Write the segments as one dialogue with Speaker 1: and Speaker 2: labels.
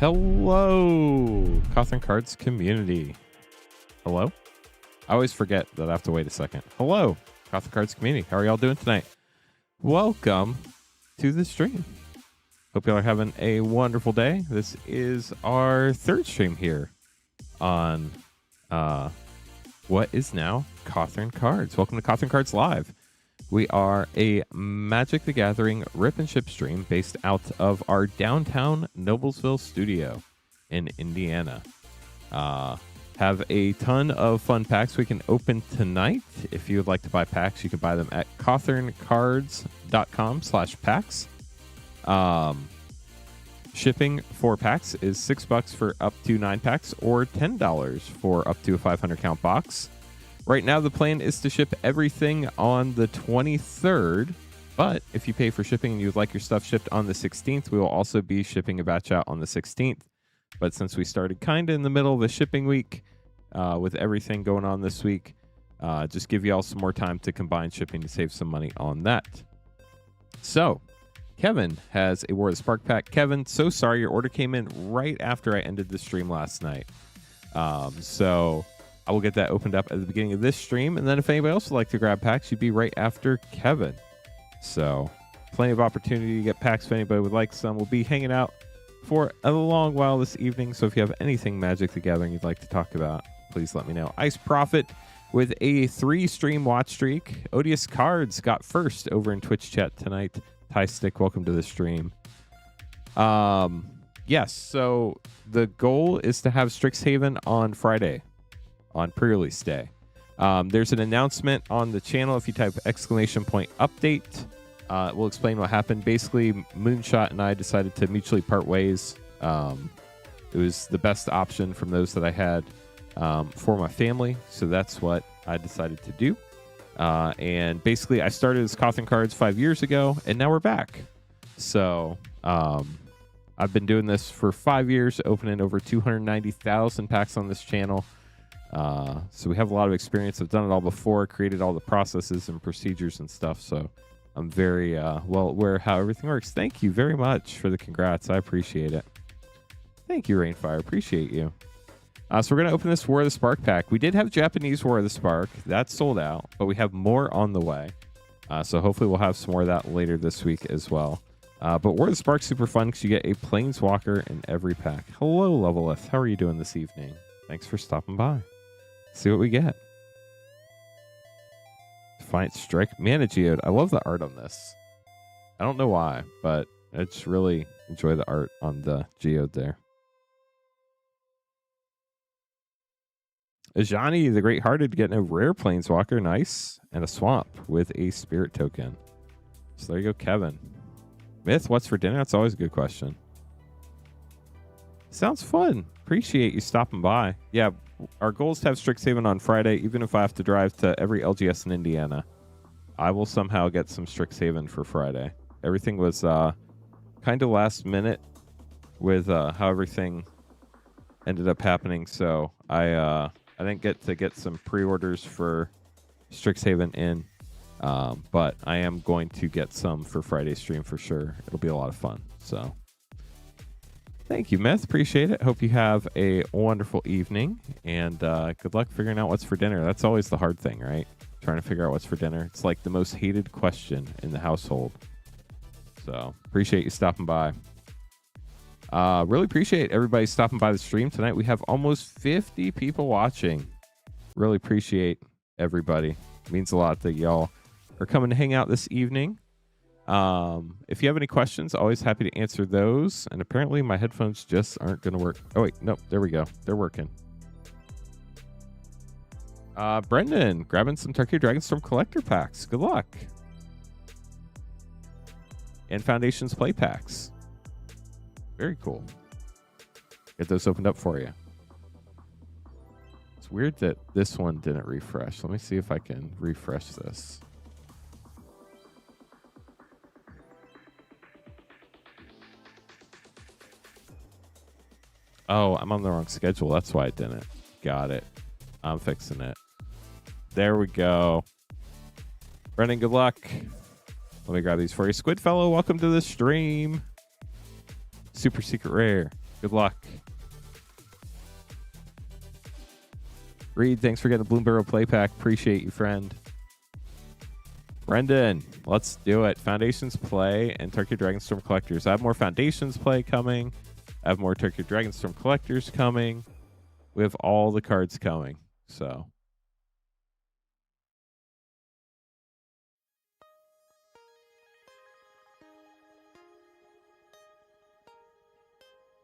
Speaker 1: Hello, Cothern Cards community. Hello? I always forget that I have to wait a second. Hello, Cothern Cards community. How are y'all doing tonight? Welcome to the stream. Hope y'all are having a wonderful day. This is our third stream here on what is now Cothern Cards. Welcome to Cothern Cards Live. We are a Magic the Gathering rip and ship stream based out of our downtown Noblesville studio in Indiana. Have a ton of fun packs we can open tonight. If you would like to buy packs, you can buy them at cotherncards.com/packs. Shipping for packs is $6 for up to 9 packs or $10 for up to a 500 count box. Right now, the plan is to ship everything on the 23rd, but if you pay for shipping and you'd like your stuff shipped on the 16th, we will also be shipping a batch out on the 16th. But since we started kind of in the middle of a shipping week with everything going on this week, just give you all some more time to combine shipping to save some money on that. So, Kevin has a War of the Spark pack. Kevin, so sorry your order came in right after I ended the stream last night. So I will get that opened up at the beginning of this stream, and then if anybody else would like to grab packs, you'd be right after Kevin. So plenty of opportunity to get packs if anybody would like some. We'll be hanging out for a long while this evening, so if you have anything Magic the Gathering you'd like to talk about, please let me know. Ice Prophet with a 3-stream watch streak. Odious Cards got first over in Twitch chat tonight. Ty Stick, welcome to the stream. Yes, so the goal is to have Strixhaven on Friday, on pre-release day. There's an announcement on the channel. If you type !update, it will explain what happened. Basically, Moonshot and I decided to mutually part ways. It was the best option from those that I had for my family, so that's what I decided to do. And basically, I started as Cothern Cards 5 years ago, and now we're back. So I've been doing this for 5 years, opening over 290,000 packs on this channel. So we have a lot of experience. I've done it all before, created all the processes and procedures and stuff. So I'm very well aware of how everything works. Thank you very much for the congrats. I appreciate it. Thank you, Rainfire. Appreciate you. So we're going to open this War of the Spark pack. We did have Japanese War of the Spark. That's sold out, but we have more on the way. So hopefully we'll have some more of that later this week as well. But War of the Spark's super fun because you get a Planeswalker in every pack. Hello, Levelith. How are you doing this evening? Thanks for stopping by. See what we get. Defiant Strike. Mana Geode. I love the art on this. I don't know why, but I just really enjoy the art on the Geode there. Ajani, the Great Hearted, getting a rare Planeswalker. Nice. And a Swamp with a Spirit token. So there you go, Kevin. Myth, what's for dinner? That's always a good question. Sounds fun. Appreciate you stopping by. Yeah, our goal is to have Strixhaven on Friday, even if I have to drive to every LGS in Indiana. I will somehow get some Strixhaven for Friday. Everything was kind of last minute with how everything ended up happening, so I didn't get some pre-orders for Strixhaven in, but I am going to get some for Friday's stream for sure. It'll be a lot of fun, so thank you, Myth. Appreciate it. Hope you have a wonderful evening, and good luck figuring out what's for dinner. That's always the hard thing, right? Trying to figure out what's for dinner. It's like the most hated question in the household. So appreciate you stopping by. Really appreciate everybody stopping by the stream tonight. We have almost 50 people watching. Really appreciate everybody. It means a lot that y'all are coming to hang out this evening. If you have any questions, always happy to answer those. And apparently my headphones just aren't going to work. Oh, wait. Nope. There we go. They're working. Brendan, grabbing some Turkey Dragonstorm collector packs. Good luck. And Foundations play packs. Very cool. Get those opened up for you. It's weird that this one didn't refresh. Let me see if I can refresh this. Oh, I'm on the wrong schedule. That's why I didn't. Got it. I'm fixing it. There we go. Brendan, good luck. Let me grab these for you. Squidfellow, welcome to the stream. Super secret rare. Good luck. Reed, thanks for getting the Bloomburrow play pack. Appreciate you, friend. Brendan, let's do it. Foundations play and Turkey Dragonstorm collectors. I have more Foundations play coming. I have more Turkey Dragonstorm collectors coming. We have all the cards coming. So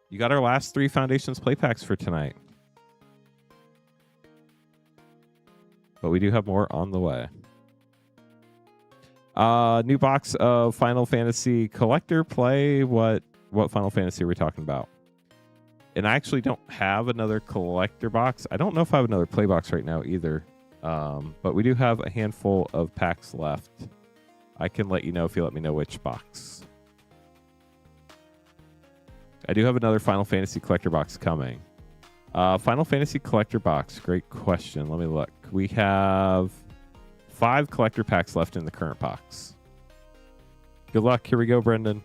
Speaker 1: you got our last 3 Foundations play packs for tonight. But we do have more on the way. New box of Final Fantasy Collector play. What Final Fantasy are we talking about? And I actually don't have another collector box. I don't know if I have another play box right now either. But we do have a handful of packs left. I can let you know if you let me know which box. I do have another Final Fantasy collector box coming. Final Fantasy collector box. Great question. Let me look. We have 5 collector packs left in the current box. Good luck. Here we go, Brendan.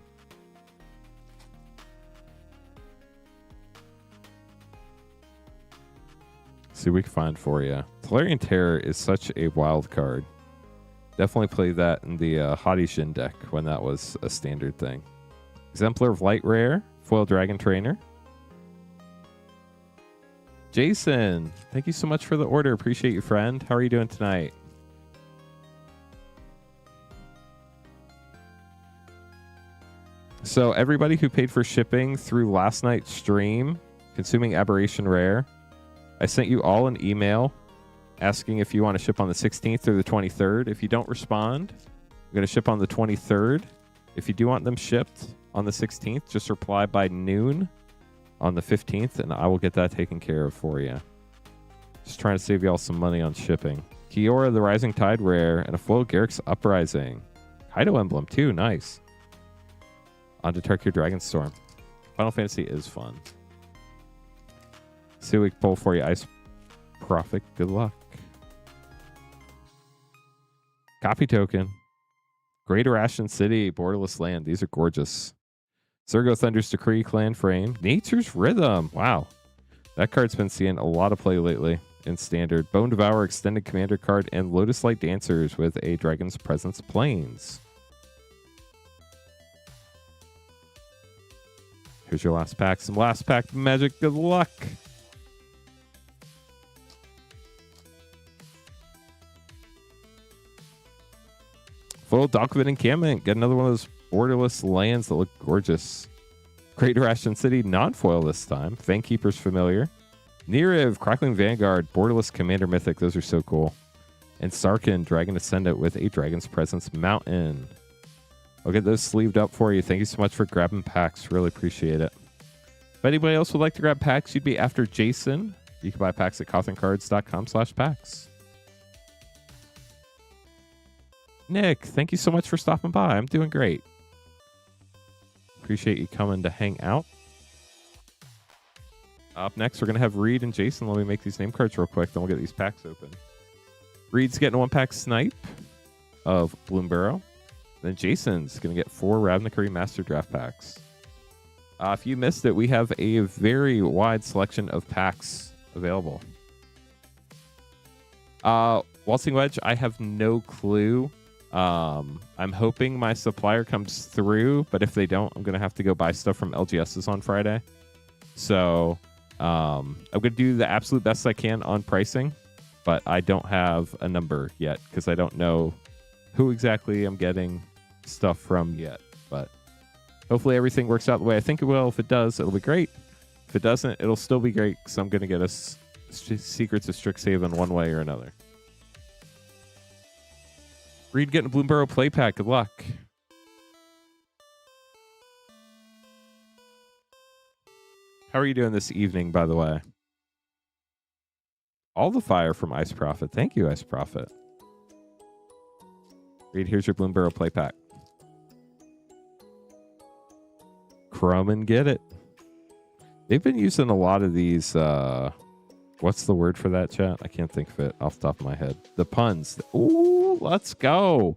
Speaker 1: See what we can find for you. Tolarian Terror is such a wild card. Definitely played that in the Hottie Shin deck when that was a standard thing. Exemplar of Light Rare. Foil Dragon Trainer. Jason, thank you so much for the order. Appreciate you, friend. How are you doing tonight? So everybody who paid for shipping through last night's stream, Consuming Aberration Rare, I sent you all an email asking if you want to ship on the 16th or the 23rd. If you don't respond, I'm going to ship on the 23rd. If you do want them shipped on the 16th, just reply by noon on the 15th, and I will get that taken care of for you. Just trying to save you all some money on shipping. Kiora the Rising Tide Rare, and a foil Garrick's Uprising. Kaido Emblem, too. Nice. On to Turkey Dragonstorm. Final Fantasy is fun. See what we can pull for you, Ice Prophet. Good luck. Copy token. Greater Ashen City, Borderless Land. These are gorgeous. Zergo Thunder's Decree, Clan Frame. Nature's Rhythm. Wow. That card's been seeing a lot of play lately in Standard. Bone Devourer, Extended Commander card, and Lotus Light Dancers with a Dragon's Presence Plains. Here's your last pack. Some last pack magic. Good luck. Full Dockwood Encampment. Get another one of those borderless lands that look gorgeous. Greater Ashen City, non-foil this time. Fangkeeper's familiar. Neriv, Crackling Vanguard, Borderless Commander Mythic. Those are so cool. And Sarkin, Dragon Ascendant with a Dragon's Presence Mountain. I'll get those sleeved up for you. Thank you so much for grabbing packs. Really appreciate it. If anybody else would like to grab packs, you'd be after Jason. You can buy packs at cothencards.com/packs. Nick, thank you so much for stopping by. I'm doing great. Appreciate you coming to hang out. Up next, we're going to have Reed and Jason. Let me make these name cards real quick, then we'll get these packs open. Reed's getting a 1-pack Snipe of Bloomburrow. Then Jason's going to get 4 Ravnica Master Draft packs. If you missed it, we have a very wide selection of packs available. Waltzing Wedge, I have no clue. I'm hoping my supplier comes through, but if they don't, I'm going to have to go buy stuff from LGS's on Friday. So I'm going to do the absolute best I can on pricing, but I don't have a number yet because I don't know who exactly I'm getting stuff from yet. But hopefully everything works out the way I think it will. If it does, it'll be great. If it doesn't, it'll still be great because I'm going to get us Secrets of Strixhaven one way or another. Reed getting a Bloomburrow play pack. Good luck. How are you doing this evening, by the way? All the fire from Ice Prophet. Thank you, Ice Prophet. Reed, here's your Bloomburrow play pack. Chrome and get it. They've been using a lot of these. What's the word for that, chat? I can't think of it off the top of my head. The puns. Ooh, let's go.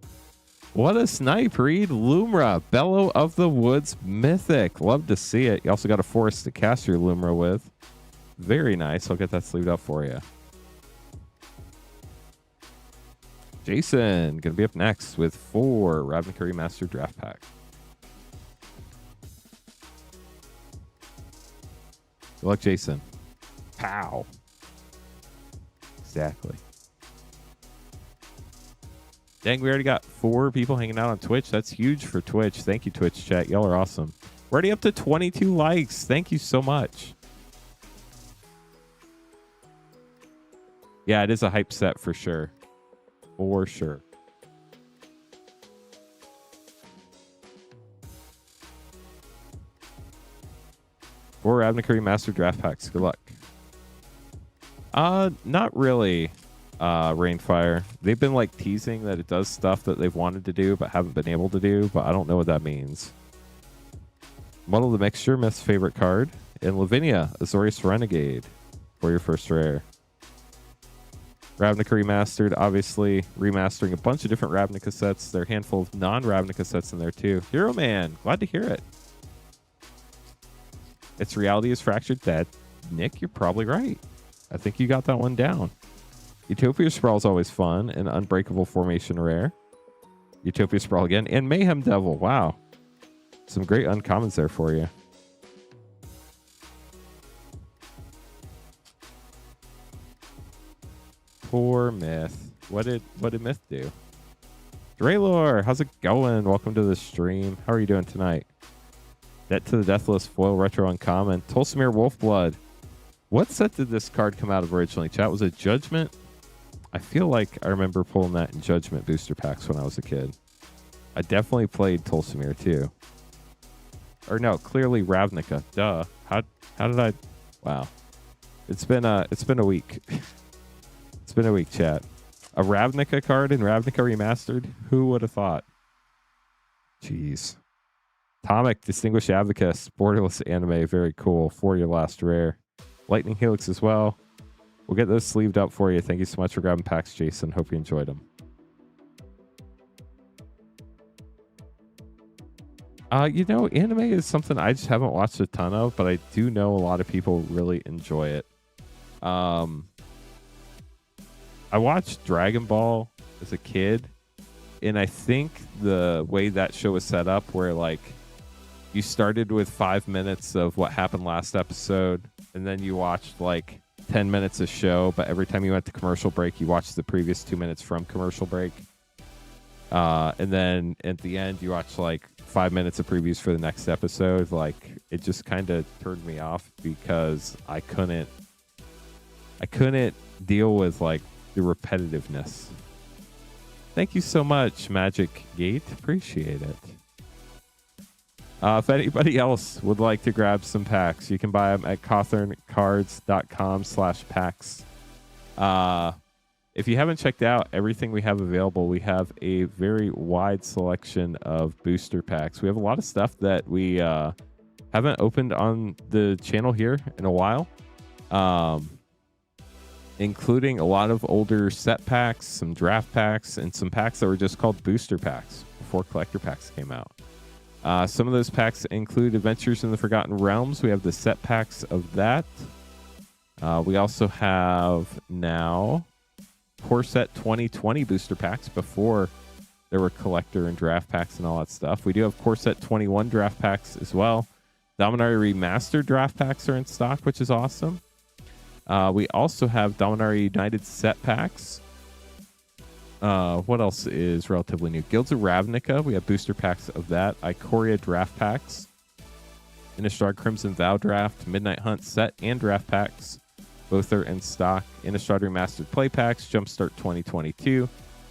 Speaker 1: What a snipe, Reed. Lumra, Bellow of the Woods Mythic. Love to see it. You also got a forest to cast your Lumra with. Very nice. I'll get that sleeved up for you. Jason, going to be up next with 4 Ravnica Remastered Draft Pack. Good luck, Jason. Pow. Exactly. Dang, we already got 4 people hanging out on Twitch. That's huge for Twitch. Thank you, Twitch chat. Y'all are awesome. We're already up to 22 likes. Thank you so much. Yeah, it is a hype set for sure. For sure. Four Ravnica Remastered Draft Packs. Good luck. Not really, Rainfire. They've been like teasing that it does stuff that they've wanted to do but haven't been able to do, but I don't know what that means. Model the Mixture, Myth's favorite card. And Lavinia, Azorius Renegade for your first rare. Ravnica Remastered, obviously remastering a bunch of different Ravnica sets. There are a handful of non-Ravnica sets in there too. Hero Man, glad to hear it. Its reality is fractured dead. Nick, you're probably right. I think you got that one down. Utopia Sprawl is always fun. And Unbreakable Formation rare. Utopia Sprawl again. And Mayhem Devil. Wow. Some great uncommons there for you. Poor Myth. What did Myth do? Draylor, how's it going? Welcome to the stream. How are you doing tonight? Debt to the Deathless Foil Retro Uncommon. Tolsimir Wolfblood. What set did this card come out of originally? Chat, was it Judgment? I feel like I remember pulling that in Judgment booster packs when I was a kid. I definitely played Tolsimir too. Or no, clearly Ravnica. Duh. How did I? Wow. It's been a week. It's been a week, chat. A Ravnica card in Ravnica Remastered? Who would have thought? Jeez. Tomic, Distinguished Advocate, Borderless Anime, very cool. For your last rare. Lightning Helix as well. We'll get those sleeved up for you. Thank you so much for grabbing packs, Jason. Hope you enjoyed them. You know, anime is something I just haven't watched a ton of, but I do know a lot of people really enjoy it. I watched Dragon Ball as a kid, and I think the way that show was set up, where like you started with 5 minutes of what happened last episode, and then you watched like 10 minutes of show, but every time you went to commercial break, you watched the previous 2 minutes from commercial break. And then at the end, you watched like 5 minutes of previews for the next episode. Like, it just kind of turned me off because I couldn't deal with like the repetitiveness. Thank you so much, Magic Gate. Appreciate it. If anybody else would like to grab some packs, you can buy them at cotherncards.com/packs. If you haven't checked out everything we have available, we have a very wide selection of booster packs. We have a lot of stuff that we haven't opened on the channel here in a while, including a lot of older set packs, some draft packs, and some packs that were just called booster packs before collector packs came out. Some of those packs include Adventures in the Forgotten Realms. We have the set packs of that. We also have now Core Set 2020 booster packs before there were collector and draft packs and all that stuff. We do have Core Set 21 draft packs as well. Dominaria Remastered draft packs are in stock, which is awesome. We also have Dominaria United set packs. What else is relatively new? Guilds of Ravnica. We have booster packs of that. Ikoria draft packs. Innistrad Crimson Vow draft. Midnight Hunt set and draft packs. Both are in stock. Innistrad Remastered play packs. Jumpstart 2022.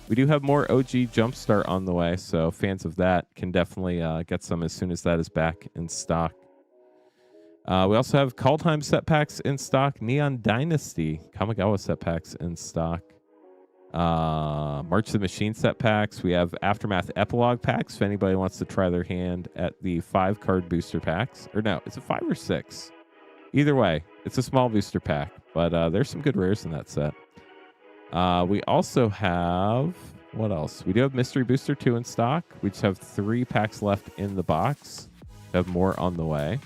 Speaker 1: We do have more OG Jumpstart on the way, so fans of that can definitely get some as soon as that is back in stock. We also have Kaldheim set packs in stock. Neon Dynasty Kamigawa set packs in stock. March of the Machine set packs. We have Aftermath Epilogue packs if anybody wants to try their hand at the 5-card booster packs. Or no, it's a 5 or 6. Either way, it's a small booster pack, but there's some good rares in that set. We also have, What else? We do have Mystery Booster 2 in stock. We just have 3 packs left in the box. We have more on the way.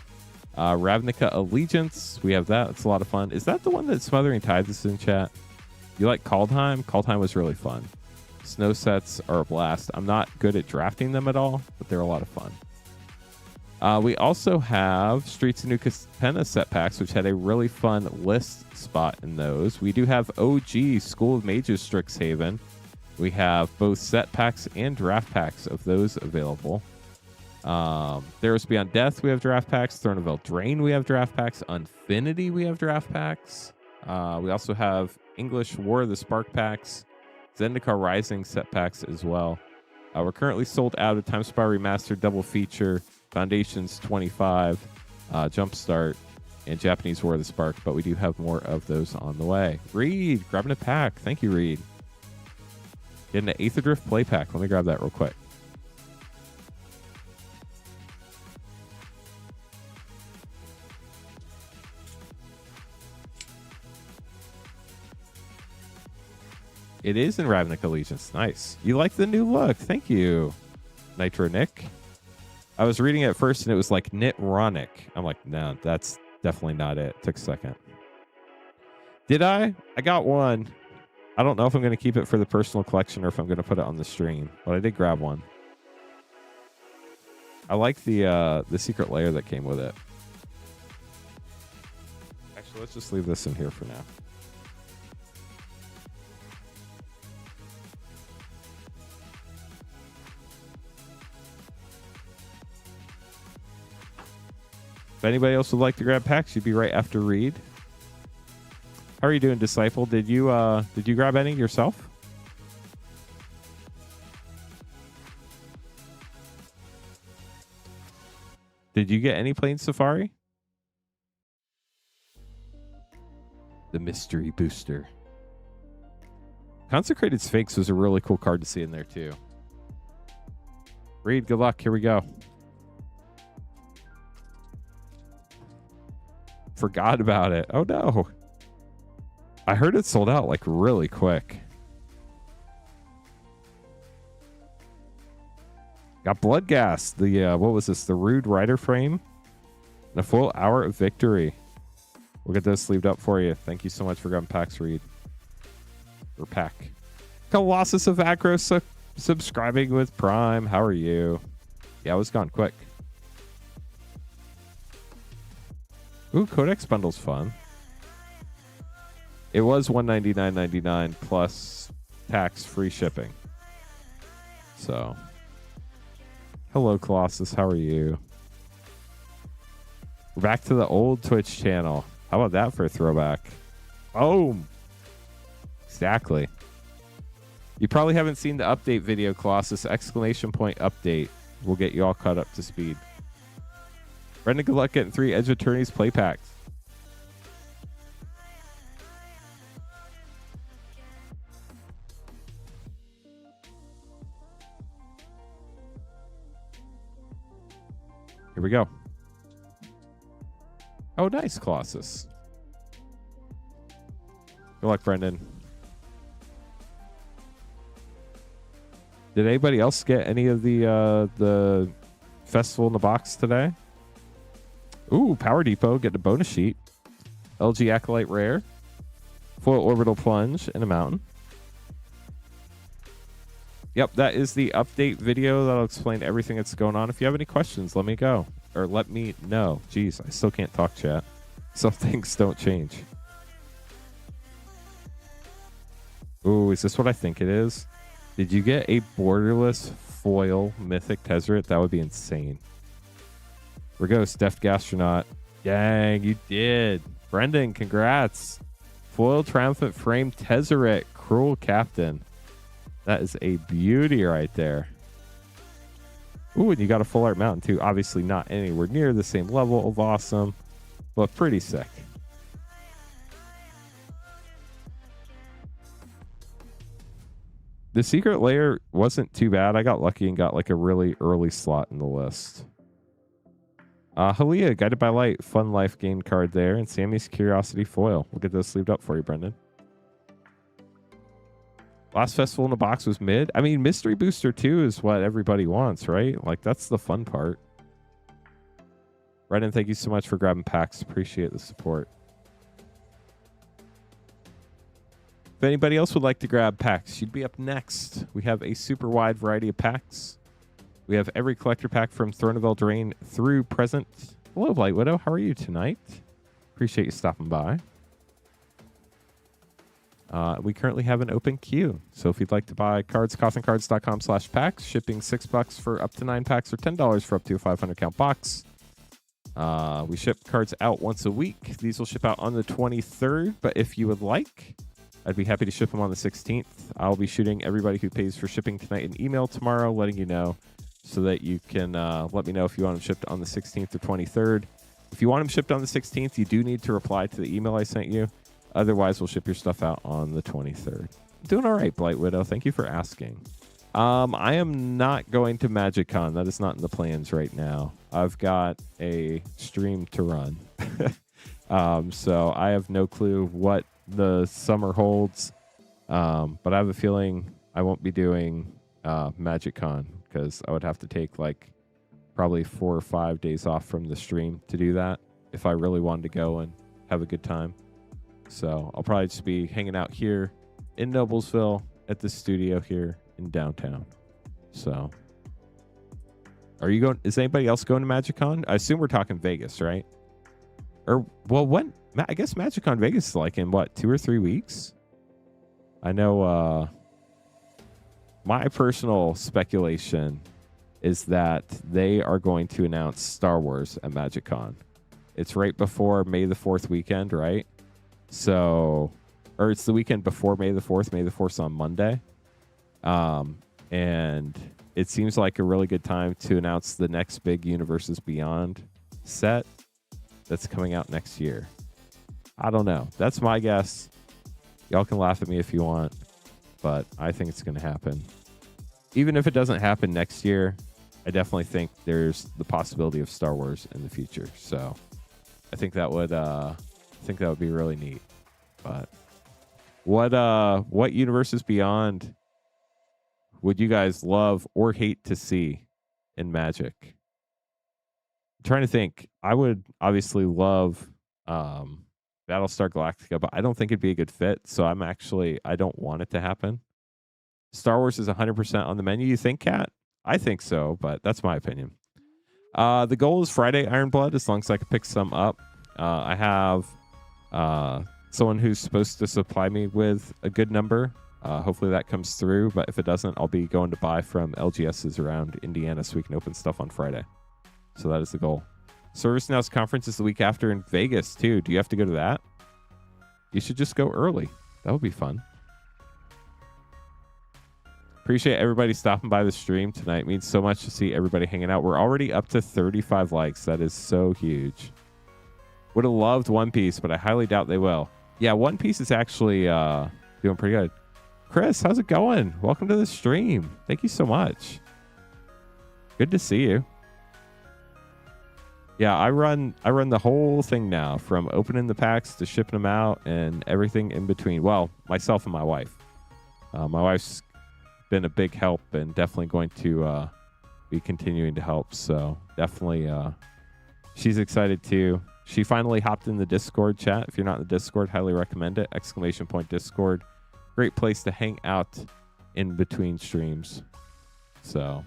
Speaker 1: Ravnica Allegiance. We have that. It's a lot of fun. Is that the one that Smothering Tides is in chat? You like Kaldheim? Kaldheim was really fun. Snow sets are a blast. I'm not good at drafting them at all, but they're a lot of fun. We also have Streets of New Capenna set packs, which had a really fun list spot in those. We do have OG School of Mages Strixhaven. We have both set packs and draft packs of those available. Theros Beyond Death, we have draft packs. Throne of Eldraine, we have draft packs. Unfinity, we have draft packs. We also have English War of the Spark packs. Zendikar Rising set packs as well. We're currently sold out of Time Spire Remastered Double Feature, Foundations 25, Jumpstart, and Japanese War of the Spark, but we do have more of those on the way. Reed, grabbing a pack. Thank you, Reed. Getting an Aether Drift play pack. Let me grab that real quick. It is in Ravnica Allegiance. Nice. You like the new look. Thank you, Nitro Nick. I was reading it first and it was like Nitronic. I'm like, no, that's definitely not it. Took a second. Did I? I got one. I don't know if I'm going to keep it for the personal collection or if I'm going to put it on the stream, but I did grab one. I like the secret layer that came with it. Actually, let's just leave this in here for now. If anybody else would like to grab packs, you'd be right after Reed. How are you doing, Disciple? Did you grab any yourself? Did you get any Plains Safari? The Mystery Booster. Consecrated Sphinx was a really cool card to see in there too. Reed, good luck. Here we go. Forgot about it. Oh no. I heard it sold out like really quick. Got Bloodghast. The what was this? The Rude Rider frame. And a full hour of victory. We'll get those sleeved up for you. Thank you so much for grabbing packs, Reed. Or pack. Colossus of Acro subscribing with Prime. How are you? Yeah, it was gone quick. Ooh, Codex Bundle's fun. It was $199.99 plus tax free shipping. So, hello, Colossus. How are you? We're back to the old Twitch channel. How about that for a throwback? Boom. Exactly. You probably haven't seen the update video, Colossus. Exclamation point update. We'll get you all caught up to speed. Brendan, good luck getting 3 Edge Attorneys play packs. Here we go. Oh, nice, Colossus. Good luck, Brendan. Did anybody else get any of the Festival in the Box today? Ooh, Power Depot, getting a bonus sheet. LG Acolyte Rare. Foil Orbital Plunge in a mountain. Yep, that is the update video. That'll explain everything that's going on. If you have any questions, let me go. Or let me know. Jeez, I still can't talk, chat. Some things don't change. Ooh, is this what I think it is? Did you get a borderless foil Mythic Tezzeret? That would be insane. Here we go, Steph Gastronaut. Dang, you did. Brendan, congrats. Foil Triumphant Frame Tezzeret, Cruel Captain. That is a beauty right there. Ooh, and you got a full art mountain too. Obviously not anywhere near the same level of awesome, but pretty sick. The secret layer wasn't too bad. I got lucky and got like a really early slot in the list. Halia, Guided by Light, Fun Life Gain card there, and Sammy's Curiosity foil. We'll get those sleeved up for you, Brendan. Last festival in a box was mid. I mean, Mystery Booster 2 is what everybody wants, right? Like, that's the fun part. Brendan, thank you so much for grabbing packs. Appreciate the support. If anybody else would like to grab packs, you'd be up next. We have a super wide variety of packs. We have every collector pack from Throne of Eldraine through present. Hello, Blight Widow. How are you tonight? Appreciate you stopping by. We currently have an open queue. So if you'd like to buy cards, cotherncards.com/packs, shipping $6 for up to 9 packs or $10 for up to a 500 count box. We ship cards out once a week. These will ship out on the 23rd, but if you would like, I'd be happy to ship them on the 16th. I'll be shooting everybody who pays for shipping tonight an email tomorrow letting you know so that you can let me know if you want them shipped on the 16th or 23rd. If you want them shipped on the 16th, you do need to reply to the email I sent you. Otherwise, we'll ship your stuff out on the 23rd. Doing all right, Blight Widow. Thank you for asking. I am not going to MagicCon. That is not in the plans right now. I've got a stream to run. So I have no clue what the summer holds. But I have a feeling I won't be doing MagicCon because I would have to take like probably 4 or 5 days off from the stream to do that if I really wanted to go and have a good time. So I'll probably just be hanging out here in Noblesville at the studio here in downtown. So are you going? Is anybody else going to MagicCon? I assume we're talking Vegas, right? Or well, when? I guess MagicCon Vegas is like in what, 2 or 3 weeks? I know my personal speculation is that they are going to announce Star Wars at MagicCon. It's right before May the 4th weekend, right? So, or it's the weekend before May the 4th. May the 4th on Monday. And it seems like a really good time to announce the next big Universes Beyond set that's coming out next year. I don't know. That's my guess. Y'all can laugh at me if you want, but I think it's going to happen. Even if it doesn't happen next year, I definitely think there's the possibility of Star Wars in the future. So I think that would be really neat. But what Universes Beyond would you guys love or hate to see in Magic? I'm trying to think. I would obviously love Battlestar Galactica, but I don't think it'd be a good fit. So I don't want it to happen. Star Wars is 100% on the menu. You think, Kat? I think so, but that's my opinion. The goal is Friday Ironblood, as long as I can pick some up. I have someone who's supposed to supply me with a good number. Hopefully that comes through, but if it doesn't, I'll be going to buy from LGS's around Indiana so we can open stuff on Friday. So that is the goal. ServiceNow's conference is the week after in Vegas, too. Do you have to go to that? You should just go early. That would be fun. Appreciate everybody stopping by the stream tonight. It means so much to see everybody hanging out. We're already up to 35 likes. That is so huge. Would have loved One Piece, but I highly doubt they will. Yeah, One Piece is actually doing pretty good. Chris, how's it going? Welcome to the stream. Thank you so much. Good to see you. Yeah, I run the whole thing now, from opening the packs to shipping them out and everything in between. Well, myself and my wife. My wife's been a big help and definitely going to be continuing to help. So definitely she's excited too. She finally hopped in the Discord chat. If you're not in the Discord, highly recommend it. !Discord. Great place to hang out in between streams. So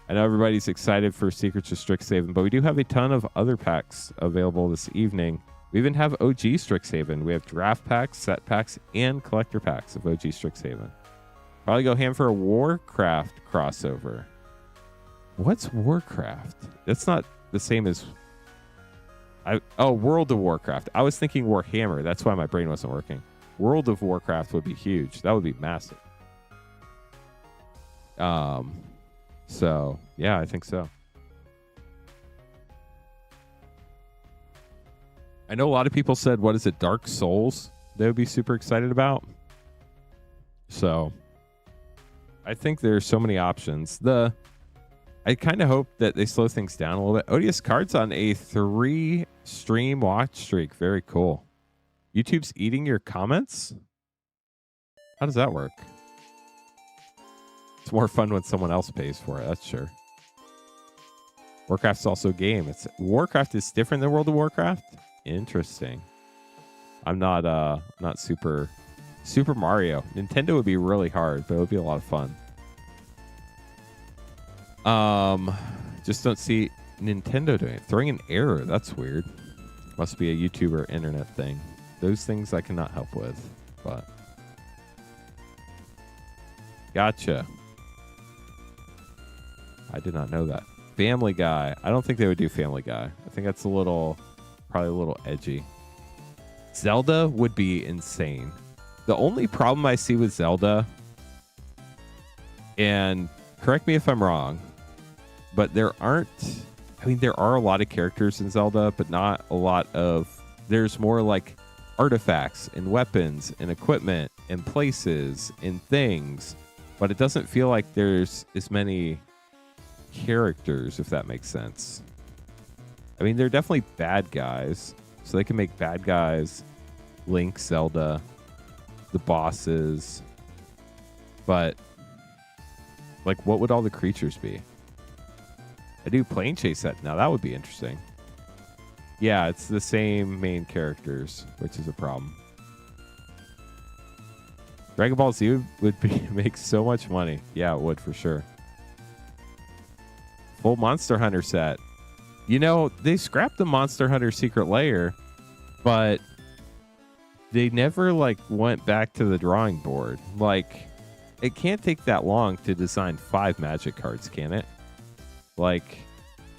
Speaker 1: I know everybody's excited for Secrets of Strixhaven, but we do have a ton of other packs available this evening. We even have OG Strixhaven. We have draft packs, set packs, and collector packs of OG Strixhaven. Probably go ham for a Warcraft crossover. What's Warcraft? That's not the same as... World of Warcraft. I was thinking Warhammer. That's why my brain wasn't working. World of Warcraft would be huge. That would be massive. So, yeah, I think so. I know a lot of people said, what is it, Dark Souls? They would be super excited about. So, I think there's so many options. I kind of hope that they slow things down a little bit. Odious Cards on a 3-stream watch streak. Very cool. YouTube's eating your comments? How does that work? It's more fun when someone else pays for it. That's sure. Warcraft's also a game. Warcraft is different than World of Warcraft. Interesting. I'm not Super Mario. Nintendo would be really hard, but it would be a lot of fun. Just don't see Nintendo doing it. Throwing an error. That's weird. Must be a YouTuber internet thing. Those things I cannot help with, but gotcha. I did not know that. Family Guy. I don't think they would do Family Guy. I think that's probably a little edgy. Zelda would be insane. The only problem I see with Zelda, and correct me if I'm wrong, but there are a lot of characters in Zelda, but not a lot of, there's more like artifacts and weapons and equipment and places and things, but it doesn't feel like there's as many characters, if that makes sense. I mean, they're definitely bad guys, so they can make bad guys, Link, Zelda, the bosses, but like, what would all the creatures be? I do plane chase set. Now that would be interesting. Yeah, it's the same main characters, which is a problem. Dragon Ball Z would make so much money. Yeah, it would for sure. Full Monster Hunter set. You know, they scrapped the Monster Hunter Secret Lair, but they never like went back to the drawing board. Like, it can't take that long to design 5 Magic cards, can it? Like,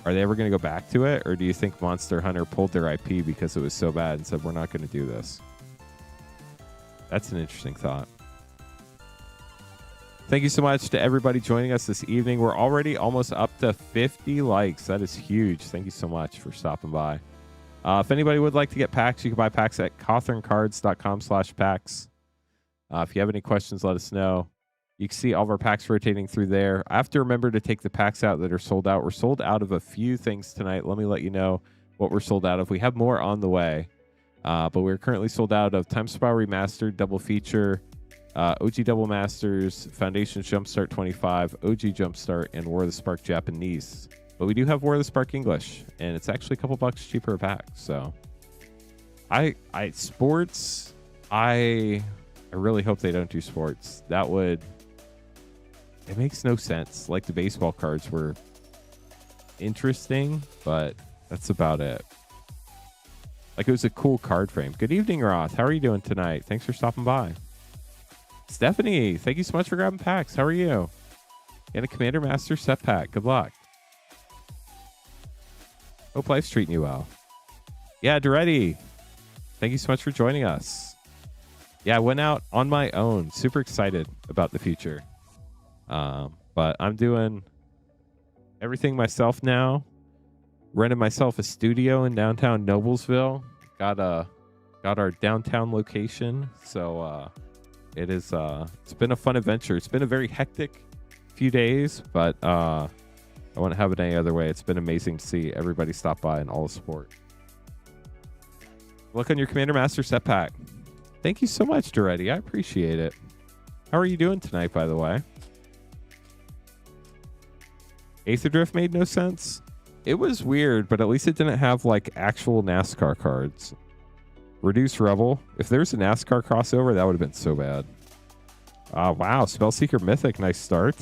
Speaker 1: are they ever going to go back to it? Or do you think Monster Hunter pulled their IP because it was so bad and said, we're not going to do this? That's an interesting thought. Thank you so much to everybody joining us this evening. We're already almost up to 50 likes. That is huge. Thank you so much for stopping by. If anybody would like to get packs, you can buy packs at cotherncards.com/packs. If you have any questions, let us know. You can see all of our packs rotating through there. I have to remember to take the packs out that are sold out. We're sold out of a few things tonight. Let me let you know what we're sold out of. We have more on the way, but we're currently sold out of Time Spiral Remastered, Double Feature, OG Double Masters, Foundation Jumpstart 25, OG Jumpstart, and War of the Spark Japanese. But we do have War of the Spark English, and it's actually a couple bucks cheaper a pack. So, sports, I really hope they don't do sports. That would... It makes no sense. Like, the baseball cards were interesting, but that's about it. Like, it was a cool card frame. Good evening, Roth. How are you doing tonight? Thanks for stopping by. Stephanie, thank you so much for grabbing packs. How are you? And a Commander Master set pack. Good luck. Hope life's treating you well. Yeah, Duretti, thank you so much for joining us. Yeah, I went out on my own. Super excited about the future. But I'm doing everything myself now. Rented myself a studio in downtown Noblesville. Got our downtown location. So it's been a fun adventure. It's been a very hectic few days, but I wouldn't have it any other way. It's been amazing to see everybody stop by and all the support. Look on your Commander Master set pack. Thank you so much, Duretti. I appreciate it. How are you doing tonight, by the way? Aether Drift made no sense. It was weird, but at least it didn't have like actual NASCAR cards. Reduce Rebel. If there's a NASCAR crossover, that would have been so bad. Wow. Spellseeker Mythic. Nice start.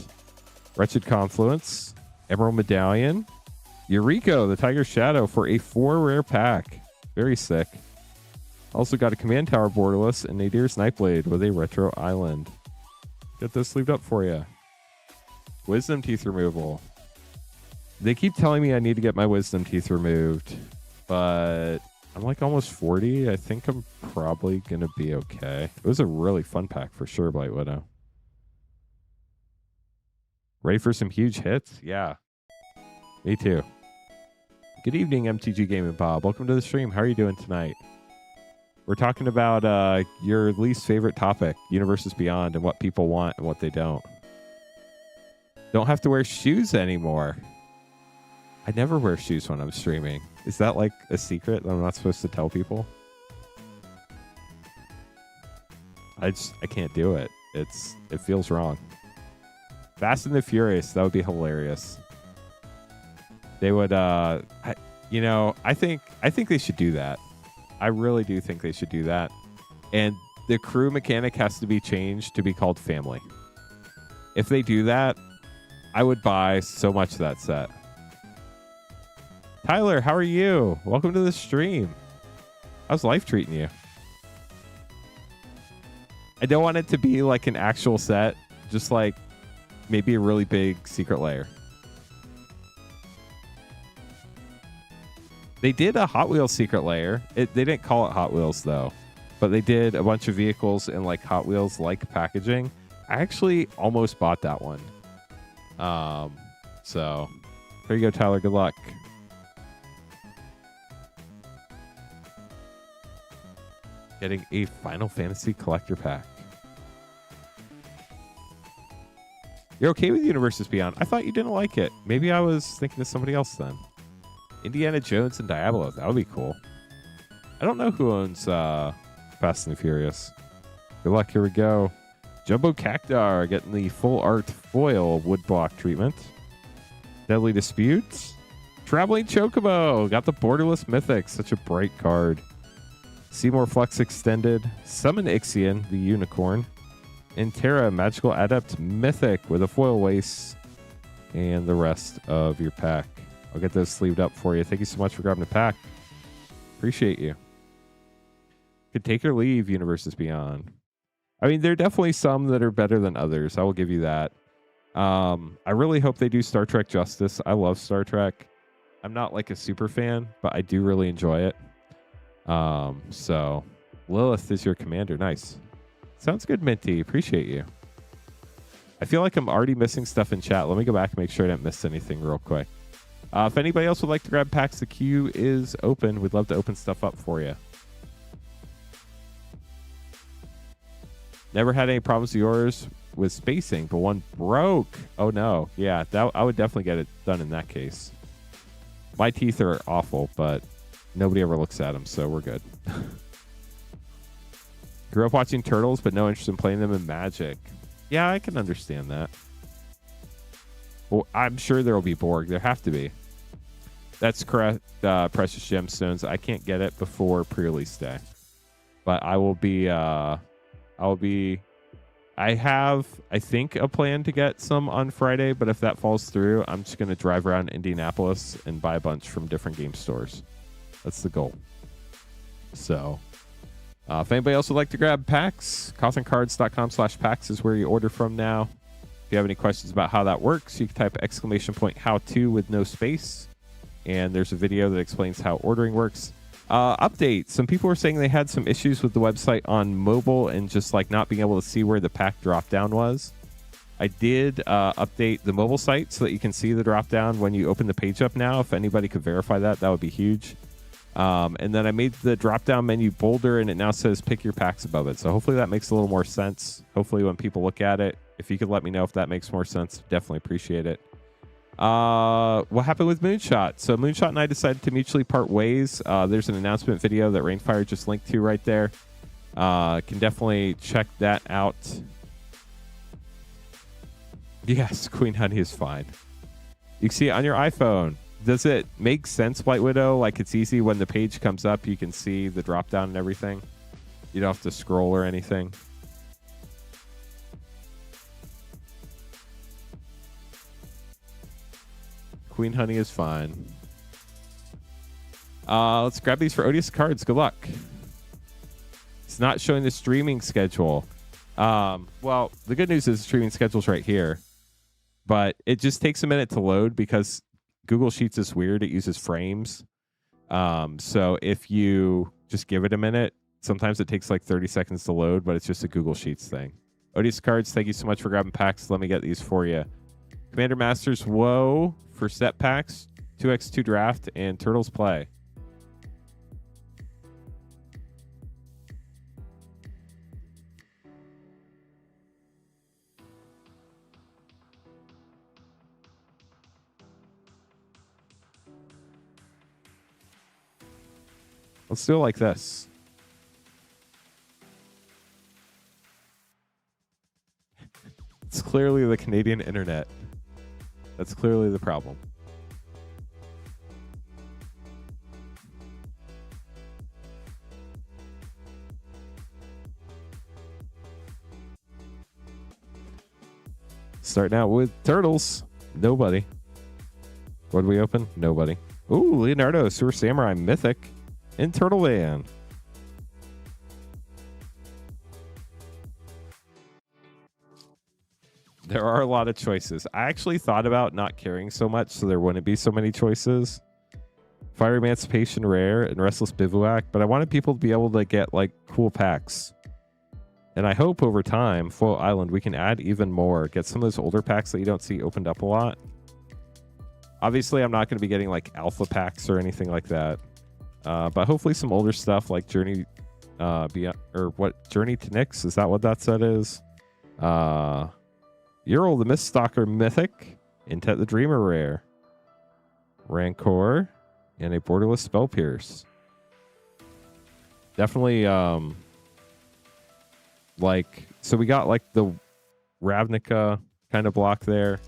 Speaker 1: Wretched Confluence. Emerald Medallion. Eureka, the Tiger Shadow for a 4 rare pack. Very sick. Also got a Command Tower Borderless and Nadir's Nightblade with a Retro Island. Get this sleeved up for you. Wisdom Teeth removal. They keep telling me I need to get my wisdom teeth removed, but I'm like almost 40. I think I'm probably going to be okay. It was a really fun pack for sure, Blight Widow. Ready for some huge hits? Yeah. Me too. Good evening, MTG Gaming Bob. Welcome to the stream. How are you doing tonight? We're talking about your least favorite topic, Universes Beyond, and what people want and what they don't. Don't have to wear shoes anymore. I never wear shoes when I'm streaming. Is that like a secret that I'm not supposed to tell people? I can't do it. It feels wrong. Fast and the Furious. That would be hilarious. They would, I think they should do that. I really do think they should do that. And the crew mechanic has to be changed to be called Family. If they do that, I would buy so much of that set. Tyler, how are you? Welcome to the stream. How's life treating you? I don't want it to be like an actual set, just like maybe a really big secret lair. They did a Hot Wheels secret lair. They didn't call it Hot Wheels though, but they did a bunch of vehicles in like Hot Wheels like packaging. I actually almost bought that one. So there you go, Tyler. Good luck. Getting a Final Fantasy collector pack. You're okay with Universes Beyond? I thought you didn't like it. Maybe I was thinking of somebody else then. Indiana Jones and Diablo. That would be cool. I don't know who owns Fast and the Furious. Good luck. Here we go. Jumbo Cactar getting the full art foil woodblock treatment. Deadly Dispute. Traveling Chocobo. Got the Borderless Mythic. Such a bright card. Seymour Flux Extended. Summon Ixion, the Unicorn. And Terra Magical Adept Mythic with a foil waste. And the rest of your pack. I'll get those sleeved up for you. Thank you so much for grabbing the pack. Appreciate you. Could take or leave Universes Beyond. I mean, there are definitely some that are better than others. I will give you that. I really hope they do Star Trek justice. I love Star Trek. I'm not like a super fan, but I do really enjoy it. So Lilith is your commander. Nice. Sounds good, Minty. Appreciate you. I feel like I'm already missing stuff in chat. Let me go back and make sure I didn't miss anything real quick. If anybody else would like to grab packs, the queue is open. We'd love to open stuff up for you. Never had any problems with yours with spacing, but one broke. Oh no. Yeah, I would definitely get it done in that case. My teeth are awful, but nobody ever looks at them, so we're good. Grew up watching Turtles, but no interest in playing them in Magic. Yeah, I can understand that. Well, I'm sure there will be Borg. There have to be. That's correct. Precious Gemstones. I can't get it before pre-release day, but I will be. I have, I think, a plan to get some on Friday, but if that falls through, I'm just going to drive around Indianapolis and buy a bunch from different game stores. That's the goal. So, if anybody else would like to grab packs, CothernCards.com/packs is where you order from now. If you have any questions about how that works, you can type !how-to with no space, and there's a video that explains how ordering works. Update. Some people were saying they had some issues with the website on mobile and just like not being able to see where the pack drop down was. I did update the mobile site so that you can see the drop down when you open the page up now. If anybody could verify that, that would be huge. And then I made the drop down menu bolder and it now says pick your packs above it. So hopefully that makes a little more sense. Hopefully when people look at it, if you could let me know if that makes more sense, definitely appreciate it. What happened with Moonshot? So Moonshot and I decided to mutually part ways. There's an announcement video that Rainfire just linked to right there. Can definitely check that out. Yes, Queen Honey is fine. You can see it on your iPhone. Does it make sense, White Widow? Like it's easy when the page comes up, you can see the drop down and everything. You don't have to scroll or anything. Queen Honey is fine. Let's grab these for Odious Cards. Good luck. It's not showing the streaming schedule. Well, the good news is the streaming schedule's right here. But it just takes a minute to load because Google Sheets is weird. It uses frames. So if you just give it a minute, sometimes it takes like 30 seconds to load, but it's just a Google Sheets thing. Odious Cards, thank you so much for grabbing packs. Let me get these for you. Commander Masters Woe for set packs, 2x2 draft, and Turtles Play. Let's do it like this. It's clearly the Canadian internet. That's clearly the problem. Starting out with turtles. Nobody. What did we open? Nobody. Ooh, Leonardo, Sewer Samurai, Mythic, in Turtle Van. There are a lot of choices. I actually thought about not caring so much so there wouldn't be so many choices. Fire Emancipation Rare and Restless Bivouac, but I wanted people to be able to get like cool packs. And I hope over time, Foil Island, we can add even more. Get some of those older packs that you don't see opened up a lot. Obviously, I'm not going to be getting like alpha packs or anything like that. But hopefully some older stuff like Journey Journey to Nyx, is that what that set is? Ural the Miststalker Mythic, Intet the Dreamer Rare, Rancor, and a Borderless Spell Pierce. Definitely, like, so we got like the Ravnica kind of block there.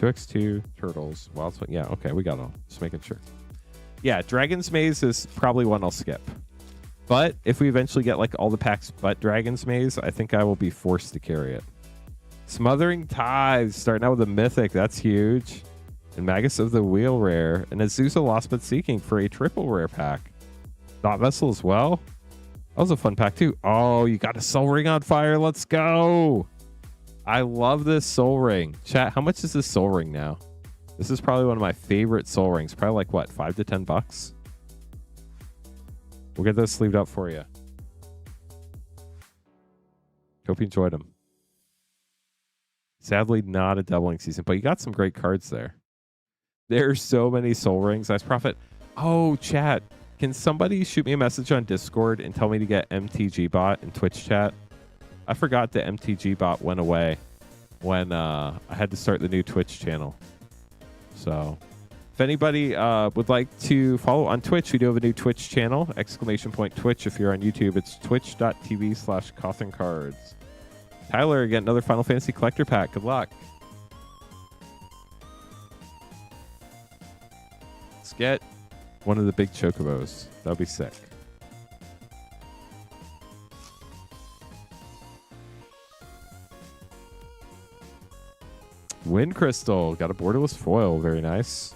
Speaker 1: 2x2 turtles. Well, yeah, okay, we got all. Just making sure. Yeah, Dragon's Maze is probably one I'll skip. But if we eventually get like all the packs but Dragon's Maze, I think I will be forced to carry it. Smothering Tides, starting out with a Mythic. That's huge. And Magus of the Wheel Rare. And Azusa Lost But Seeking for a triple rare pack. Thought Vessel as well. That was a fun pack too. Oh, you got a Soul Ring on fire. Let's go. I love this Soul Ring. Chat, how much is this Soul Ring now? This is probably one of my favorite Soul Rings. Probably like what, 5 to 10 bucks? We'll get those sleeved up for you. Hope you enjoyed them. Sadly, not a doubling season, but you got some great cards there. There's so many Soul Rings. Nice profit. Oh, chat. Can somebody shoot me a message on Discord and tell me to get MTG Bot in Twitch chat? I forgot the MTG Bot went away when I had to start the new Twitch channel. So if anybody would like to follow on Twitch, we do have a new Twitch channel, ! Twitch. If you're on YouTube, it's twitch.tv/Cothern Cards. Tyler, get another Final Fantasy collector pack. Good luck. Let's get one of the big chocobos. That would be sick. Wind Crystal. Got a borderless foil. Very nice.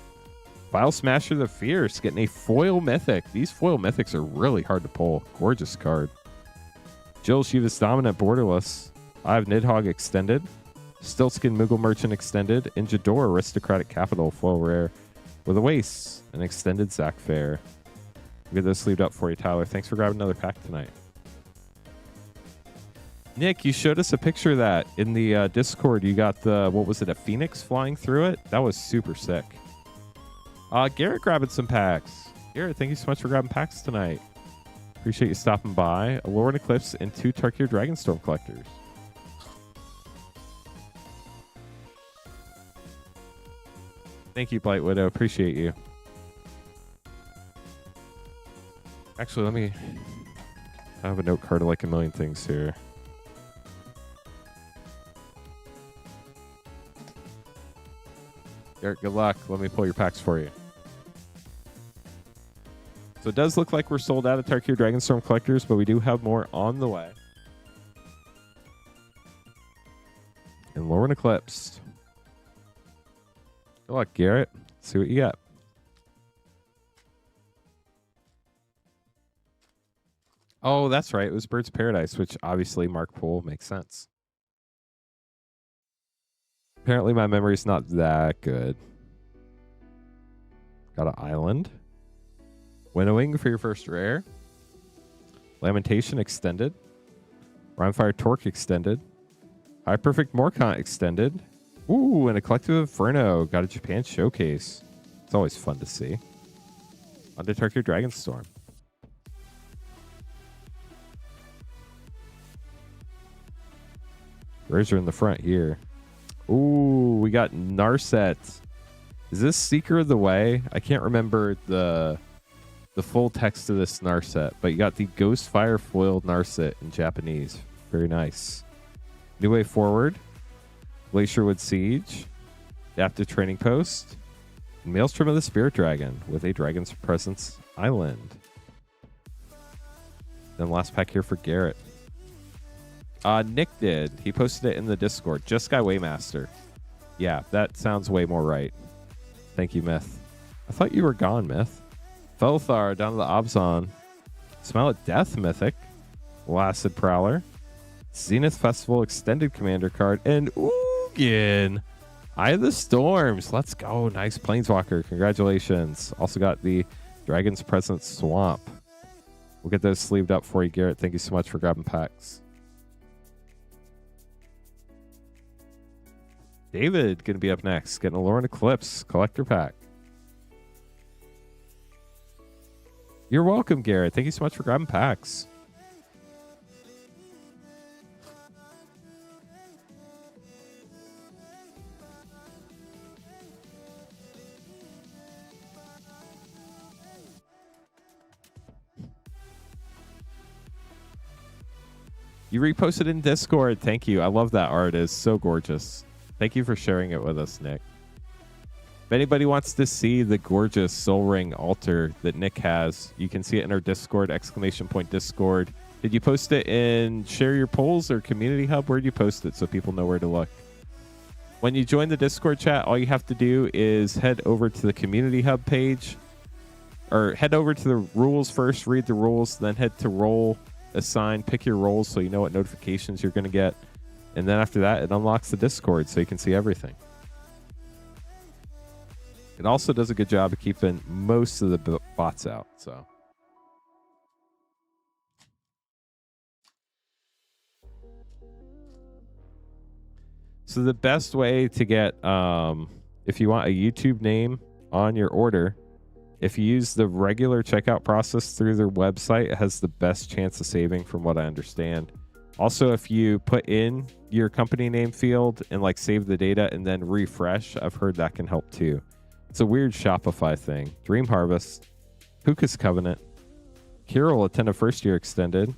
Speaker 1: File Smasher the Fierce. Getting a foil mythic. These foil mythics are really hard to pull. Gorgeous card. Jill Shiva's Dominant borderless. I have Nidhogg extended. Stiltskin Moogle Merchant extended. And Jador Aristocratic Capital foil rare with a waste. An extended Zac Fair. We'll get those sleeved up for you, Tyler. Thanks for grabbing another pack tonight. Nick, you showed us a picture of that in the Discord. You got the, what was it, a phoenix flying through it? That was super sick. Garrett grabbing some packs. Garrett, thank you so much for grabbing packs tonight. Appreciate you stopping by. A Lord Eclipse and 2 Tarkir Dragonstorm collectors. Thank you, Blight Widow. Appreciate you. Actually, let me... I have a note card of like a million things here. Garrett, good luck. Let me pull your packs for you. So it does look like we're sold out of Tarkir Dragonstorm collectors, but we do have more on the way. And Lauren Eclipse. Good luck, Garrett. Let's see what you got. Oh, that's right. It was Bird's Paradise, which obviously Mark Poole makes sense. Apparently my memory's not that good. Got an Island. Winnowing for your first rare. Lamentation extended. Rhymefire Torque extended. High Perfect Morkant extended. Ooh, and a Collective Inferno. Got a Japan Showcase. It's always fun to see. On to Tarkir Dragonstorm. Rares are in the front here. Ooh, we got Narset. Is this Seeker of the Way? I can't remember the full text of this Narset, but you got the Ghostfire foiled Narset in Japanese. Very nice. New Way Forward, Glacierwood Siege, Adaptive Training Post, and Maelstrom of the Spirit Dragon with a Dragon's Presence Island. Then last pack here for Garrett. Nick did. He posted it in the Discord. Just Sky Waymaster. Yeah, that sounds way more right. Thank you, Myth. I thought you were gone, Myth. Felthar down to the Obzon. Smell at Death Mythic. Acid Prowler. Zenith Festival Extended Commander card. And Ugin. Eye of the Storms. Let's go. Nice Planeswalker. Congratulations. Also got the Dragon's Presence Swamp. We'll get those sleeved up for you, Garrett. Thank you so much for grabbing packs. David going to be up next. Getting a Lauren Eclipse collector pack. You're welcome, Garrett. Thank you so much for grabbing packs. You reposted in Discord. Thank you. I love that art. It's so gorgeous. Thank you for sharing it with us, Nick. If anybody wants to see the gorgeous Soul Ring altar that Nick has, you can see it in our Discord, ! Discord. Did you post it in Share Your Polls or Community Hub? Where did you post it so people know where to look? When you join the Discord chat, all you have to do is head over to the Community Hub page, or head over to the rules first, read the rules, then head to Roll, Assign, pick your roles so you know what notifications you're going to get. And then after that, it unlocks the Discord so you can see everything. It also does a good job of keeping most of the bots out. So the best way to get, if you want a YouTube name on your order, if you use the regular checkout process through their website, it has the best chance of saving from what I understand. Also, if you put in your company name field and like save the data and then refresh, I've heard that can help too. It's a weird Shopify thing. Dream Harvest, Puka's Covenant, Kirill Attendant First Year Extended,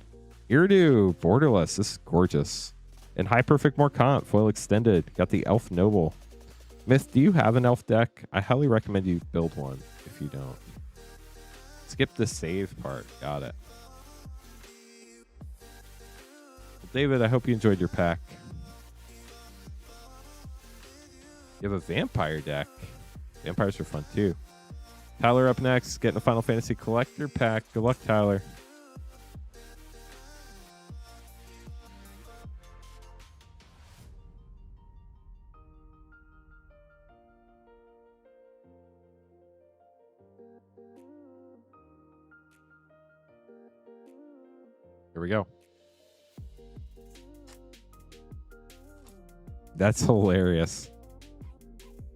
Speaker 1: Iridu Borderless, this is gorgeous, and High Perfect Morkant Foil Extended. Got the Elf Noble. Myth, do you have an elf deck? I highly recommend you build one if you don't. Skip the save part. Got it. David, I hope you enjoyed your pack. You have a vampire deck. Vampires are fun too. Tyler up next, getting a Final Fantasy collector pack. Good luck, Tyler. Here we go. That's hilarious.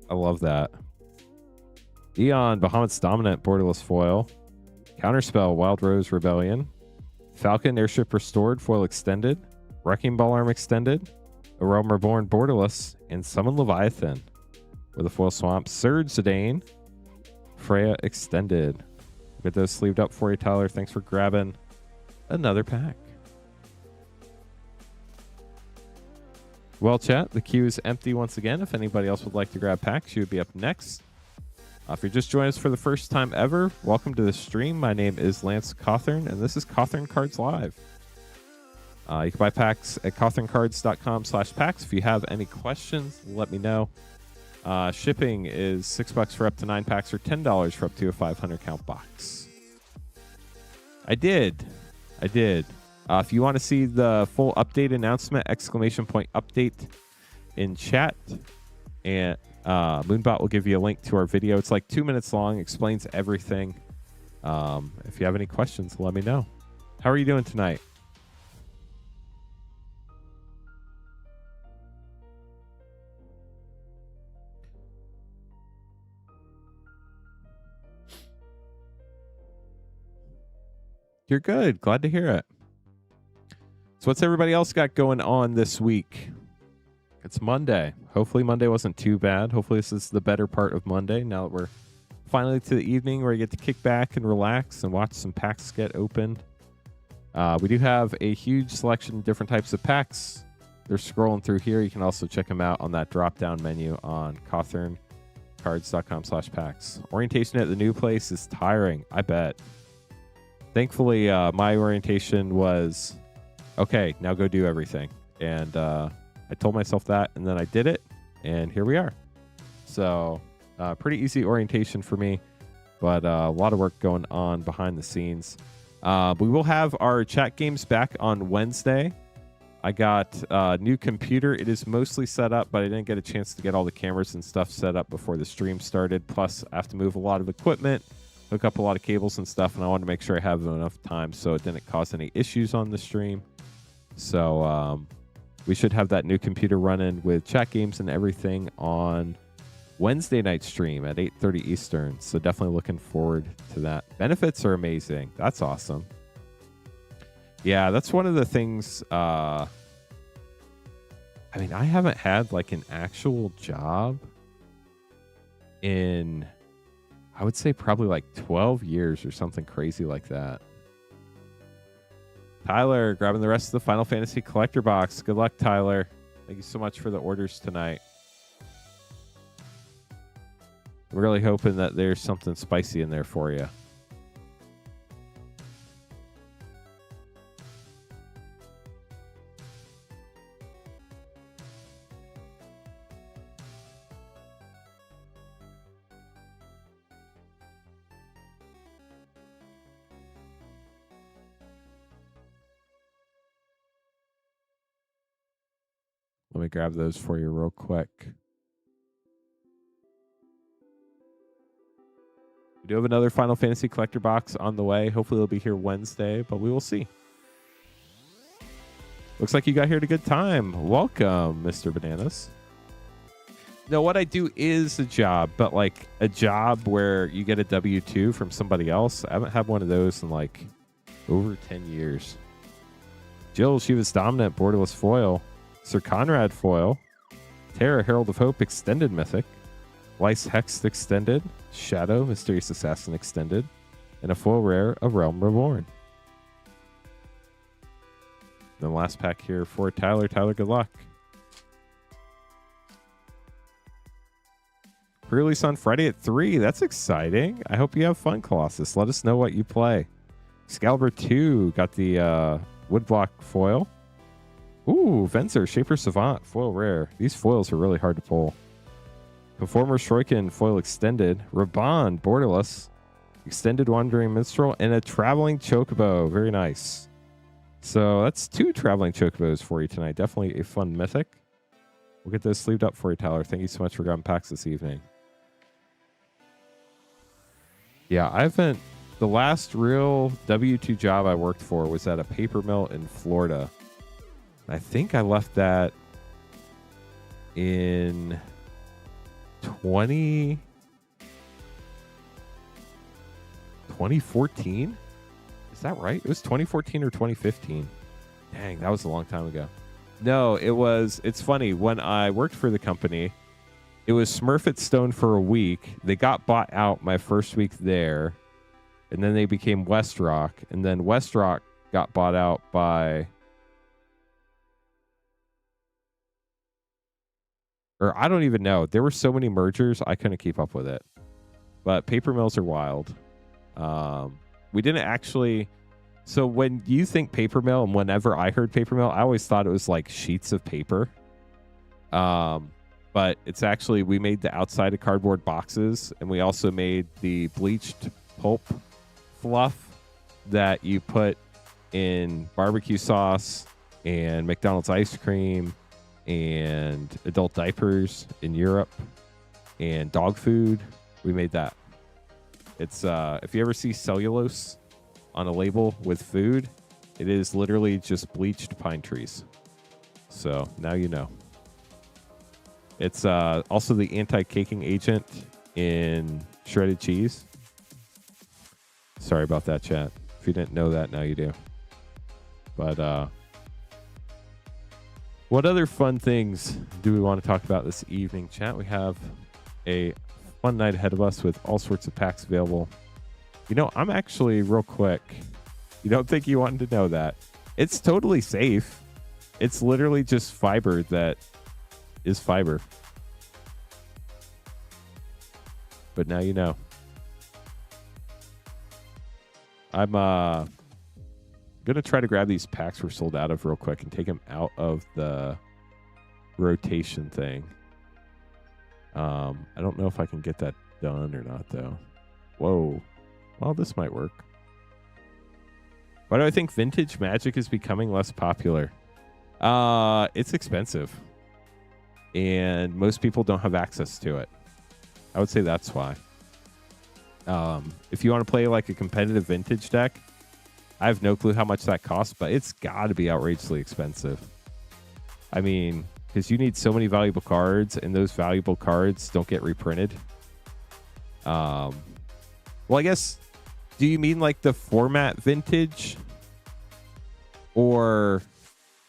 Speaker 1: I love that. Eon, Bahamut's Dominant, Borderless Foil. Counterspell, Wild Rose Rebellion. Falcon, Airship Restored, Foil Extended. Wrecking Ball Arm Extended. A Realm Reborn, Borderless. And Summon Leviathan with a Foil Swamp. Surge Zidane. Freya Extended. Get those sleeved up for you, Tyler. Thanks for grabbing another pack. Well, chat, the queue is empty once again. If anybody else would like to grab packs, you would be up next. If you're just joining us for the first time ever, welcome to the stream. My name is Lance Cothern, and this is Cothern Cards Live. You can buy packs at cotherncards.com/packs. If you have any questions, let me know. Shipping is $6 for up to 9 packs or $10 for up to a 500 count box. I did. If you want to see the full update announcement, ! Update in chat, and Moonbot will give you a link to our video. It's like 2 minutes long, explains everything. If you have any questions, let me know. How are you doing tonight? You're good. Glad to hear it. So what's everybody else got going on this week? It's Monday. Hopefully Monday wasn't too bad. Hopefully this is the better part of Monday now that we're finally to the evening where you get to kick back and relax and watch some packs get opened. We do have a huge selection of different types of packs. They're scrolling through here. You can also check them out on that drop-down menu on cotherncards.com/packs. Orientation at the new place is tiring, I bet. Thankfully, my orientation was, okay, now go do everything. And I told myself that, and then I did it, and here we are. So pretty easy orientation for me, but a lot of work going on behind the scenes. We will have our chat games back on Wednesday. I got a new computer. It is mostly set up, but I didn't get a chance to get all the cameras and stuff set up before the stream started. Plus, I have to move a lot of equipment, hook up a lot of cables and stuff, and I wanted to make sure I have enough time so it didn't cause any issues on the stream. So we should have that new computer running with chat games and everything on Wednesday night stream at 8:30 Eastern. So definitely looking forward to that. Benefits are amazing. That's awesome. Yeah, that's one of the things. I mean, I haven't had like an actual job in, I would say probably like 12 years or something crazy like that. Tyler, grabbing the rest of the Final Fantasy Collector Box. Good luck, Tyler. Thank you so much for the orders tonight. I'm really hoping that there's something spicy in there for you. Let me grab those for you real quick. We do have another Final Fantasy Collector Box on the way. Hopefully it'll be here Wednesday, but we will see. Looks like you got here at a good time. Welcome, Mr. Bananas. No, what I do is a job, but like a job where you get a W-2 from somebody else. I haven't had one of those in like over 10 years. Jill, she was dominant, borderless foil. Sir Conrad foil, Terra Herald of Hope extended mythic, Lice Hex extended, Shadow Mysterious Assassin extended, and a foil rare of Realm Reborn. The last pack here for Tyler. Tyler, good luck. Pre-release on Friday at 3. That's exciting. I hope you have fun, Colossus. Let us know what you play. Excalibur 2 got the woodblock foil. Ooh, Venser, Shaper Savant, foil rare. These foils are really hard to pull. Conformer Shuriken, foil extended. Raban, borderless. Extended Wandering Minstrel, and a Traveling Chocobo. Very nice. So that's 2 Traveling Chocobos for you tonight. Definitely a fun mythic. We'll get those sleeved up for you, Tyler. Thank you so much for grabbing packs this evening. Yeah, the last real W-2 job I worked for was at a paper mill in Florida. I think I left that in 2014. Is that right? It was 2014 or 2015. Dang, that was a long time ago. No, it's funny. When I worked for the company, it was Smurf at Stone for a week. They got bought out my first week there, and then they became West Rock, and then West Rock got bought out by... Or I don't even know. There were so many mergers, I couldn't keep up with it. But paper mills are wild. We didn't actually... So when you think paper mill, and whenever I heard paper mill, I always thought it was like sheets of paper. But it's actually, we made the outside of cardboard boxes, and we also made the bleached pulp fluff that you put in barbecue sauce and McDonald's ice cream and adult diapers in Europe and dog food. We made that. It's if you ever see cellulose on a label with food, it is literally just bleached pine trees. So now you know. It's also the anti-caking agent in shredded cheese. Sorry about that, chat. If you didn't know that, now you do. But what other fun things do we want to talk about this evening, chat? We have a fun night ahead of us with all sorts of packs available. You know, I'm actually, real quick, You don't think you wanted to know that. It's totally safe. It's literally just fiber that is fiber. But now you know. I'm gonna try to grab these packs we're sold out of real quick and take them out of the rotation thing. I don't know if I can get that done or not though. Whoa. Well, this might work. Why do I think vintage Magic is becoming less popular? It's expensive. And most people don't have access to it. I would say that's why. If you want to play like a competitive vintage deck, I have no clue how much that costs, but it's got to be outrageously expensive. I mean, because you need so many valuable cards, and those valuable cards don't get reprinted. Well, I guess, do you mean like the format vintage? Or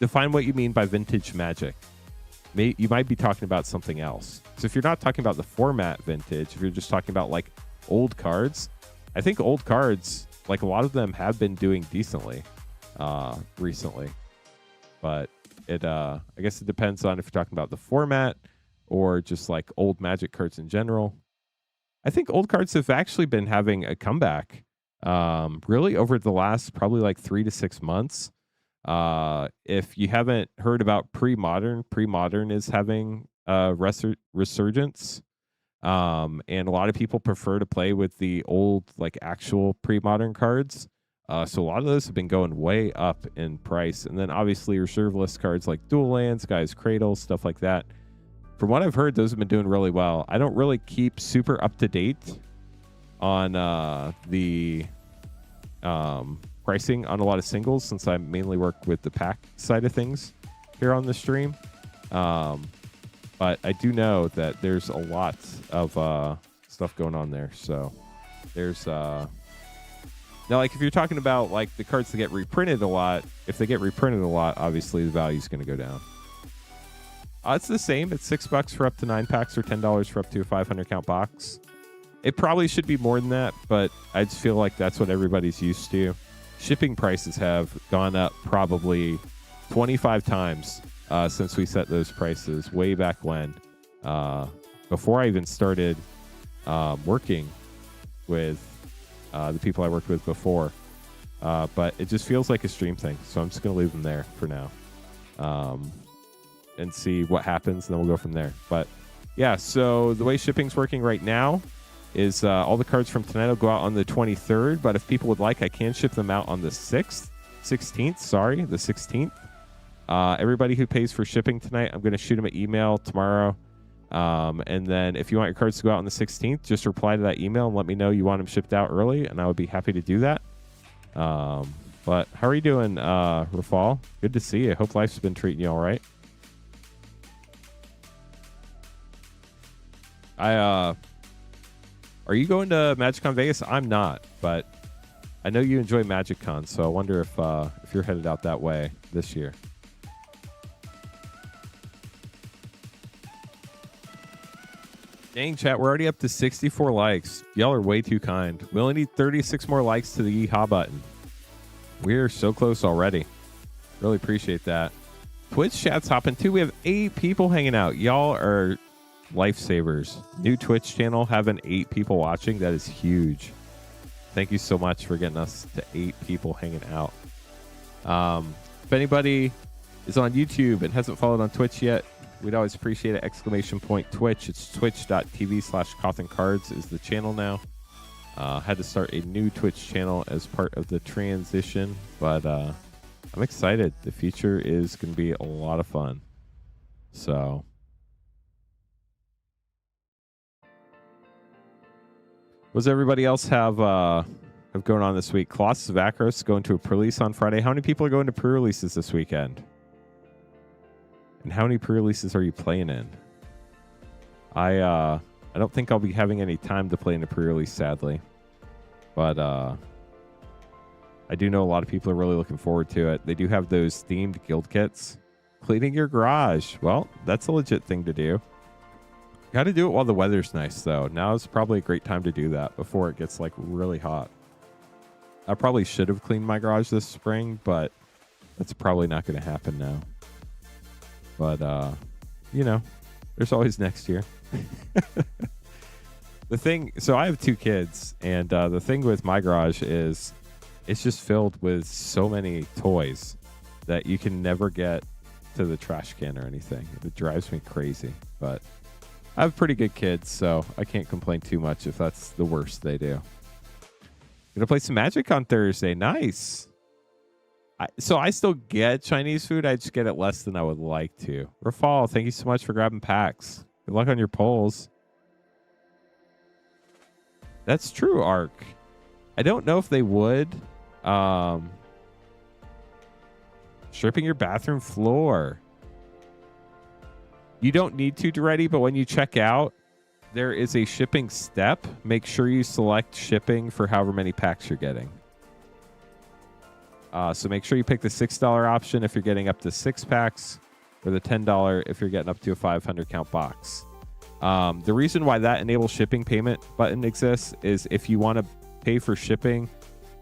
Speaker 1: define what you mean by vintage Magic. You might be talking about something else. So if you're not talking about the format vintage, if you're just talking about like old cards, I think old cards, like a lot of them have been doing decently recently. But I guess it depends on if you're talking about the format or just like old Magic cards in general. I think old cards have actually been having a comeback really over the last probably like 3 to 6 months. If you haven't heard about pre-modern is having a resurgence. And a lot of people prefer to play with the old, like actual pre-modern cards. So a lot of those have been going way up in price. And then obviously reserve list cards like Dual Lands, Guy's Cradle, stuff like that. From what I've heard, those have been doing really well. I don't really keep super up to date on the pricing on a lot of singles, since I mainly work with the pack side of things here on the stream. But I do know that there's a lot of stuff going on there. So there's now, like if you're talking about like the cards that get reprinted a lot, if they get reprinted a lot, obviously the value is going to go down. It's the same. It's $6 for up to 9 packs or $10 for up to a 500 count box. It probably should be more than that, but I just feel like that's what everybody's used to. Shipping prices have gone up probably 25 times since we set those prices way back when. Before I even started working with the people I worked with before. But it just feels like a stream thing, so I'm just going to leave them there for now. And see what happens, and then we'll go from there. But yeah, so the way shipping's working right now is all the cards from tonight will go out on the 23rd, but if people would like, I can ship them out on the 16th. Everybody who pays for shipping tonight, I'm going to shoot them an email tomorrow. And then if you want your cards to go out on the 16th, just reply to that email and let me know you want them shipped out early, and I would be happy to do that. But how are you doing, Rafal? Good to see you. Hope life's been treating you all right. Are you going to MagicCon Vegas? I'm not, but I know you enjoy MagicCon, so I wonder if you're headed out that way this year. Dang, chat, we're already up to 64 likes. Y'all are way too kind. We only need 36 more likes to the yeehaw button. We're so close already. Really appreciate that. Twitch chat's hopping too. We have 8 people hanging out. Y'all are lifesavers. New Twitch channel having 8 people watching. That is huge. Thank you so much for getting us to 8 people hanging out. If anybody is on YouTube and hasn't followed on Twitch yet, we'd always appreciate it. !Twitch. It's twitch.tv/CothernCards is the channel now. Had to start a new Twitch channel as part of the transition, but I'm excited. The future is going to be a lot of fun. So what does everybody else have going on this week? Colossus of Akros going to a pre-release on Friday. How many people are going to pre-releases this weekend? And how many pre-releases are you playing in? I don't think I'll be having any time to play in a pre-release, sadly. But I do know a lot of people are really looking forward to it. They do have those themed guild kits. Cleaning your garage. Well, that's a legit thing to do. Got to do it while the weather's nice, though. Now is probably a great time to do that before it gets like really hot. I probably should have cleaned my garage this spring, but that's probably not going to happen now. But, you know, there's always next year. So I have 2 kids, and the thing with my garage is it's just filled with so many toys that you can never get to the trash can or anything. It drives me crazy, but I have pretty good kids, so I can't complain too much if that's the worst they do. Gonna play some Magic on Thursday. Nice. So I still get Chinese food. I just get it less than I would like to. Rafal, thank you so much for grabbing packs. Good luck on your polls. That's true, Ark. I don't know if they would. Stripping your bathroom floor. You don't need to, Duretti, but when you check out, there is a shipping step. Make sure you select shipping for however many packs you're getting. So make sure you pick the $6 option if you're getting up to 6 packs, or the $10 if you're getting up to a 500 count box. The reason why that enable shipping payment button exists is if you want to pay for shipping,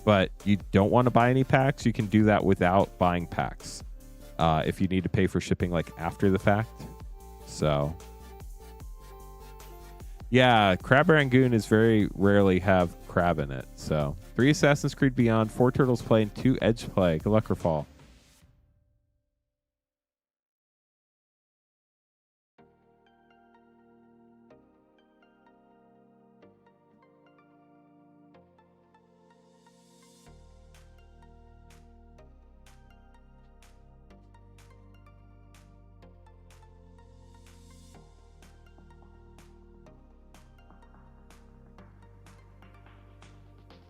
Speaker 1: but you don't want to buy any packs, you can do that without buying packs. If you need to pay for shipping like after the fact. So yeah, Crab Rangoon is very rarely have crab in it. So 3 Assassin's Creed Beyond, 4 Turtles Play, and 2 Edge Play. Good luck, Rafal.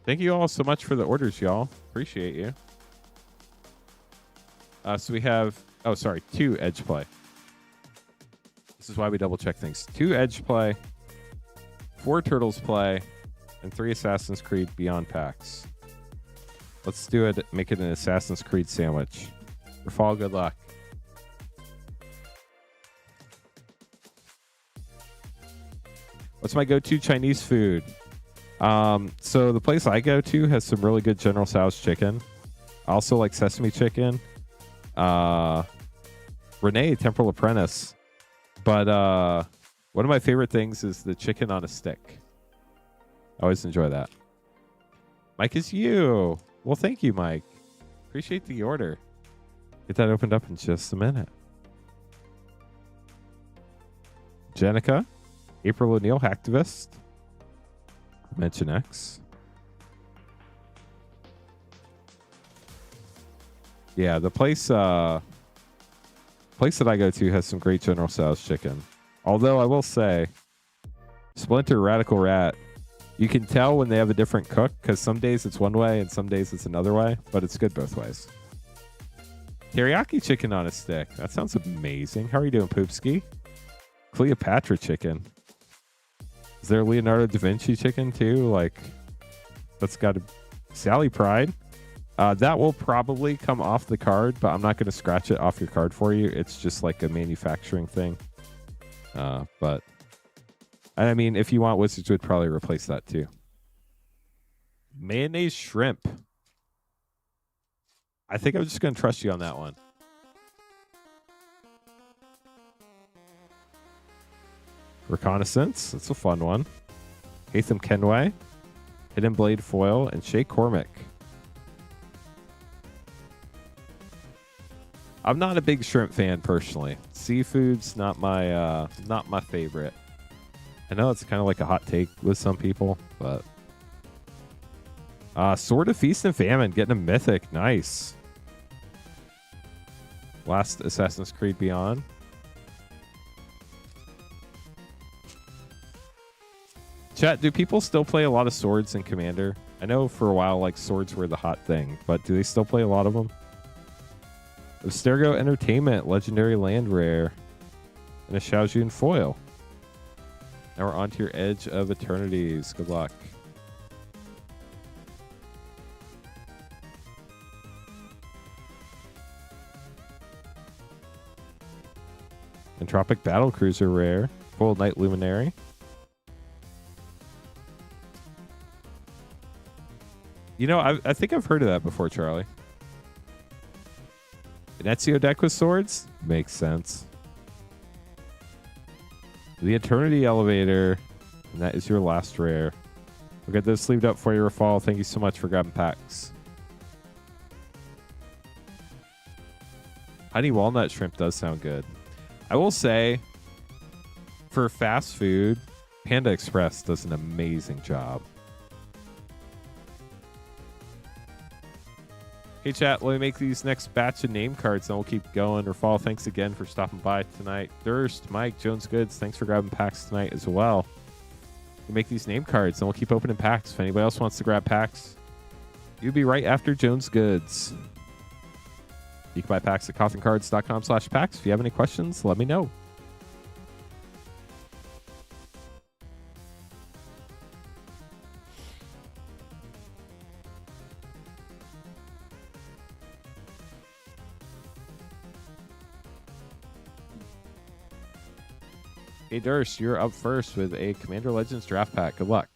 Speaker 1: Thank you all so much for the orders, y'all. Appreciate you. So we have, 2 Edge Play. This is why we double check things. 2 Edge Play, 4 Turtles Play, and 3 Assassin's Creed Beyond packs. Let's do it. Make it an Assassin's Creed sandwich. Rafal, good luck. What's my go-to Chinese food? So the place I go to has some really good General Tso's chicken. I also like sesame chicken. Renee, Temporal Apprentice. But one of my favorite things is the chicken on a stick. I always enjoy that. Mike, is you. Well, thank you, Mike. Appreciate the order. Get that opened up in just a minute. Jenica, April O'Neil, Hacktivist. Mention X. Yeah, the place that I go to has some great General Tso's chicken. Although I will say, Splinter Radical Rat, you can tell when they have a different cook because some days it's one way and some days it's another way, but it's good both ways. Teriyaki chicken on a stick. That sounds amazing. How are you doing, Poopski? Cleopatra chicken. Is there Leonardo da Vinci chicken too? Like, that's got to Sally Pride. That will probably come off the card, but I'm not going to scratch it off your card for you. It's just like a manufacturing thing. But I mean, if you want, Wizards would probably replace that too. Mayonnaise shrimp. I think I'm just going to trust you on that one. Reconnaissance. That's a fun one. Hatham Kenway. Hidden Blade Foil. And Shay Cormac. I'm not a big shrimp fan personally. Seafood's not my favorite. I know it's kind of like a hot take with some people, but Sword of Feast and Famine getting a mythic. Nice. Last Assassin's Creed Beyond. Chat, do people still play a lot of swords in Commander? I know for a while, like, swords were the hot thing, but do they still play a lot of them? Abstergo Entertainment, Legendary Land Rare, and a Xiaojun foil. Now we're on to your Edge of Eternities. Good luck. Entropic Battlecruiser rare, Full Night Luminary. 。 . . 。. . . . . . . . . . . . . . . . . . . . . . . . . . . . . . . . . . . . . . . . . . . . . . . . . . . . . You know, I think I've heard of that before, Charlie. An Ezio deck with swords? Makes sense. The Eternity Elevator. And that is your last rare. We'll get those sleeved up for you, Rafal. Thank you so much for grabbing packs. Honey walnut shrimp does sound good. I will say, for fast food, Panda Express does an amazing job. Hey, chat, let me make these next batch of name cards, and we'll keep going. Rafal, thanks again for stopping by tonight. Durst, Mike, Jones Goods, thanks for grabbing packs tonight as well. We make these name cards, and we'll keep opening packs. If anybody else wants to grab packs, you'll be right after Jones Goods. You can buy packs at cotherncards.com/packs. If you have any questions, let me know. Hey, Durst, you're up first with a Commander Legends draft pack. Good luck.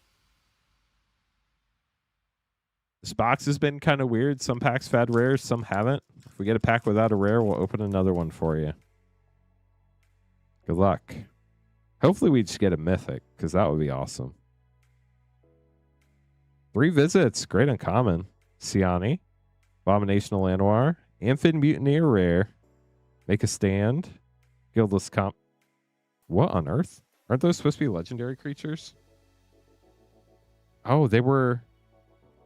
Speaker 1: This box has been kind of weird. Some packs have had rares, some haven't. If we get a pack without a rare, we'll open another one for you. Good luck. Hopefully we just get a mythic, because that would be awesome. 3 visits. Great uncommon. Siani. Abominational Lanoir. Amphid Mutineer rare. Make a stand. Guildless Comp. What on earth? Aren't those supposed to be legendary creatures? Oh, they were...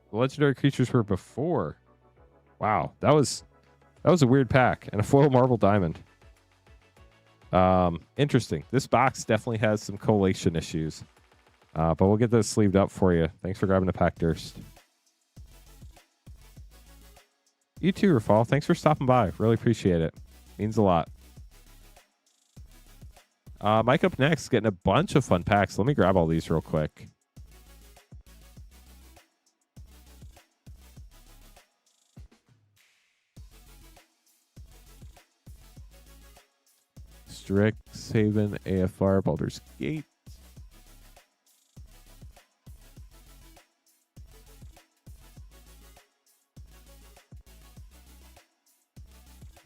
Speaker 1: The legendary creatures were before. Wow, that was a weird pack. And a foil marble diamond. Interesting. This box definitely has some collation issues. But we'll get those sleeved up for you. Thanks for grabbing the pack, Durst. You too, Rafal. Thanks for stopping by. Really appreciate it. Means a lot. Mike up next, getting a bunch of fun packs. Let me grab all these real quick. Strixhaven, AFR, Baldur's Gate.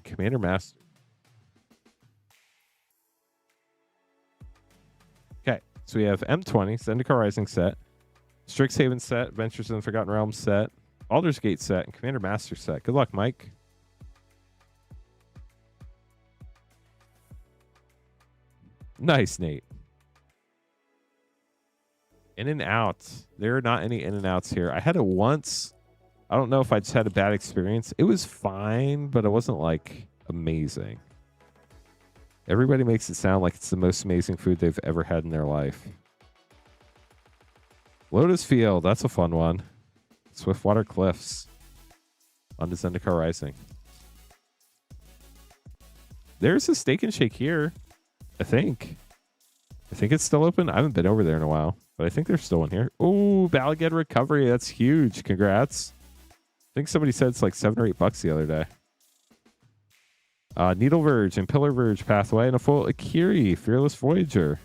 Speaker 1: Commander Master. Okay, so we have M20, Zendikar Rising set, Strixhaven set, Adventures in the Forgotten Realms set, Baldur's Gate set, and Commander Master set. Good luck, Mike. Nice, Nate. In and out. There are not any in and outs here. I had it once. I don't know if I just had a bad experience. It was fine, but it wasn't like amazing. Everybody makes it sound like it's the most amazing food they've ever had in their life. Lotus Field. That's a fun one. Swiftwater Cliffs. On to Zendikar Rising. There's a Steak and Shake here. I think it's still open. I haven't been over there in a while, but I think they're still in here. Oh, Balaged Recovery. That's huge. Congrats. I think somebody said it's like $7 or $8 the other day. Needle Verge and Pillar Verge Pathway and a full Akiri Fearless Voyager.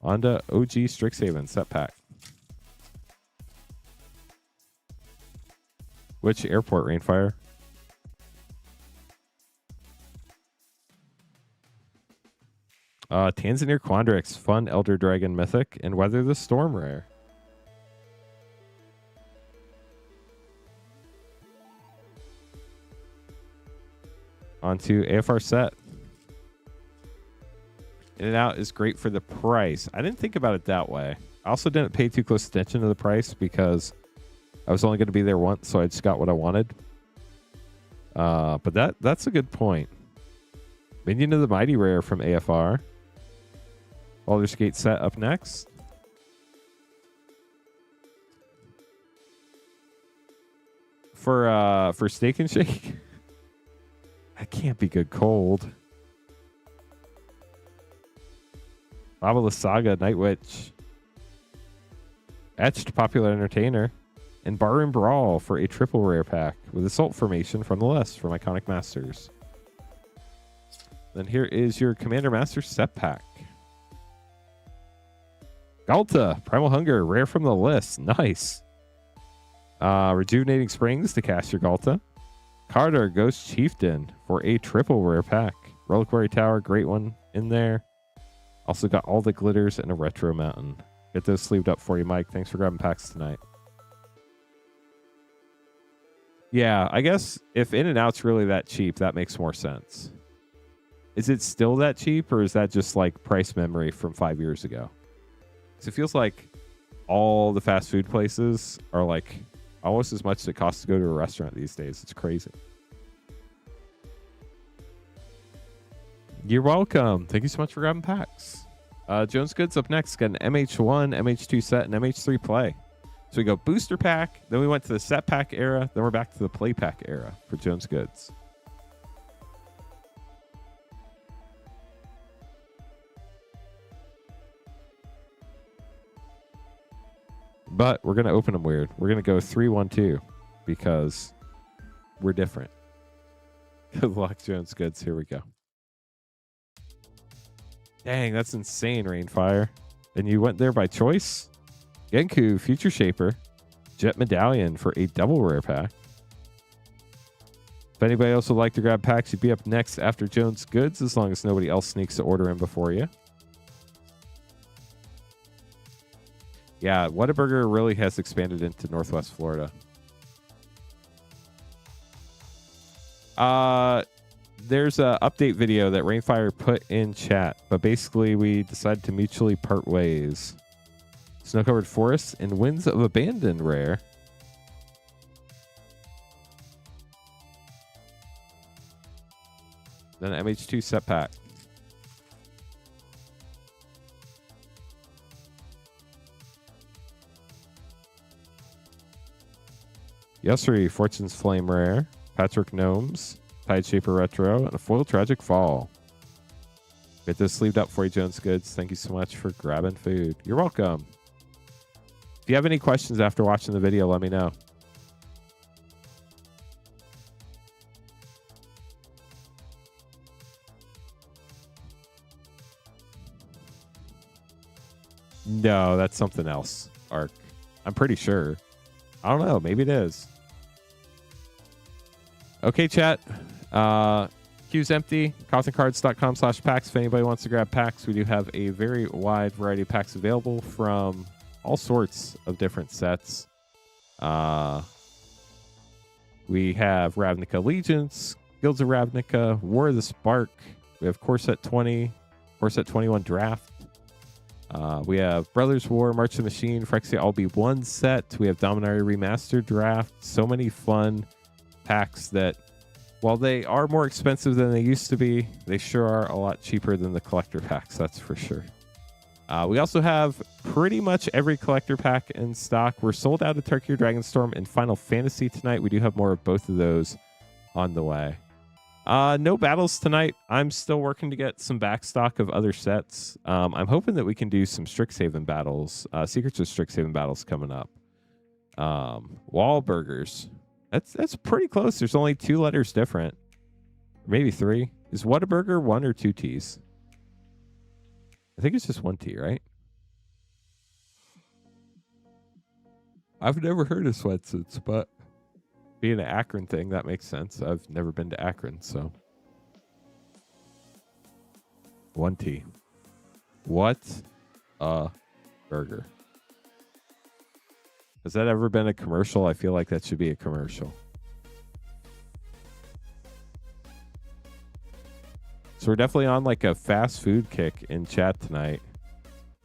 Speaker 1: On to OG Strixhaven set pack. Which airport, Rainfire? Tanzanir Quandrix, fun Elder Dragon Mythic, and Weather the Storm rare. Onto AFR set. In and out is great for the price. I didn't think about it that way. I also didn't pay too close attention to the price because I was only going to be there once, so I just got what I wanted. But that's a good point. Minion of the Mighty rare from AFR. Baldur's Gate set up next. For Steak and Shake. That can't be good cold. Babaless Saga, Night Witch. Etched Popular Entertainer. And Barroom Brawl for a triple rare pack with Assault Formation from the list from Iconic Masters. Then here is your Commander Master set pack. Galta, Primal Hunger, rare from the list. Nice. Rejuvenating Springs to cast your Galta. Carter Ghost Chieftain for a triple rare pack. Reliquary Tower, great one in there. Also got all the glitters and a Retro Mountain. Get those sleeved up for you, Mike. Thanks for grabbing packs tonight. Yeah, I guess if In and Out's really that cheap, that makes more sense. Is it still that cheap, or is that just like price memory from 5 years ago? Because it feels like all the fast food places are like almost as much as it costs to go to a restaurant these days. It's crazy. You're welcome. Thank you so much for grabbing packs. Jones Goods up next. Got an MH1, MH2 set, and MH3 play. So we go booster pack, then we went to the set pack era, then we're back to the play pack era for Jones Goods. But we're going to open them weird. We're going to go 3-1-2 because we're different. Good luck, Jones Goods. Here we go. Dang, that's insane, Rainfire. And you went there by choice? Genku, Future Shaper, Jet Medallion for a double rare pack. If anybody else would like to grab packs, you'd be up next after Jones Goods, as long as nobody else sneaks the order in before you. Yeah, Whataburger really has expanded into Northwest Florida. There's a update video that Rainfire put in chat, but basically we decided to mutually part ways. Snow-covered forests and Winds of Abandon rare. Then MH2 set pack. Yusri, Fortune's Flame rare. Patrick Gnomes, Tide Shaper Retro, and a foil Tragic Fall. Get this sleeved up for you, Jones Goods. Thank you so much for grabbing food. You're welcome. If you have any questions after watching the video, let me know. No, that's something else, Arc. I'm pretty sure. I don't know. Maybe it is. Okay, chat. Queue's empty. CothernCards.com/packs. If anybody wants to grab packs, we do have a very wide variety of packs available from all sorts of different sets. We have Ravnica Allegiance, Guilds of Ravnica, War of the Spark. We have Core Set 20, Core Set 21 Draft. We have Brothers War, March of the Machine, Phyrexia All Be One set. We have Dominaria Remastered Draft. So many fun packs that, while they are more expensive than they used to be, they sure are a lot cheaper than the collector packs, that's for sure. We also have pretty much every collector pack in stock. We're sold out of Turkey Dragonstorm and Final Fantasy tonight. We do have more of both of those on the way. No battles tonight. I'm still working to get some back stock of other sets. I'm hoping that we can do some Strixhaven battles, Secrets of Strixhaven battles coming up. Wahlburgers. That's pretty close. There's only 2 letters different. Maybe 3. Is Whataburger 1 or 2 T's? I think it's just 1 T, right? I've never heard of sweatsuits, but being an Akron thing, that makes sense. I've never been to Akron, so. 1 T. What a burger. Has that ever been a commercial? I feel like that should be a commercial. So we're definitely on like a fast food kick in chat tonight.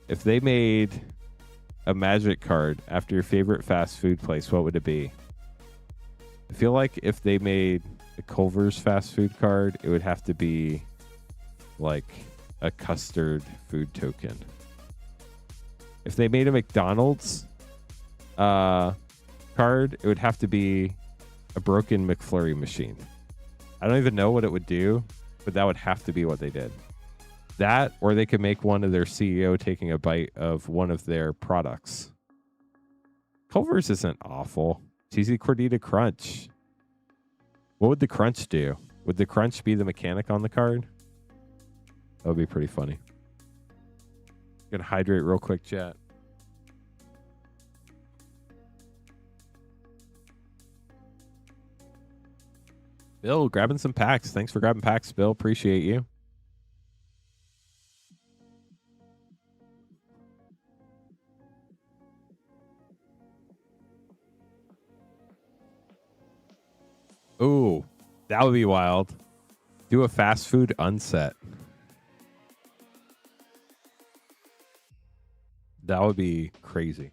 Speaker 1: If they made a magic card after your favorite fast food place, what would it be? I feel like if they made a Culver's fast food card, it would have to be like a custard food token. If they made a McDonald's card, it would have to be a broken McFlurry machine. I don't even know what it would do, but that would have to be what they did. That, or they could make one of their CEO taking a bite of one of their products. Culver's isn't awful. Cheesy Cordita Crunch. What would the crunch do? Would the crunch be the mechanic on the card? That would be pretty funny. Gonna hydrate real quick, chat. Bill, grabbing some packs. Thanks for grabbing packs, Bill. Appreciate you. Ooh, that would be wild. Do a fast food unset. That would be crazy.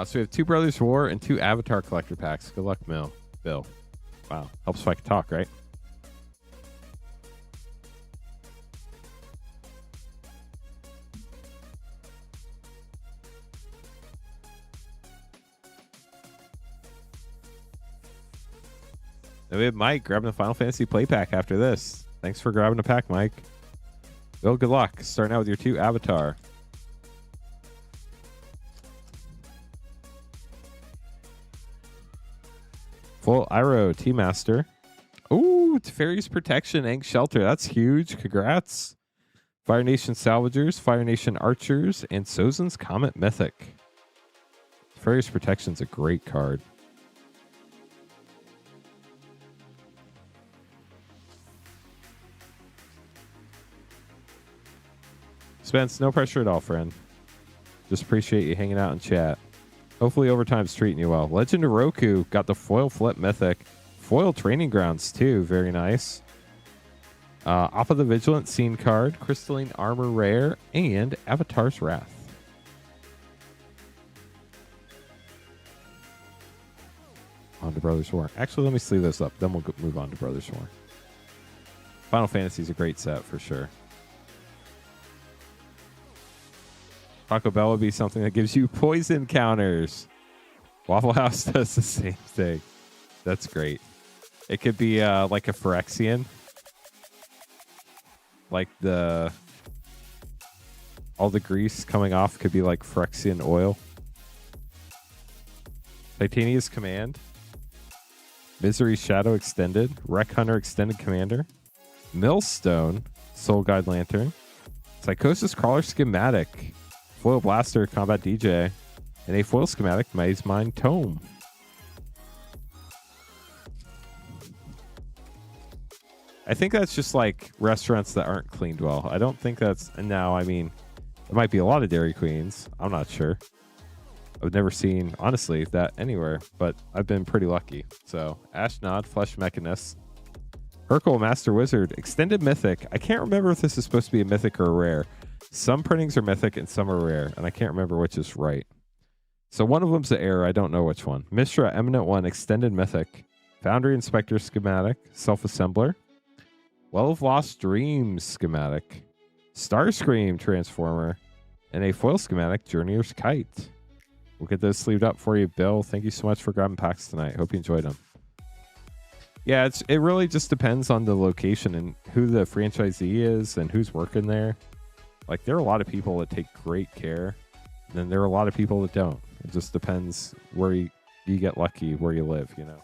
Speaker 1: So we have 2 Brothers War and 2 Avatar collector packs. Good luck, Bill. Wow. Helps if I can talk, right? And we have Mike grabbing the Final Fantasy play pack after this. Thanks for grabbing a pack, Mike. Bill, good luck. Starting out with your 2 Avatar. Full Iroh T-Master. Ooh, Teferi's Protection, Aang Shelter. That's huge. Congrats. Fire Nation Salvagers, Fire Nation Archers, and Sozin's Comet Mythic. Teferi's Protection's a great card. Spence, no pressure at all, friend. Just appreciate you hanging out in chat. Hopefully Overtime's treating you well. Legend of Roku got the foil flip mythic. Foil Training Grounds too. Very nice. Off of the Vigilant Scene card. Crystalline Armor Rare. And Avatar's Wrath. On to Brothers War. Actually, let me sleeve this up. Then we'll move on to Brothers War. Final Fantasy is a great set for sure. Taco Bell would be something that gives you poison counters. Waffle House does the same thing. That's great. It could be like a Phyrexian. Like all the grease coming off could be like Phyrexian oil. Titania's Command. Misery Shadow Extended. Wreck Hunter Extended Commander. Millstone. Soul Guide Lantern. Psychosis Crawler Schematic. Foil Blaster, Combat DJ, and a foil schematic, Maze Mind Tome. I think that's just like restaurants that aren't cleaned well. I don't think that's, and now, I mean, there might be a lot of Dairy Queens. I'm not sure. I've never seen, honestly, that anywhere, but I've been pretty lucky. So, Ashnod, Flesh Mechanist, Urkel, Master Wizard, Extended Mythic. I can't remember if this is supposed to be a mythic or a rare. Some printings are mythic and some are rare, and I can't remember which is right. So one of them's the error. I don't know which one. Mishra, Eminent One, Extended Mythic. Foundry Inspector Schematic. Self-Assembler. Well of Lost Dreams Schematic. Starscream Transformer. And a foil schematic, Journeyer's Kite. We'll get those sleeved up for you, Bill. Thank you so much for grabbing packs tonight. Hope you enjoyed them. Yeah, it really just depends on the location and who the franchisee is and who's working there. Like, there are a lot of people that take great care, and then there are a lot of people that don't. It just depends where you get lucky, where you live, you know,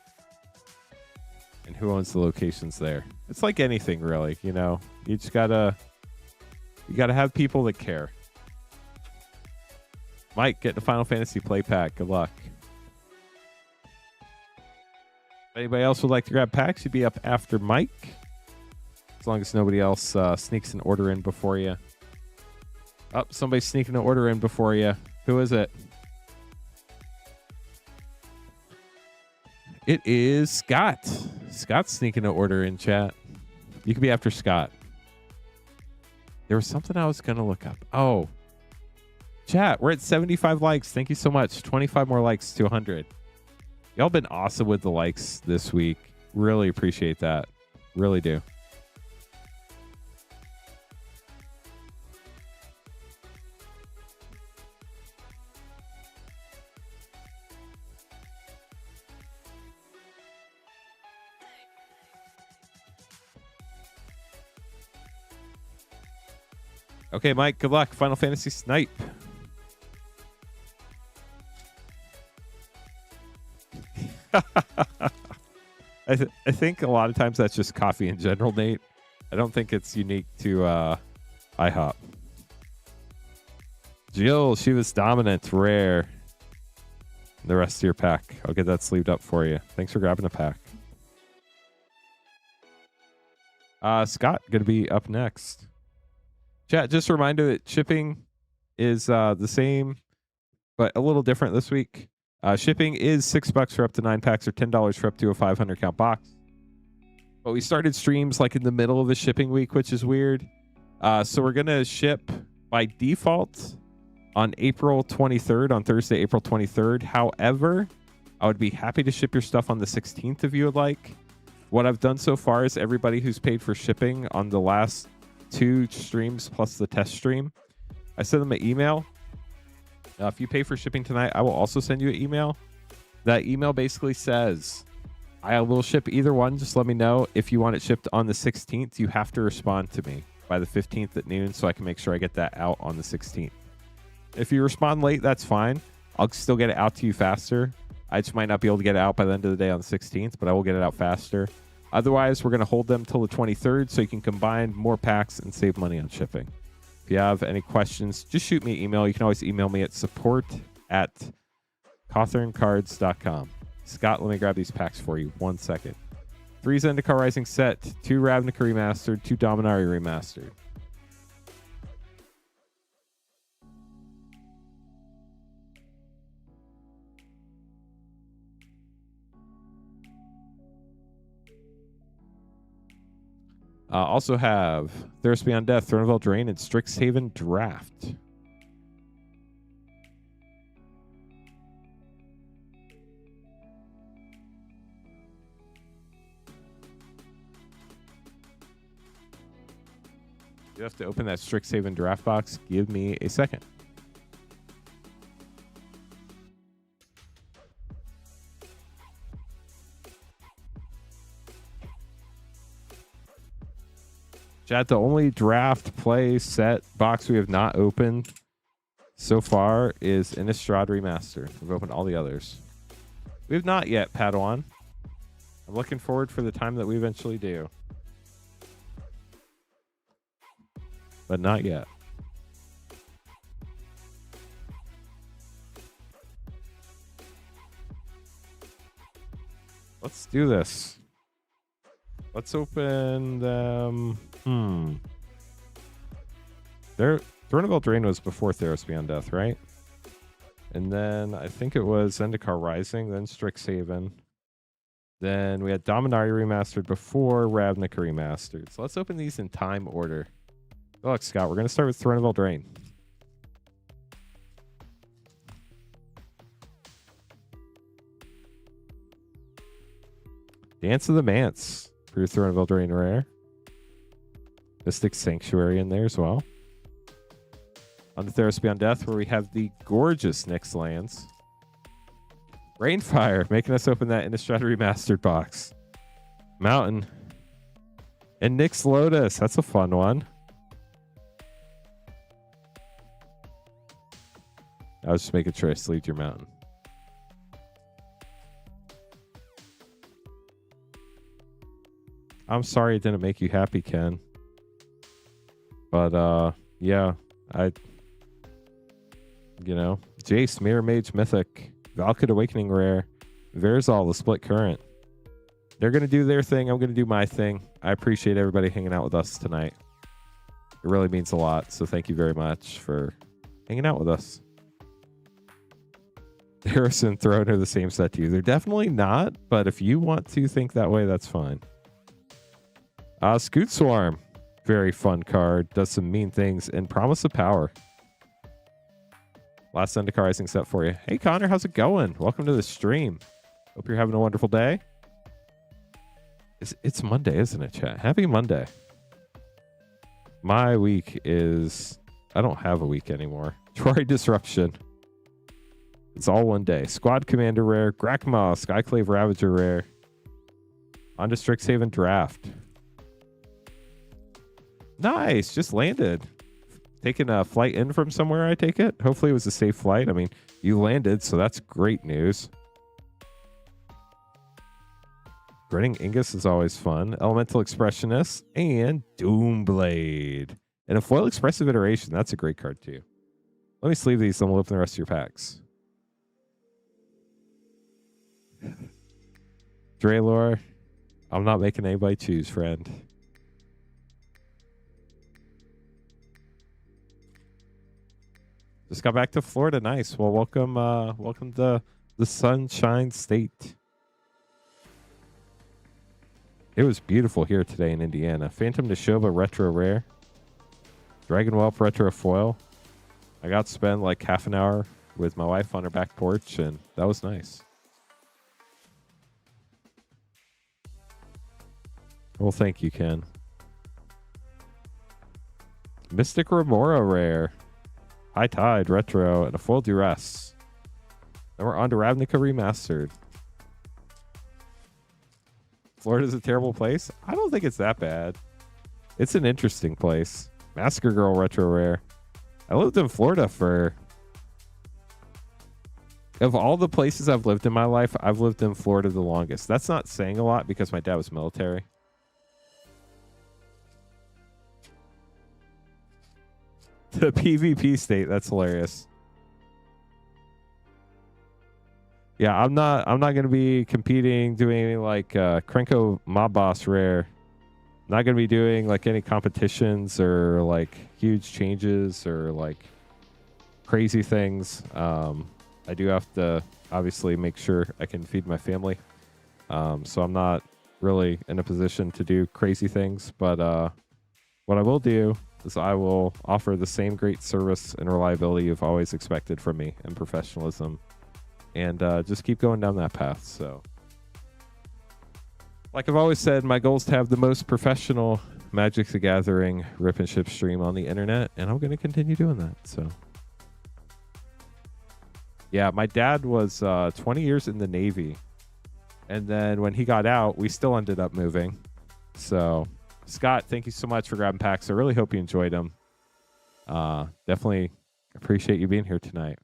Speaker 1: and who owns the locations there. It's like anything, really, you know. You just gotta have people that care. Mike, get the Final Fantasy play pack. Good luck. If anybody else would like to grab packs, you'd be up after Mike. As long as nobody else sneaks an order in before you. Oh, somebody's sneaking an order in before you. Who is it? It is Scott. Scott's sneaking an order in, chat. You could be after Scott. There was something I was going to look up. Oh. Chat, we're at 75 likes. Thank you so much. 25 more likes to 100. Y'all been awesome with the likes this week. Really appreciate that. Really do. Okay, Mike, good luck. Final Fantasy Snipe. I think a lot of times that's just coffee in general, Nate. I don't think it's unique to IHOP. Jill, she was dominant, rare. the rest of your pack. I'll get that sleeved up for you. Thanks for grabbing a pack. Scott, going to be up next. Chat, just a reminder that shipping is the same, but a little different this week. Shipping is $6 for up to 9 packs or $10 for up to a 500 count box. But we started streams like in the middle of the shipping week, which is weird. So we're going to ship by default on April 23rd, on Thursday, April 23rd. However, I would be happy to ship your stuff on the 16th if you would like. What I've done so far is everybody who's paid for shipping on the last 2 streams plus the test stream, I send them an email. If you pay for shipping tonight, I will also send you an email. That email basically says, I will ship either one. Just let me know. If you want it shipped on the 16th, you have to respond to me by the 15th at noon so I can make sure I get that out on the 16th. If you respond late, that's fine. I'll still get it out to you faster. I just might not be able to get it out by the end of the day on the 16th, but I will get it out faster. Otherwise, we're going to hold them till the 23rd so you can combine more packs and save money on shipping. If you have any questions, just shoot me an email. You can always email me at support@cotherncards.com. Scott, let me grab these packs for you. 1 second. 3 Zendikar Rising set, 2 Ravnica Remastered, 2 Dominaria Remastered. Also have Thirst Beyond Death, Throne of Eldraine, and Strixhaven Draft. You have to open that Strixhaven Draft box. Give me a second. Chat, the only draft play set box we have not opened so far is Innistrad Remaster. We've opened all the others. We have not yet, Padawan. I'm looking forward for the time that we eventually do. But not yet. Let's do this. Let's open them. Throne of Eldraine was before Theros Beyond Death, right? And then I think it was Zendikar Rising, then Strixhaven. Then we had Dominaria Remastered before Ravnica Remastered. So let's open these in time order. Good luck, Scott. We're going to start with Throne of Eldraine. Dance of the Manse for your Throne of Eldraine rare. Mystic Sanctuary in there as well. On the Theros Beyond Death, where we have the gorgeous Nyx lands. Rainfire, making us open that Innistrad Remastered box. Mountain. And Nyx Lotus. That's a fun one. I was just making sure I sleeved your mountain. I'm sorry it didn't make you happy, Ken. But, yeah, Jace, Mirror Mage Mythic, Valakut Awakening Rare, Verzal, the Split Current. They're going to do their thing. I'm going to do my thing. I appreciate everybody hanging out with us tonight. It really means a lot. So thank you very much for hanging out with us. Theros and Throne are the same set to you. They're definitely not, but if you want to think that way, that's fine. Scoot Swarm. Very fun card. Does some mean things. And Promise of Power. Last Zendikar Rising set for you. Hey, Connor. How's it going? Welcome to the stream. Hope you're having a wonderful day. It's Monday, isn't it, chat? Happy Monday. My week is... I don't have a week anymore. Troy Disruption. It's all one day. Squad Commander rare. Grakma. Skyclave Ravager rare. On to Strixhaven Draft. Nice. Just landed. Taking a flight in from somewhere, I take it. Hopefully it was a safe flight. I mean, you landed, so that's great news. Grinning Ingus is always fun. Elemental Expressionist and Doomblade. And a foil expressive iteration. That's a great card too. Let me sleeve these and we'll open the rest of your packs. Draylor, I'm not making anybody choose, friend. Just got back to Florida. Nice. Well, welcome to the Sunshine State. It was beautiful here today in Indiana. Phantom Nishoba Retro Rare. Dragon Whelp Retro Foil. I got to spend like half an hour with my wife on her back porch, and that was nice. Well, thank you, Ken. Mystic Remora Rare. High Tide Retro and a Foil Duress. Then we're on to Ravnica Remastered. Florida's a terrible place? I don't think it's that bad. It's an interesting place. Massacre Girl Retro Rare. I lived in Florida for... Of all the places I've lived in my life, I've lived in Florida the longest. That's not saying a lot because my dad was military. The PvP state, that's hilarious. Yeah, I'm not gonna be competing, doing any like Krenko Mob Boss Rare. Not gonna be doing like any competitions or like huge changes or like crazy things. I do have to obviously make sure I can feed my family. So I'm not really in a position to do crazy things, but what I will do is I will offer the same great service and reliability you've always expected from me and professionalism, and just keep going down that path. So like I've always said, my goal is to have the most professional Magic the Gathering rip and ship stream on the internet, and I'm going to continue doing that. So yeah, my dad was 20 years in the Navy, and then when he got out, we still ended up moving. So Scott, thank you so much for grabbing packs. I really hope you enjoyed them. Definitely appreciate you being here tonight.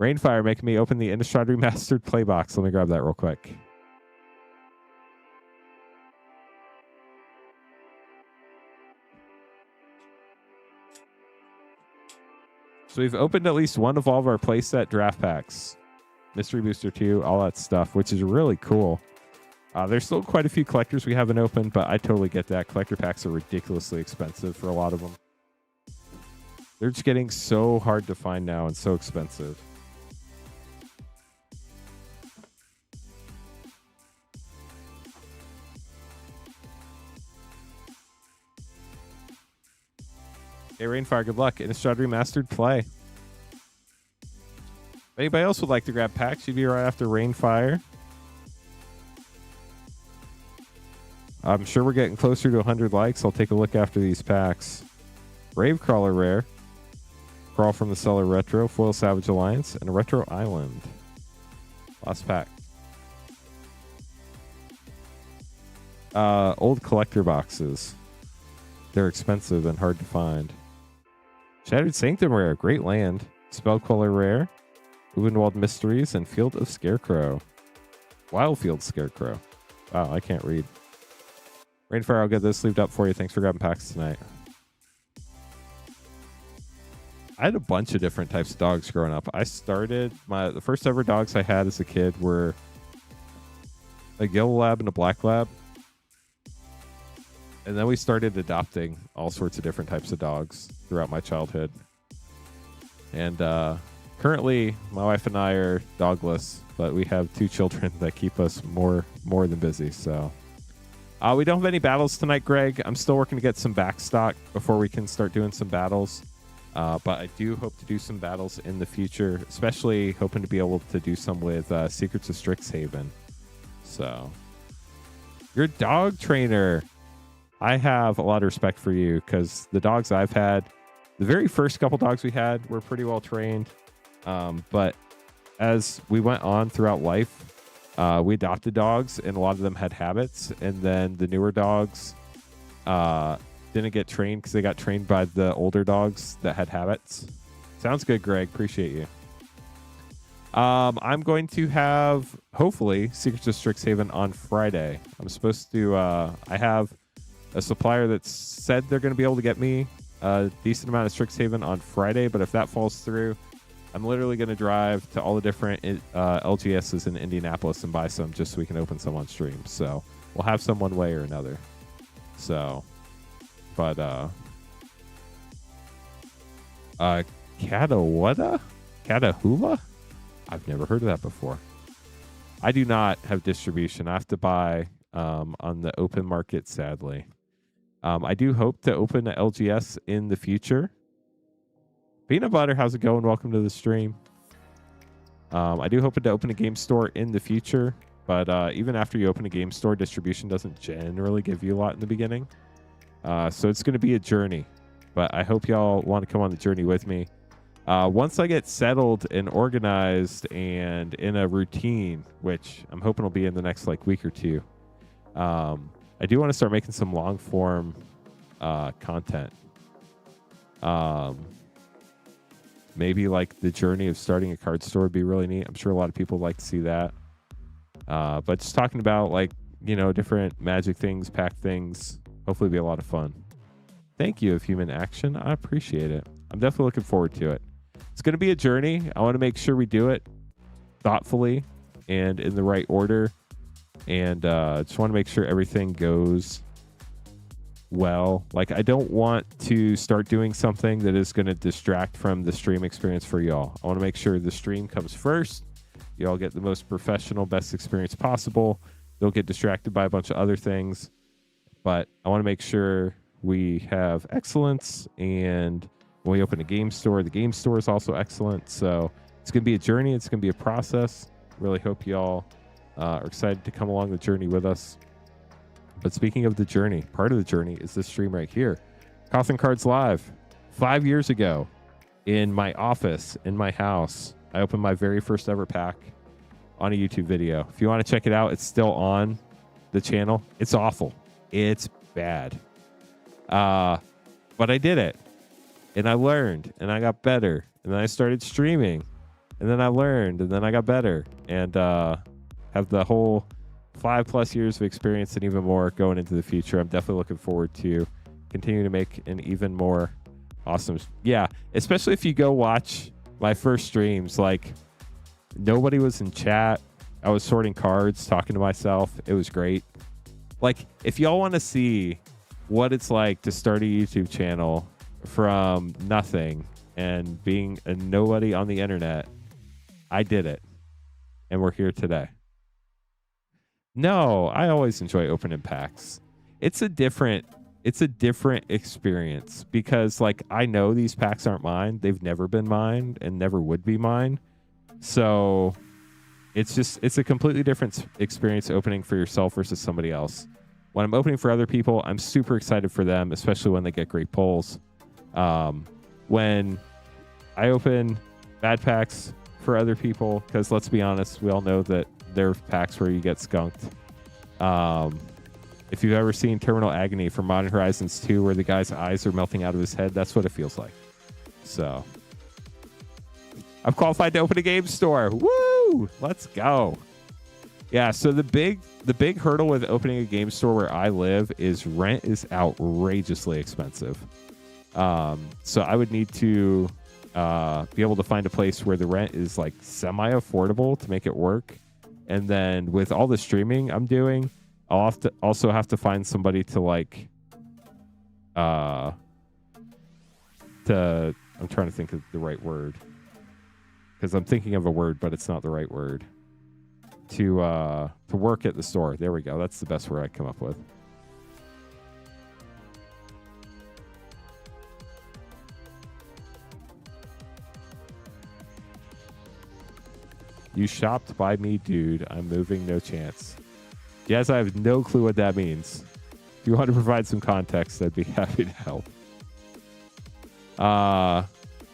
Speaker 1: Rainfire making me open the Innistrad Remastered Playbox. Let me grab that real quick. So we've opened at least one of all of our playset draft packs. Mystery Booster 2, all that stuff, which is really cool. There's still quite a few collectors we haven't opened, but I totally get that. Collector packs are ridiculously expensive for a lot of them. They're just getting so hard to find now and so expensive. Hey, Rainfire, good luck. Innistrad Remastered play. If anybody else would like to grab packs, you'd be right after Rainfire. I'm sure we're getting closer to 100 likes. I'll take a look after these packs. Gravecrawler Rare. Crawl from the Cellar Retro. Foil Savage Alliance. And a Retro Island. Last pack. Old collector boxes. They're expensive and hard to find. Shattered Sanctum Rare. Great Land. Spellcaller Rare. Ubenwald Mysteries. And Field of Scarecrow. Wildfield Scarecrow. Wow, I can't read. Rainfire, I'll get this sleeved up for you. Thanks for grabbing packs tonight. I had a bunch of different types of dogs growing up. I started, the first ever dogs I had as a kid were a yellow lab and a black lab. And then we started adopting all sorts of different types of dogs throughout my childhood. And currently, my wife and I are dogless, but we have 2 children that keep us more than busy. So we don't have any battles tonight, Greg. I'm still working to get some back stock before we can start doing some battles. But I do hope to do some battles in the future, especially hoping to be able to do some with Secrets of Strixhaven. So, you're a dog trainer. I have a lot of respect for you because the dogs I've had, the very first couple dogs we had were pretty well trained. But as we went on throughout life, we adopted dogs, and a lot of them had habits. And then the newer dogs didn't get trained because they got trained by the older dogs that had habits. Sounds good, Greg. Appreciate you. I'm going to have, hopefully, Secrets of Strixhaven on Friday. I'm supposed to, I have a supplier that said they're going to be able to get me a decent amount of Strixhaven on Friday, but if that falls through, I'm literally going to drive to all the different LGSs in Indianapolis and buy some just so we can open some on stream. So we'll have some one way or another. So, but Catawada? Catahoula? I've never heard of that before. I do not have distribution. I have to buy on the open market, sadly. I do hope to open an LGS in the future. Peanut Butter, how's it going? Welcome to the stream. I do hope to open a game store in the future, but even after you open a game store, distribution doesn't generally give you a lot in the beginning. So it's going to be a journey, but I hope y'all want to come on the journey with me. Once I get settled and organized and in a routine, which I'm hoping will be in the next week or two, I do want to start making some long form content. Maybe the journey of starting a card store would be really neat. I'm sure a lot of people would like to see that. But just talking about different Magic things, pack things, hopefully be a lot of fun. Thank you of Human Action. I appreciate it. I'm definitely looking forward to it. It's going to be a journey. I want to make sure we do it thoughtfully and in the right order. And just want to make sure everything goes well. I don't want to start doing something that is going to distract from the stream experience for y'all. I want to make sure the stream comes first. Y'all get the most professional, best experience possible. Don't get distracted by a bunch of other things. But I want to make sure we have excellence, and when we open a game store, the game store is also excellent. So it's going to be a journey. It's going to be a process. Really hope y'all are excited to come along the journey with us. But speaking of the journey, part of the journey is this stream right here. Cothern Cards Live. 5 years ago, in my office, in my house, I opened my very first ever pack on a YouTube video. If you want to check it out, it's still on the channel. It's awful. It's bad. But I did it. And I learned. And I got better. And then I started streaming. And then I learned. And then I got better. And have the whole 5+ years of experience and even more going into the future. I'm definitely looking forward to continuing to make an even more awesome. Yeah, especially if you go watch my first streams. Nobody was in chat. I was sorting cards, talking to myself. It was great. If y'all want to see what it's like to start a YouTube channel from nothing and being a nobody on the internet, I did it. And we're here today. No, I always enjoy opening packs. It's a different experience because I know these packs aren't mine. They've never been mine and never would be mine. So it's a completely different experience opening for yourself versus somebody else. When I'm opening for other people, I'm super excited for them, especially when they get great pulls. When I open bad packs for other people, because let's be honest, we all know that there are packs where you get skunked. If you've ever seen Terminal Agony from Modern Horizons 2 where the guy's eyes are melting out of his head, that's what it feels like. So I'm qualified to open a game store. Woo! Let's go. Yeah, so the big hurdle with opening a game store where I live is rent is outrageously expensive. So I would need to be able to find a place where the rent is semi-affordable to make it work. And then with all the streaming I'm doing, I'll also have to find somebody to I'm trying to think of the right word. Because I'm thinking of a word, but it's not the right word. To work at the store. There we go. That's the best word I come up with. You shopped by me, dude. I'm moving, no chance. Yes, I have no clue what that means. If you want to provide some context, I'd be happy to help.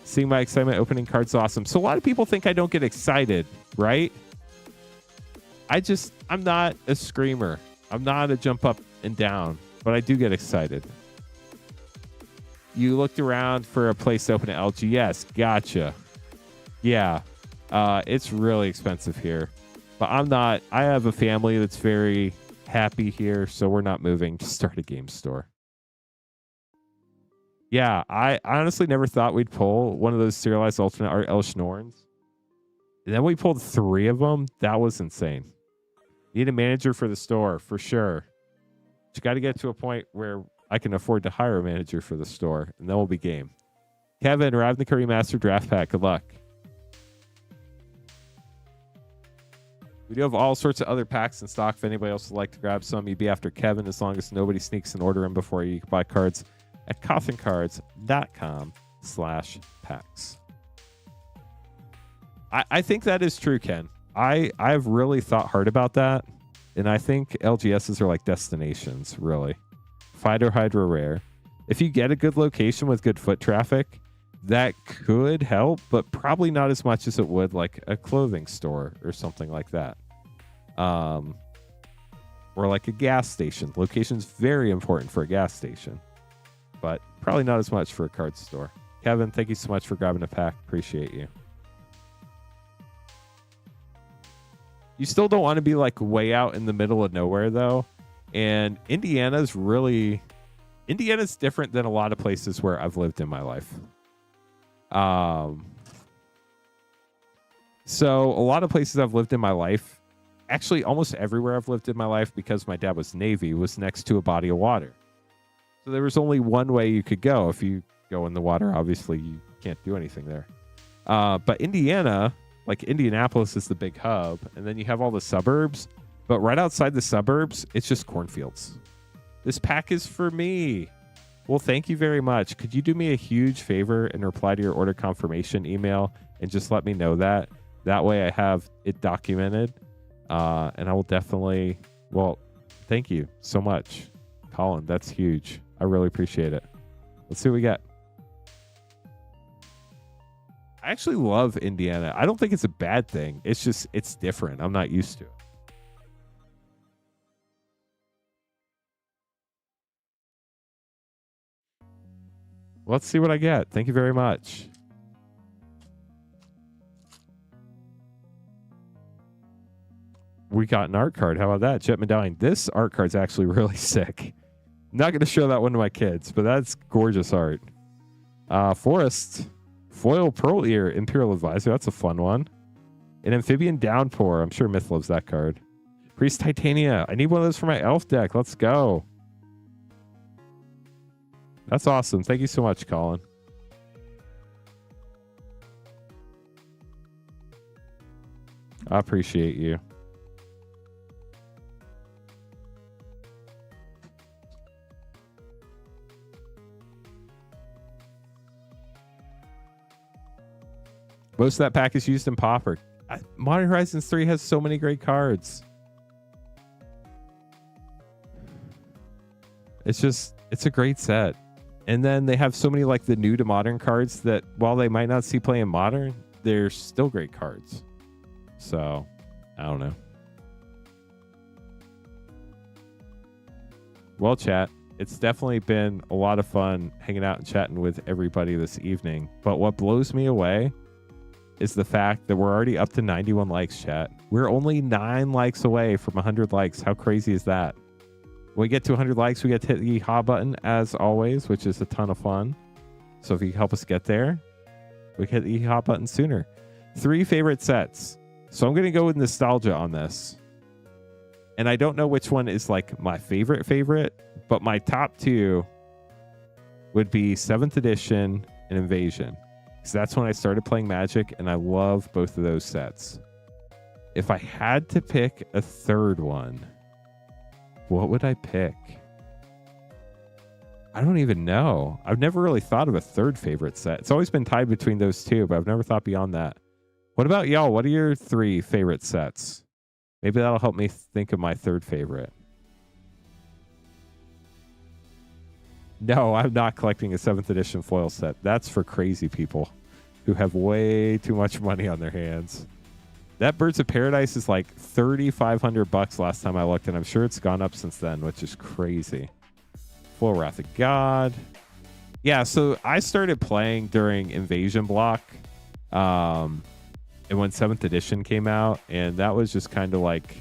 Speaker 1: Seeing my excitement opening cards is awesome. So a lot of people think I don't get excited, right? I'm not a screamer. I'm not a jump up and down, but I do get excited. You looked around for a place to open at LGS. Gotcha. Yeah. It's really expensive here, but I have a family that's very happy here, so we're not moving to start a game store. Yeah, I honestly never thought we'd pull one of those serialized alternate art El Schnorns. And then we pulled 3 of them. That was insane. Need a manager for the store, for sure. But you got to get to a point where I can afford to hire a manager for the store, and then we'll be game. Kevin, Ravnica Remastered Draft Pack. Good luck. We do have all sorts of other packs in stock. If anybody else would like to grab some, you'd be after Kevin as long as nobody sneaks and order him before you can buy cards at cottoncards.com/packs. I think that is true, Ken. I've really thought hard about that, and I think LGSs are like destinations, really. Fido Hydro Rare. If you get a good location with good foot traffic, that could help, but probably not as much as it would like a clothing store or something like that. Or like a gas station. Location's very important for a gas station, but probably not as much for a card store. Kevin, thank you so much for grabbing a pack. Appreciate you. You still don't want to be like way out in the middle of nowhere though. And Indiana's different than a lot of places where I've lived in my life. So a lot of places I've lived in my life, actually almost everywhere I've lived in my life, because my dad was Navy, was next to a body of water. So there was only one way you could go. If you go in the water, obviously you can't do anything there. But Indiana, like Indianapolis is the big hub, and then you have all the suburbs, but right outside the suburbs, it's just cornfields. This pack is for me. Well, thank you very much. Could you do me a huge favor and reply to your order confirmation email and just let me know that? That way I have it documented. And I will definitely, well, thank you so much, Colin. That's huge. I really appreciate it. Let's see what we get. I actually love Indiana. I don't think it's a bad thing. It's just, it's different. I'm not used to it. Let's see what I get. Thank you very much. We got an art card. How about that? Jet Medallion. This art card's actually really sick. I'm not going to show that one to my kids, but that's gorgeous art. Forest. Foil Pearl Ear. Imperial Advisor. That's a fun one. An Amphibian Downpour. I'm sure Myth loves that card. Priest Titania. I need one of those for my elf deck. Let's go. That's awesome. Thank you so much, Colin. I appreciate you. Most of that pack is used in Pauper. Modern Horizons 3 has so many great cards. It's a great set. And then they have so many like the new to modern cards that while they might not see play in modern, they're still great cards. So, I don't know. Well, chat, it's definitely been a lot of fun hanging out and chatting with everybody this evening. But what blows me away is the fact that we're already up to 91 likes, chat. We're only 9 likes away from 100 likes. How crazy is that? When we get to 100 likes, we get to hit the ha button as always, which is a ton of fun. So if you can help us get there, we can hit the ha button sooner. 3 favorite sets. So I'm going to go with nostalgia on this. And I don't know which one is like my favorite, but my top 2 would be 7th edition and Invasion. Because that's when I started playing Magic, and I love both of those sets. If I had to pick a third one, what would I pick? I don't even know. I've never really thought of a third favorite set. It's always been tied between those 2, but I've never thought beyond that. What about y'all? What are your 3 favorite sets? Maybe that'll help me think of my third favorite. No, I'm not collecting a 7th edition foil set. That's for crazy people who have way too much money on their hands. That Birds of Paradise is like $3,500 last time I looked, and I'm sure it's gone up since then, which is crazy. Full Wrath of God. Yeah, so I started playing during Invasion Block, and when 7th edition came out, and that was just kind of like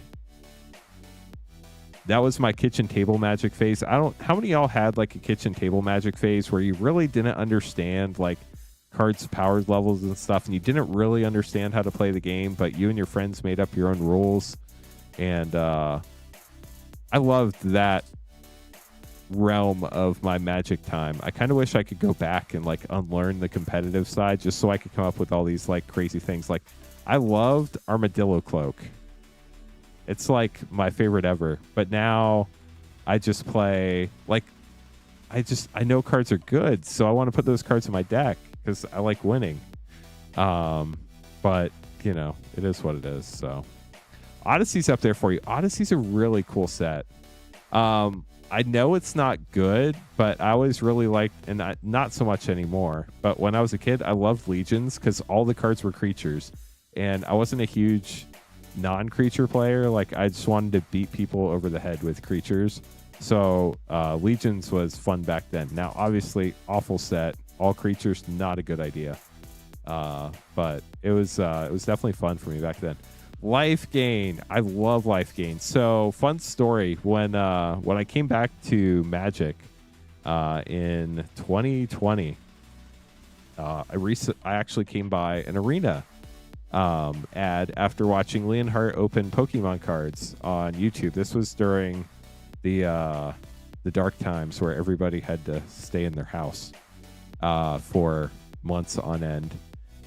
Speaker 1: that was my kitchen table Magic phase. How many of y'all had like a kitchen table Magic phase where you really didn't understand like cards power levels and stuff, and you didn't really understand how to play the game, but you and your friends made up your own rules? And I loved that realm of my Magic time. I kind of wish I could go back and like unlearn the competitive side just so I could come up with all these like crazy things. Like I loved Armadillo Cloak. It's like my favorite ever. But now I just play like I know cards are good, so I want to put those cards in my deck because I like winning. But you know, it is what it is. So Odyssey's up there for you. Odyssey's a really cool set. I know it's not good, but I always really liked, and not so much anymore, but when I was a kid, I loved Legions because all the cards were creatures, and I wasn't a huge non-creature player. Like, I just wanted to beat people over the head with creatures. So Legions was fun back then. Now, obviously, awful set. All creatures, not a good idea. But it was definitely fun for me back then. Life Gain. I love Life Gain. So, fun story. When I came back to Magic in 2020, I actually came by an Arena ad after watching Leonhardt open Pokemon cards on YouTube. This was during the dark times where everybody had to stay in their house for months on end.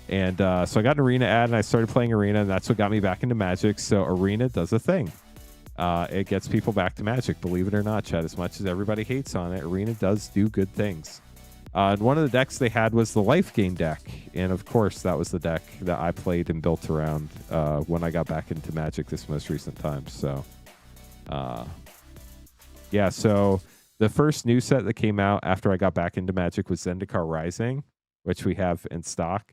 Speaker 1: And so I got an Arena ad, and I started playing Arena, and that's what got me back into Magic. So Arena does a thing. It gets people back to Magic, believe it or not, Chad. As much as everybody hates on it, Arena does do good things. And one of the decks they had was the Life Gain deck. And, of course, that was the deck that I played and built around when I got back into Magic this most recent time. So, yeah, so the first new set that came out after I got back into Magic was Zendikar Rising, which we have in stock.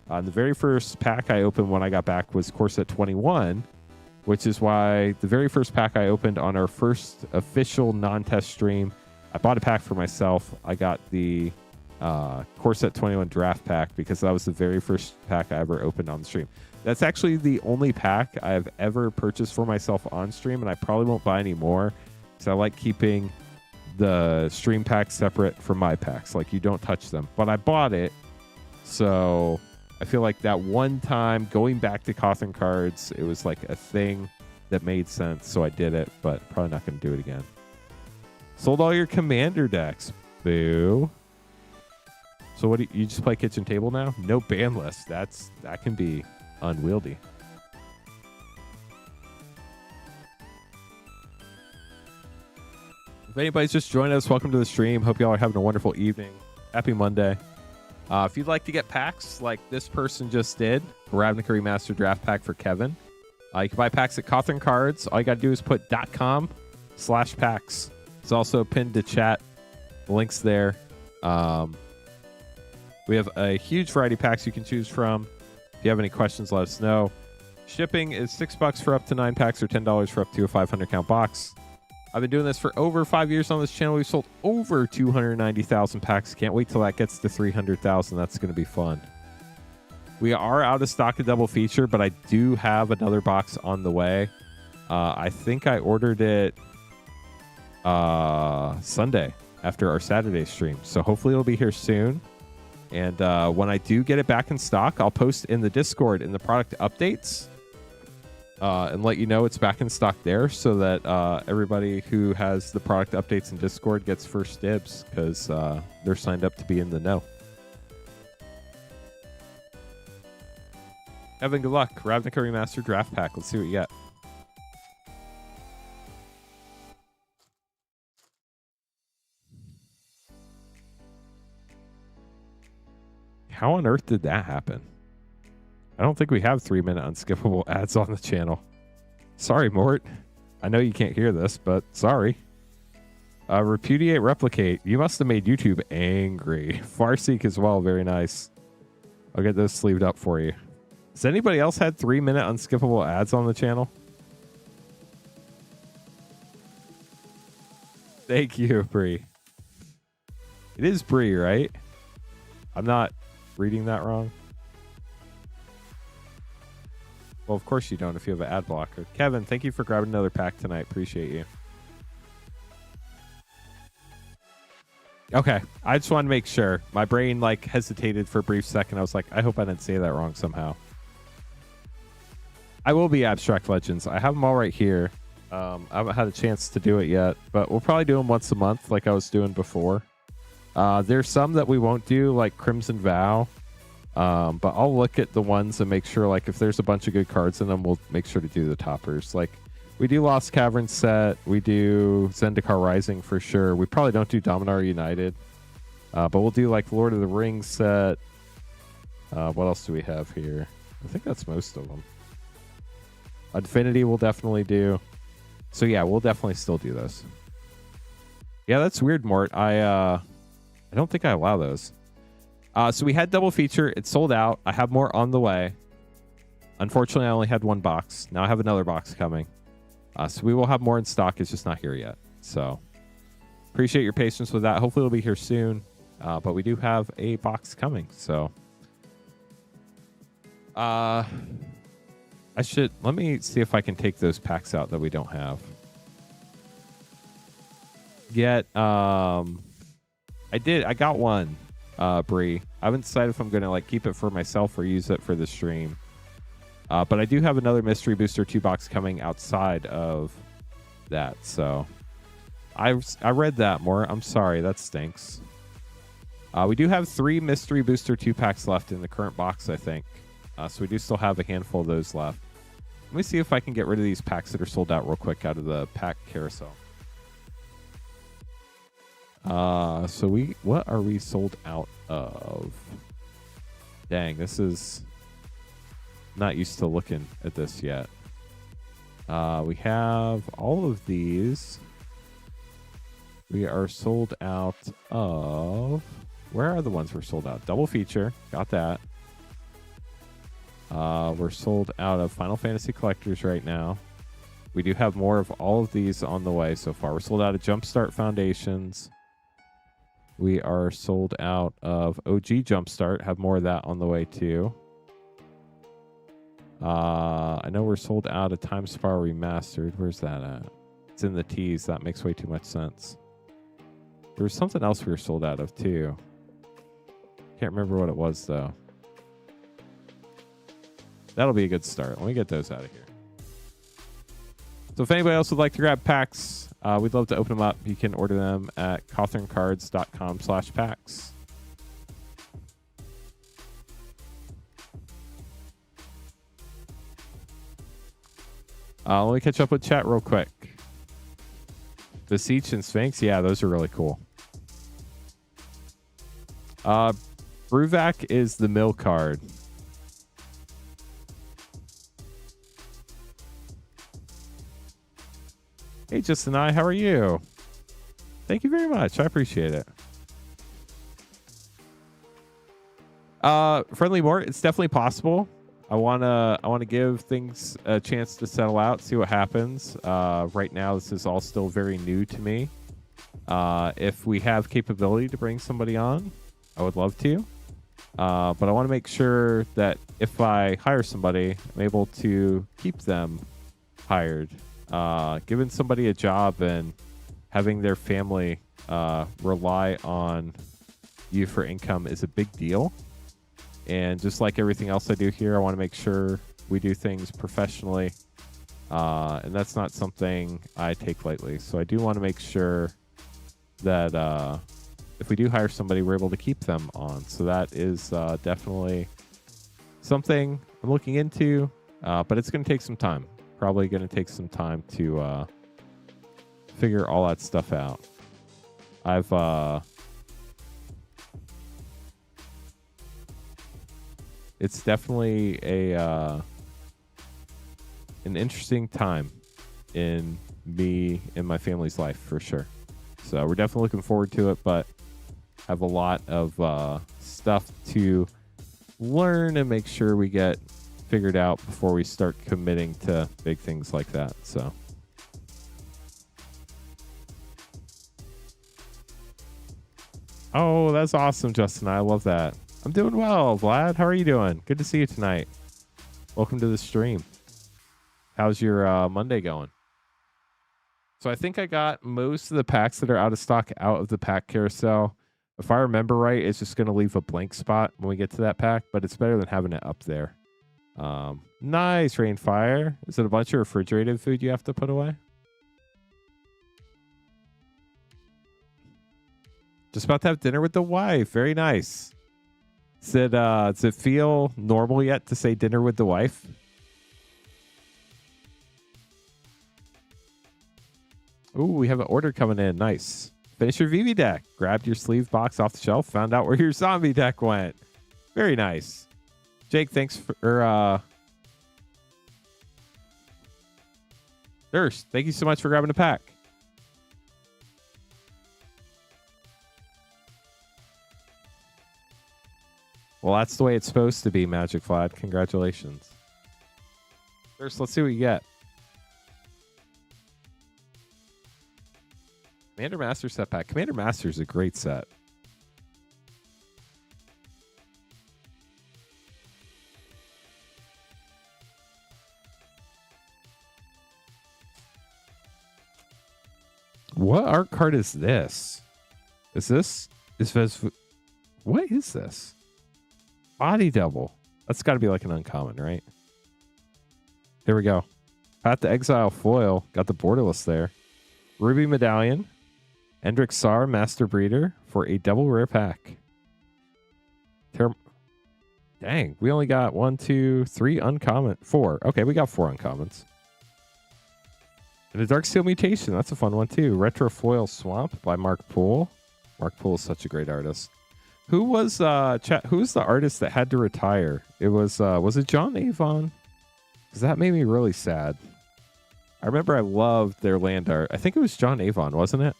Speaker 1: The very first pack I opened when I got back was Core Set 21, which is why the very first pack I opened on our first official non-test stream, I bought a pack for myself. I got the Core Set 21 draft pack because that was the very first pack I ever opened on the stream. That's actually the only pack I've ever purchased for myself on stream, and I probably won't buy any more because I like keeping the stream packs separate from my packs. Like, you don't touch them. But I bought it, so I feel like that one time going back to Cothern cards, it was like a thing that made sense, so I did it, but probably not going to do it again. Sold all your Commander decks. Boo. So what do you just play kitchen table now? No ban list. That can be unwieldy. If anybody's just joined us, welcome to the stream. Hope y'all are having a wonderful evening. Happy Monday. If you'd like to get packs like this person just did, Ravnica Remastered Draft Pack for Kevin, you can buy packs at Cothern Cards. All you got to do is put .com/packs. It's also pinned to chat. The link's there. We have a huge variety of packs you can choose from. If you have any questions, let us know. Shipping is $6 for up to 9 packs or $10 for up to a 500-count box. I've been doing this for over 5 years on this channel. We've sold over 290,000 packs. Can't wait till that gets to 300,000. That's going to be fun. We are out of stock of Double Feature, but I do have another box on the way. I think I ordered it Sunday after our Saturday stream. So hopefully it'll be here soon. And when I do get it back in stock, I'll post in the Discord in the product updates. And let you know it's back in stock there so that everybody who has the product updates in Discord gets first dibs because they're signed up to be in the know. Evan, good luck. Ravnica Remastered Draft Pack. Let's see what you get. How on earth did that happen? I don't think we have 3-minute unskippable ads on the channel. Sorry, Mort. I know you can't hear this, but sorry. Repudiate, replicate. You must have made YouTube angry. Farseek as well. Very nice. I'll get those sleeved up for you. Has anybody else had 3-minute unskippable ads on the channel? Thank you, Bree. It is Bree, right? I'm not reading that wrong. Well, of course you don't if you have an ad blocker. Kevin, thank you for grabbing another pack tonight. Appreciate you. Okay. I just want to make sure. My brain like hesitated for a brief second. I was like, I hope I didn't say that wrong somehow. I will be Abstract Legends. I have them all right here. I haven't had a chance to do it yet, but we'll probably do them once a month like I was doing before. There's some that we won't do, like Crimson Vow. But I'll look at the ones and make sure, like, if there's a bunch of good cards in them, we'll make sure to do the toppers. Like, we do Lost Cavern set. We do Zendikar Rising for sure. We probably don't do Dominar United. But we'll do, like, Lord of the Rings set. What else do we have here? I think that's most of them. Infinity we'll definitely do. So, yeah, we'll definitely still do those. Yeah, that's weird, Mort. I don't think I allow those. So we had double feature. It sold out. I have more on the way. Unfortunately, I only had one box. Now I have another box coming. So we will have more in stock. It's just not here yet. So appreciate your patience with that. Hopefully it'll be here soon. But we do have a box coming. So let me see if I can take those packs out that we don't have. Yet, I got one. Bree. I haven't decided if I'm going to like keep it for myself or use it for the stream. But I do have another Mystery Booster 2 box coming outside of that. So I read that more. I'm sorry. That stinks. We do have 3 Mystery Booster 2 packs left in the current box, I think. So we do still have a handful of those left. Let me see if I can get rid of these packs that are sold out real quick out of the pack carousel. So what are we sold out of? Dang, this is not used to looking at this yet. We have all of these. We are sold out of, where are the ones we're sold out? Double feature, got that. We're sold out of Final Fantasy Collectors right now. We do have more of all of these on the way so far. We're sold out of Jumpstart Foundations. We are sold out of OG Jumpstart. Have more of that on the way too. I know we're sold out of Time Spiral Remastered. Where's that at? It's in the T's. That makes way too much sense. There was something else we were sold out of too. Can't remember what it was though. That'll be a good start. Let me get those out of here. So if anybody else would like to grab packs, we'd love to open them up. You can order them at cotherncards.com/packs. Let me catch up with chat real quick. The Siege and Sphinx, yeah, those are really cool. Bruvac is the mill card. Hey, Justin I, how are you? Thank you very much. I appreciate it. Friendly Mort, it's definitely possible. I wanna give things a chance to settle out, see what happens. Right now, this is all still very new to me. If we have capability to bring somebody on, I would love to. But I want to make sure that if I hire somebody, I'm able to keep them hired. Giving somebody a job and having their family rely on you for income is a big deal. And just like everything else I do here, I want to make sure we do things professionally. And that's not something I take lightly. So I do want to make sure that if we do hire somebody, we're able to keep them on. So that is definitely something I'm looking into, but it's going to take some time. Probably going to take some time to figure all that stuff out. It's definitely an interesting time in me and my family's life for sure. So we're definitely looking forward to it, but have a lot of stuff to learn and make sure we get figured out before we start committing to big things like that. So oh, that's awesome, Justin. I love that. I'm doing well, Vlad. How are you doing? Good to see you tonight. Welcome to the stream. How's your Monday going? So I think I got most of the packs that are out of stock out of the pack carousel. If I remember right, it's just going to leave a blank spot when we get to that pack, but it's better than having it up there. Nice, Rainfire. Is it a bunch of refrigerated food you have to put away? Just about to have dinner with the wife. Very nice. Does it feel normal yet to say dinner with the wife? Ooh, we have an order coming in. Nice. Finish your VV deck. Grabbed your sleeve box off the shelf. Found out where your zombie deck went. Very nice. Jake, thanks for Durst, thank you so much for grabbing a pack. Well, that's the way it's supposed to be, Magic Vlad. Congratulations. Durst, let's see what you get. Commander Master set pack. Commander Master is a great set. What art card is this? What is this? Body double. That's got to be like an uncommon, right? Here we go. Path to Exile foil. Got the borderless there. Ruby Medallion. Endrick Sar, Master Breeder for a double rare pack. Dang, we only got 1, 2, 3 uncommon. 4. Okay, we got 4 uncommons. And a Darksteel Mutation. That's a fun one, too. Retro Foil Swamp by Mark Poole. Mark Poole is such a great artist. Who was the artist that had to retire? It was it John Avon? Because that made me really sad. I remember I loved their land art. I think it was John Avon, wasn't it?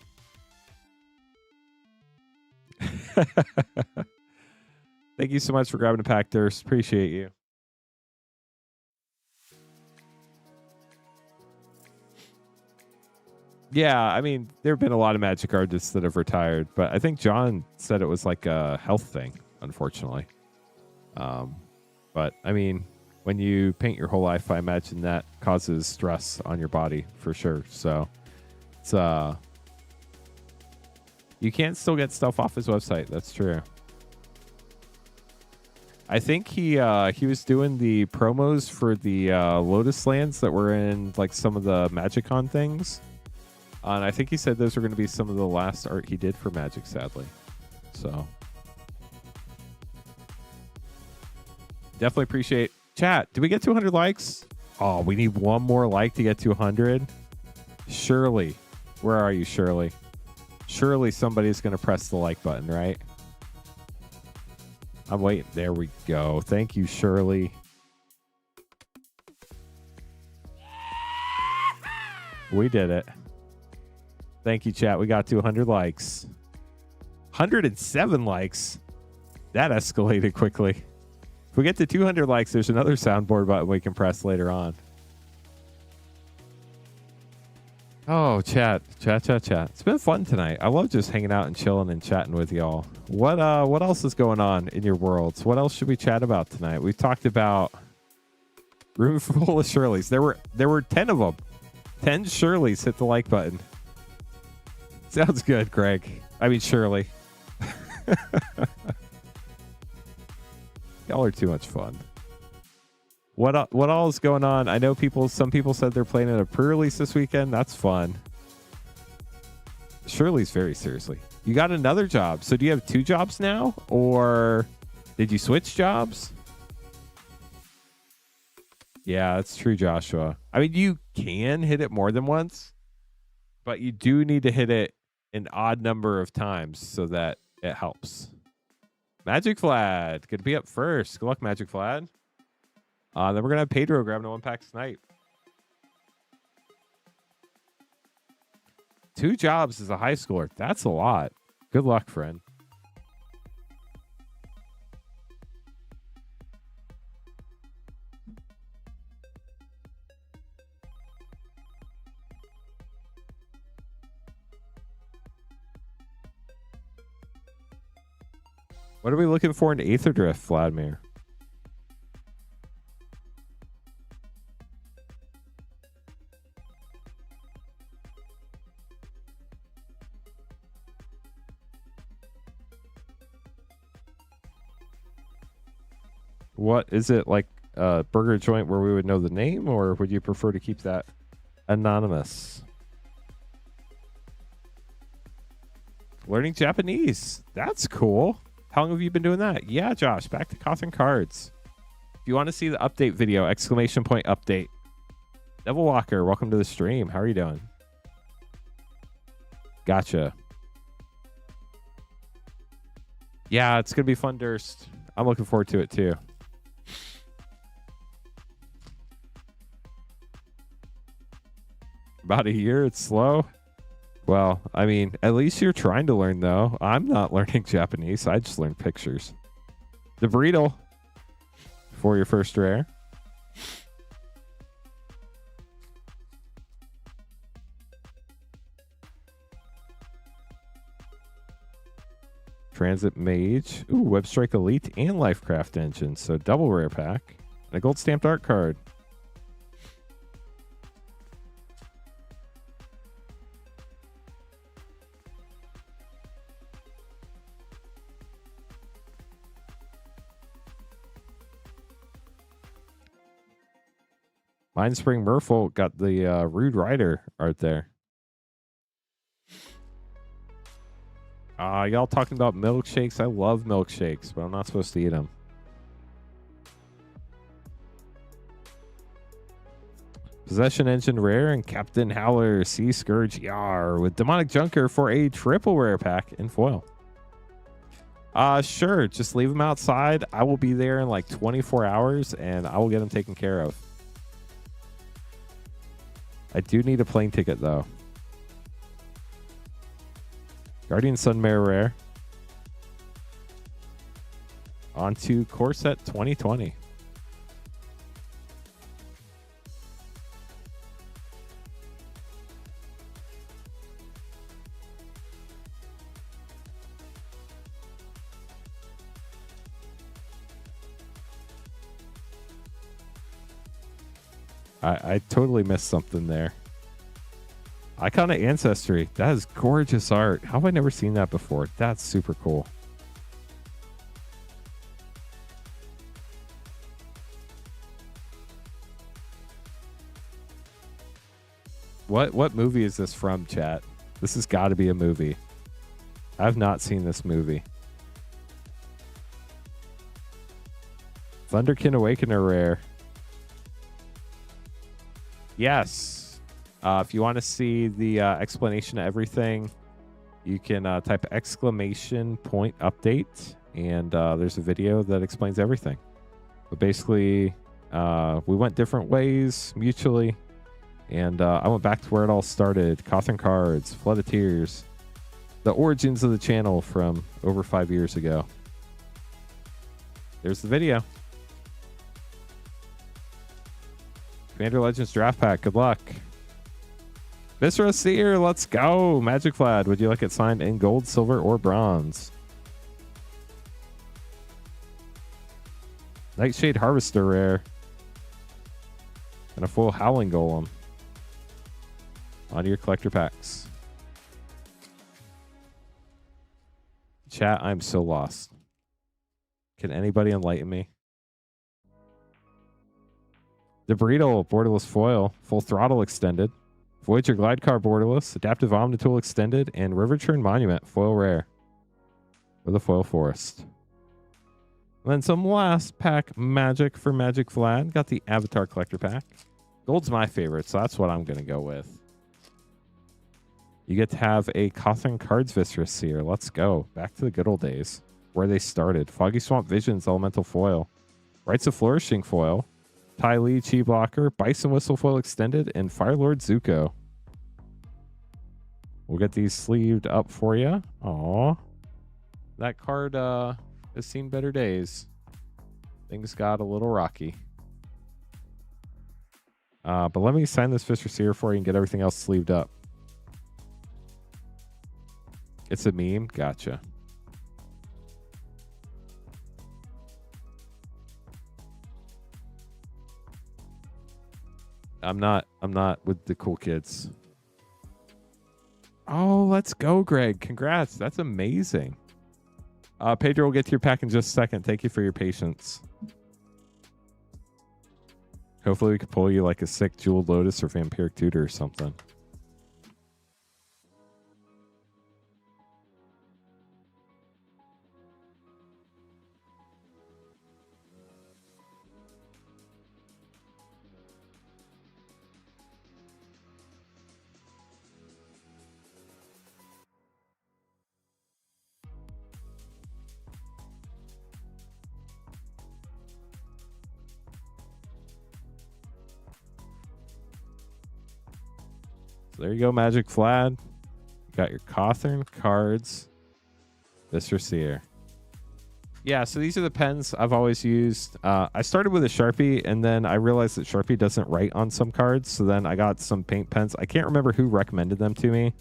Speaker 1: Thank you so much for grabbing a pack, Durst. Appreciate you. Yeah, I mean, there have been a lot of Magic artists that have retired, but I think John said it was like a health thing, unfortunately. But I mean, when you paint your whole life, I imagine that causes stress on your body for sure. So it's you can't still get stuff off his website. That's true. I think he was doing the promos for the Lotus lands that were in like some of the Magicon things. And I think he said those were going to be some of the last art he did for Magic, sadly. So definitely appreciate chat. Did we get 200 likes? Oh, we need one more like to get to 100. Shirley, where are you, Shirley? Surely somebody's going to press the like button, right? I'm waiting. There we go. Thank you, Shirley. We did it. Thank you, chat. We got to 100 likes. 107 likes. That escalated quickly. If we get to 200 likes, there's another soundboard button we can press later on. Oh, chat. It's been fun tonight. I love just hanging out and chilling and chatting with y'all. What else is going on in your worlds? What else should we chat about tonight? We've talked about room full of Shirleys. There were 10 of them. 10 Shirleys hit the like button. Sounds good, Greg. I mean, Shirley. Y'all are too much fun. What all is going on? I know some people said they're playing at a pre-release this weekend. That's fun. Shirley's very seriously. You got another job. So do you have 2 jobs now? Or did you switch jobs? Yeah, that's true, Joshua. I mean, you can hit it more than once, but you do need to hit it an odd number of times so that it helps. Magic Vlad, good to be up first. Good luck, Magic Vlad. Then we're going to have Pedro grabbing a 1-pack tonight. 2 jobs as a high schooler. That's a lot. Good luck, friend. What are we looking for in Aether Drift, Vladimir? What is it, like a burger joint where we would know the name, or would you prefer to keep that anonymous? Learning Japanese. That's cool. How long have you been doing that? Yeah, Josh, back to Cothern cards. If you want to see the update video, exclamation point update. Devil Walker, welcome to the stream. How are you doing? Gotcha. Yeah, it's going to be fun, Durst. I'm looking forward to it, too. About a year, it's slow. Well, I mean, at least you're trying to learn, though. I'm not learning Japanese. I just learned pictures. The Breedle for your first rare. Transit Mage. Ooh, Web Strike Elite and Lifecraft Engine. So double rare pack. And a gold stamped art card. Mindspring Merfolk got the Rude Rider art there. Y'all talking about milkshakes? I love milkshakes, but I'm not supposed to eat them. Possession Engine Rare and Captain Howler Sea Scourge Yar with Demonic Junker for a triple rare pack in foil. Sure. Just leave them outside. I will be there in like 24 hours and I will get them taken care of. I do need a plane ticket though. Guardian Sunmare Rare. On to Core Set 2020. I totally missed something there. Icon of Ancestry. That is gorgeous art. How have I never seen that before? That's super cool. What movie is this from, chat? This has got to be a movie. I've not seen this movie. Thunderkin Awakener Rare. Yes. If you want to see the explanation of everything, you can type exclamation point update, and there's a video that explains everything. But basically, we went different ways mutually, and I went back to where it all started. Cothern Cards, Flood of Tears, the origins of the channel from over 5 years ago. There's the video. Commander Legends Draft Pack, good luck. Viscera Seer, let's go. Magic Vlad, would you like it signed in gold, silver, or bronze? Nightshade Harvester Rare. And a full Howling Golem. Onto your collector packs. Chat, I'm so lost. Can anybody enlighten me? The Breedle Borderless Foil, Full Throttle Extended. Voyager Glidecar Borderless, Adaptive Omnitool Extended, and River Churn Monument Foil Rare. For the Foil Forest. And then some last pack magic for Magic Vlad. Got the Avatar Collector Pack. Gold's my favorite, so that's what I'm going to go with. You get to have a Cothern Cards Viscera Seer. Let's go. Back to the good old days. Where they started. Foggy Swamp Visions Elemental Foil. Rites of Flourishing Foil. Ty Lee Chi Blocker. Bison Whistle Foil Extended. And Firelord Zuko. We'll get these sleeved up for you. Aw. That card has seen better days. Things got a little rocky. But let me sign this Viscera Seer for you and get everything else sleeved up. It's a meme? Gotcha. I'm not with the cool kids. Oh, let's go, Greg. Congrats. That's amazing. Pedro will get to your pack in just a second. Thank you for your patience. Hopefully we could pull you like a sick Jeweled Lotus or Vampiric Tutor or something. So there you go, Magic Vlad. You got your Cothern cards. This Seer. Yeah, so these are the pens I've always used. I started with a Sharpie, and then I realized that Sharpie doesn't write on some cards. So then I got some paint pens. I can't remember who recommended them to me,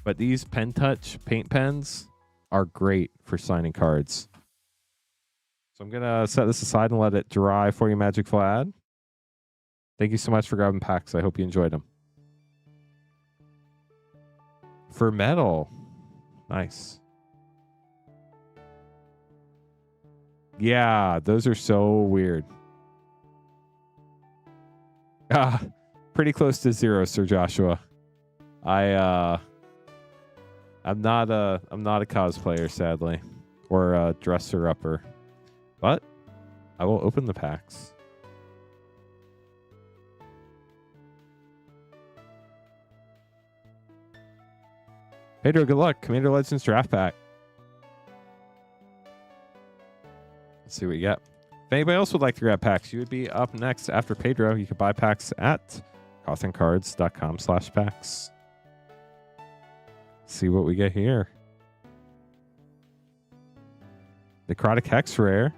Speaker 1: but these Pen Touch paint pens are great for signing cards. So I'm going to set this aside and let it dry for you, Magic Vlad. Thank you so much for grabbing packs. I hope you enjoyed them. For metal. Nice. Yeah, those are so weird. Pretty close to 0, Sir Joshua. I'm not a cosplayer, sadly, or a dresser upper, but I will open the packs. Pedro, good luck. Commander Legends draft pack. Let's see what you get. If anybody else would like to grab packs, you would be up next after Pedro. You can buy packs at cottoncards.com/packs. See what we get here. Necrotic Hex rare,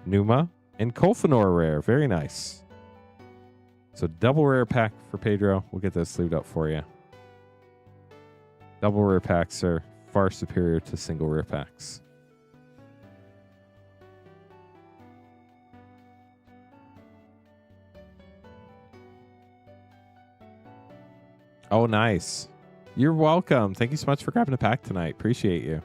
Speaker 1: Numa, and Kolfanor rare. Very nice. So double rare pack for Pedro. We'll get those sleeved up for you. Double rare packs are far superior to single rare packs. Oh, nice. You're welcome. Thank you so much for grabbing a pack tonight. Appreciate you.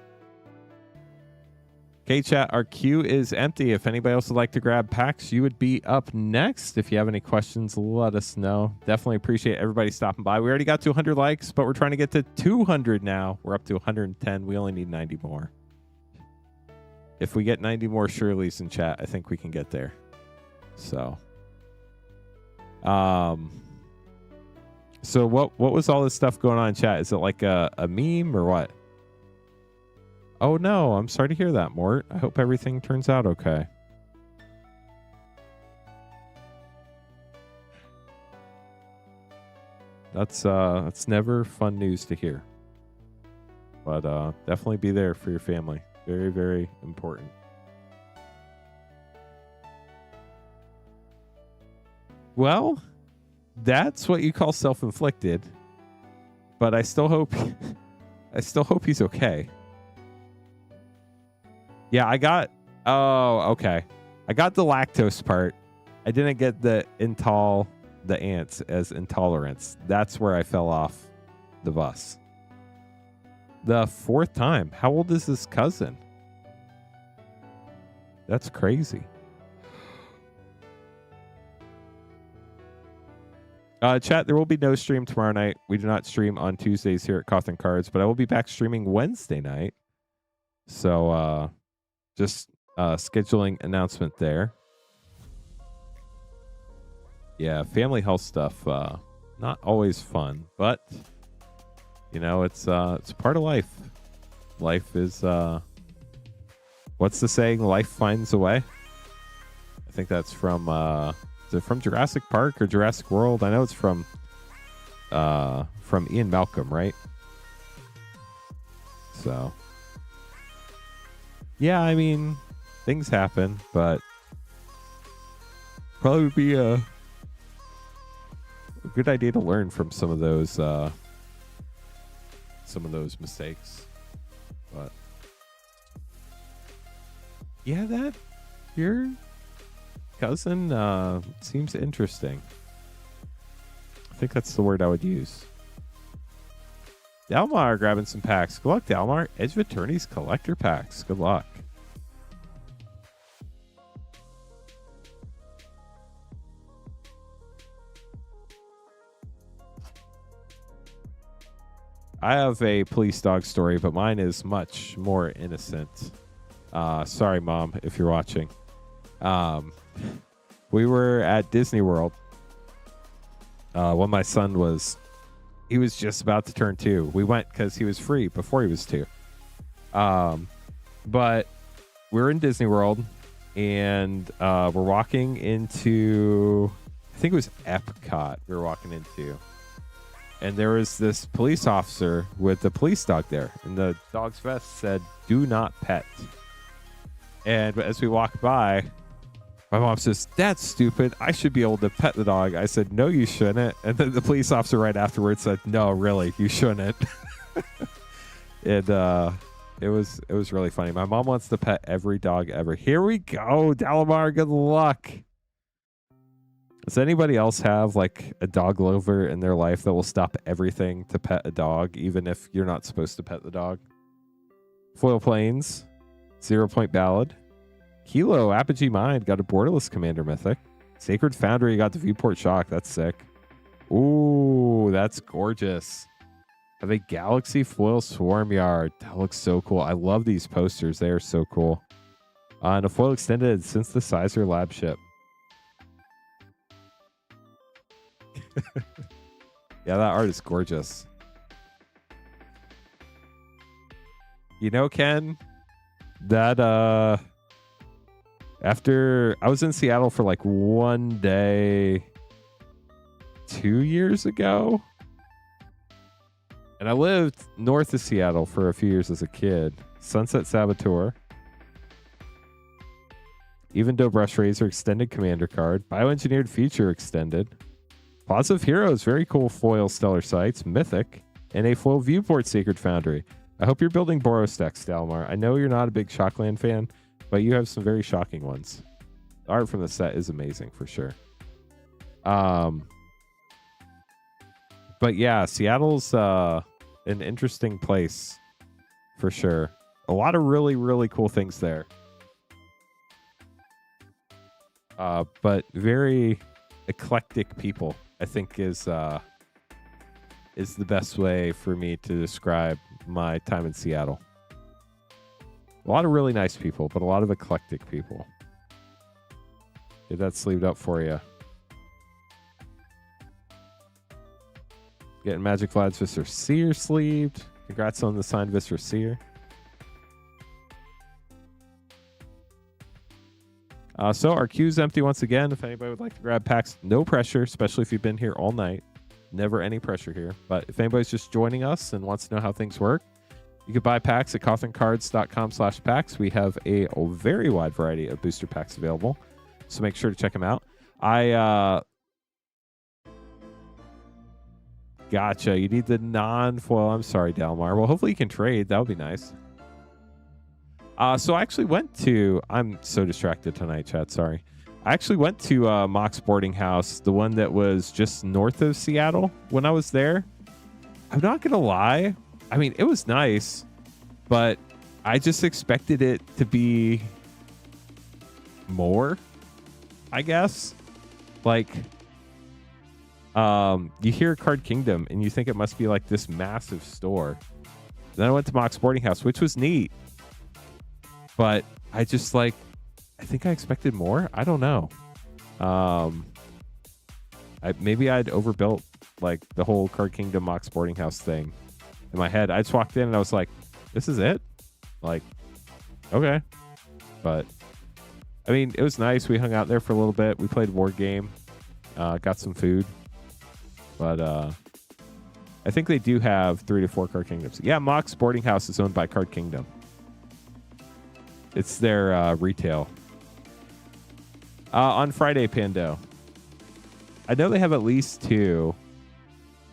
Speaker 1: Okay, chat, our queue is empty. If anybody else would like to grab packs, you would be up next. If you have any questions, let us know. Definitely appreciate everybody stopping by. We already got to 100 likes, but we're trying to get to 200 now. We're up to 110. We only need 90 more. If we get 90 more Shirley's in chat, I think we can get there. So, so what was all this stuff going on in chat? Is it like a meme or what? Oh, no. I'm sorry to hear that, Mort. I hope everything turns out okay. That's never fun news to hear. But definitely be there for your family. Very, very important. Well, that's what you call self-inflicted. But I still hope he's okay. Yeah, I got... Oh, okay. I got the lactose part. I didn't get the ants as intolerance. That's where I fell off the bus. The 4th time. How old is this cousin? That's crazy. Chat, there will be no stream tomorrow night. We do not stream on Tuesdays here at Cothern Cards, but I will be back streaming Wednesday night. So, just scheduling announcement there. Yeah, family health stuff, not always fun, but you know, it's part of life. Life is what's the saying? Life finds a way. I think that's from is it from Jurassic Park or Jurassic World? I know it's from Ian Malcolm, right? So yeah, I mean, things happen, but probably would be a good idea to learn from some of those mistakes. But yeah, that your cousin seems interesting. I think that's the word I would use. Dalmar grabbing some packs. Good luck, Dalmar. Edge of Attorney's collector packs. Good luck. I have a police dog story, but mine is much more innocent. Sorry, Mom, if you're watching. We were at Disney World when my son was just about to turn 2. We went because he was free before he was 2. But we're in Disney World, and we're walking into, I think it was Epcot we were walking into. And there was this police officer with the police dog there. And the dog's vest said, "Do not pet." And as we walked by, my mom says, "That's stupid. I should be able to pet the dog." I said, "No, you shouldn't." And then the police officer right afterwards said, "No, really, you shouldn't." And it was really funny. My mom wants to pet every dog ever. Here we go, Dalamar. Good luck. Does anybody else have like a dog lover in their life that will stop everything to pet a dog, even if you're not supposed to pet the dog? Foil Plains, 0 Point Ballad. Kilo, Apogee Mind got a Borderless Commander Mythic. Sacred Foundry got the Viewport Shock. That's sick. Ooh, that's gorgeous. Have a Galaxy Foil Swarmyard. That looks so cool. I love these posters. They are so cool. And a foil extended Synthesizer Lab Ship. Yeah, that art is gorgeous. You know, Ken, that after I was in Seattle for like one day 2 years ago, and I lived north of Seattle for a few years as a kid. Sunset Saboteur, Even Doe Brush Razor extended commander card, Bioengineered Feature extended, Plaza of Heroes, very cool foil Stellar Sights, Mythic, and a foil Viewport Sacred Foundry. I hope you're building Boros decks, Dalmar. I know you're not a big Shockland fan, but you have some very shocking ones. The art from the set is amazing for sure. But yeah, Seattle's an interesting place for sure. A lot of really, really cool things there. But very eclectic people, I think is the best way for me to describe my time in Seattle. A lot of really nice people, but a lot of eclectic people. Get that sleeved up for you. Getting Magic Vlad's Viscer Seer sleeved. Congrats on the signed Viscer Seer. So our queue's empty once again. If anybody would like to grab packs, no pressure, especially if you've been here all night. Never any pressure here. But if anybody's just joining us and wants to know how things work, you can buy packs at cotherncards.com/packs. We have a very wide variety of booster packs available, so make sure to check them out. Gotcha. You need the non-foil. I'm sorry, Dalmar. Well, hopefully you can trade. That would be nice. So I actually went to... I'm so distracted tonight, chat. Sorry. I actually went to Mox Boarding House, the one that was just north of Seattle when I was there. I'm not going to lie. I mean, it was nice, but I just expected it to be more, I guess. Like... you hear Card Kingdom and you think it must be like this massive store. Then I went to Mox Boarding House, which was neat, but I just I think I expected more. I don't know. Maybe I'd overbuilt like the whole Card Kingdom Mox Boarding House thing in my head. I just walked in and I was like, this is it? Like, okay. But I mean, it was nice. We hung out there for a little bit. We played War Game, got some food. But I think they do have 3 to 4 Card Kingdoms. Yeah, Mox Boarding House is owned by Card Kingdom. It's their retail. On Friday, Pando. I know they have at least 2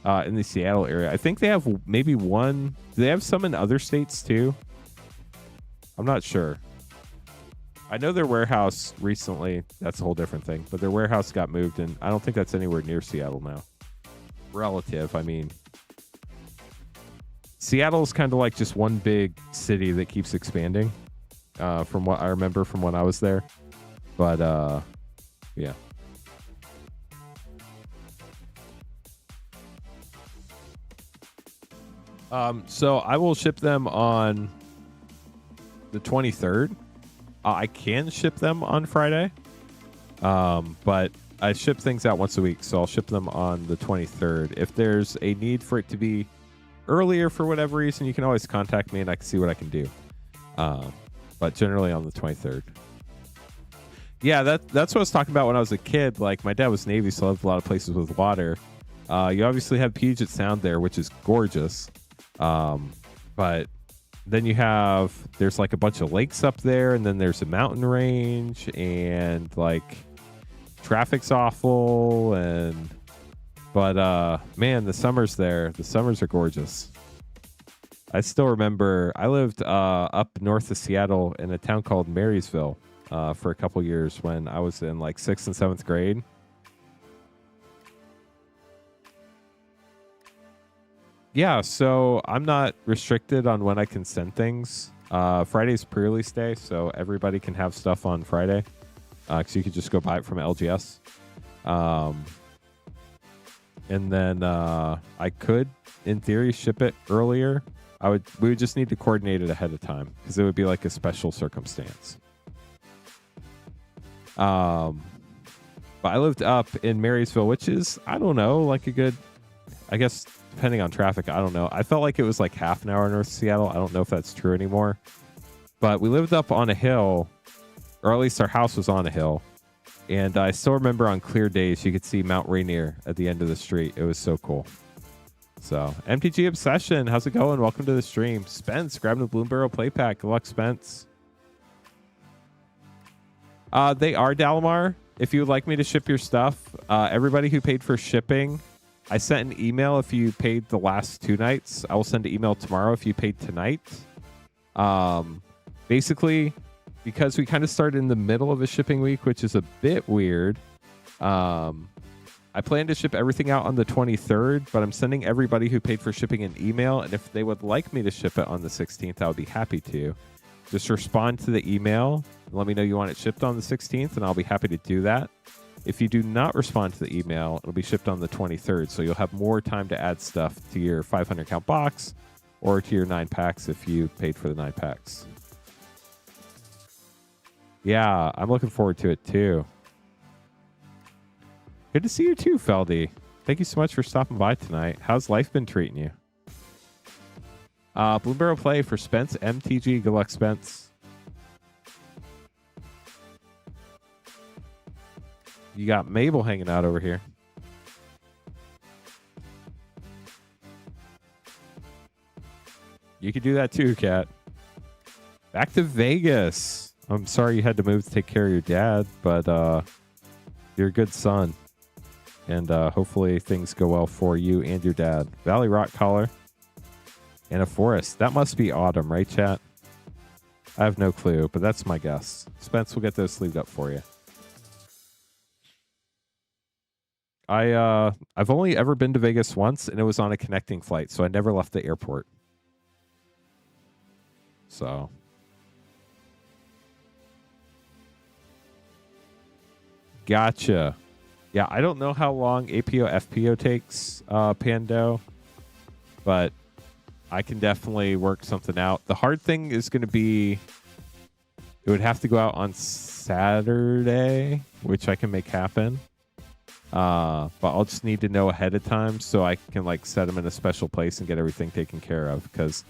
Speaker 1: in the Seattle area. I think they have maybe 1. Do they have some in other states too? I'm not sure. I know their warehouse recently. That's a whole different thing. But their warehouse got moved, and I don't think that's anywhere near Seattle now. Relative, I mean, Seattle's kind of like just one big city that keeps expanding, from what I remember from when I was there. But yeah. So I will ship them on the 23rd. I can ship them on Friday. But I ship things out once a week, so I'll ship them on the 23rd. If there's a need for it to be earlier for whatever reason, you can always contact me and I can see what I can do. But generally on the 23rd. Yeah, that's what I was talking about when I was a kid. Like, my dad was Navy, so I lived a lot of places with water. You obviously have Puget Sound there, which is gorgeous. But then there's like a bunch of lakes up there, and then there's a mountain range, and like traffic's awful. But man, the summers there, the summers are gorgeous. I still remember I lived up north of Seattle in a town called Marysville for a couple years when I was in like 6th and 7th grade. Yeah, so I'm not restricted on when I can send things. Friday's pre-release day, so everybody can have stuff on Friday. So you could just go buy it from LGS. And then I could, in theory, ship it earlier. We would just need to coordinate it ahead of time because it would be like a special circumstance. But I lived up in Marysville, which is, I don't know, like a good, I guess, depending on traffic, I don't know. I felt like it was like half an hour north of Seattle. I don't know if that's true anymore. But we lived up on a hill, or at least our house was on a hill. And I still remember on clear days, you could see Mount Rainier at the end of the street. It was so cool. So, MTG Obsession, how's it going? Welcome to the stream. Spence, grabbing the Bloomburrow play pack. Good luck, Spence. They are, Dalamar. If you would like me to ship your stuff, everybody who paid for shipping, I sent an email if you paid the last 2 nights. I will send an email tomorrow if you paid tonight. Basically, because we kind of started in the middle of a shipping week, which is a bit weird, I plan to ship everything out on the 23rd, but I'm sending everybody who paid for shipping an email, and if they would like me to ship it on the 16th, I would be happy to. Just respond to the email and let me know you want it shipped on the 16th, and I'll be happy to do that. If you do not respond to the email, it'll be shipped on the 23rd, so you'll have more time to add stuff to your 500 count box or to your 9 packs if you paid for the 9 packs. Yeah, I'm looking forward to it too. Good to see you too, Feldy. Thank you so much for stopping by tonight. How's life been treating you? Bloomburrow play for Spence MTG. Good luck, Spence. You got Mabel hanging out over here. You could do that too, Kat. Back to Vegas. I'm sorry you had to move to take care of your dad, but you're a good son. And hopefully things go well for you and your dad. Valley Rock Collar. And a forest. That must be autumn, right, chat? I have no clue, but that's my guess. Spence will get those sleeved up for you. I've only ever been to Vegas once, and it was on a connecting flight, so I never left the airport. So... Gotcha. Yeah, I don't know how long APO FPO takes, Pando, but I can definitely work something out. The hard thing is going to be it would have to go out on Saturday, which I can make happen. But I'll just need to know ahead of time so I can like set them in a special place and get everything taken care of, because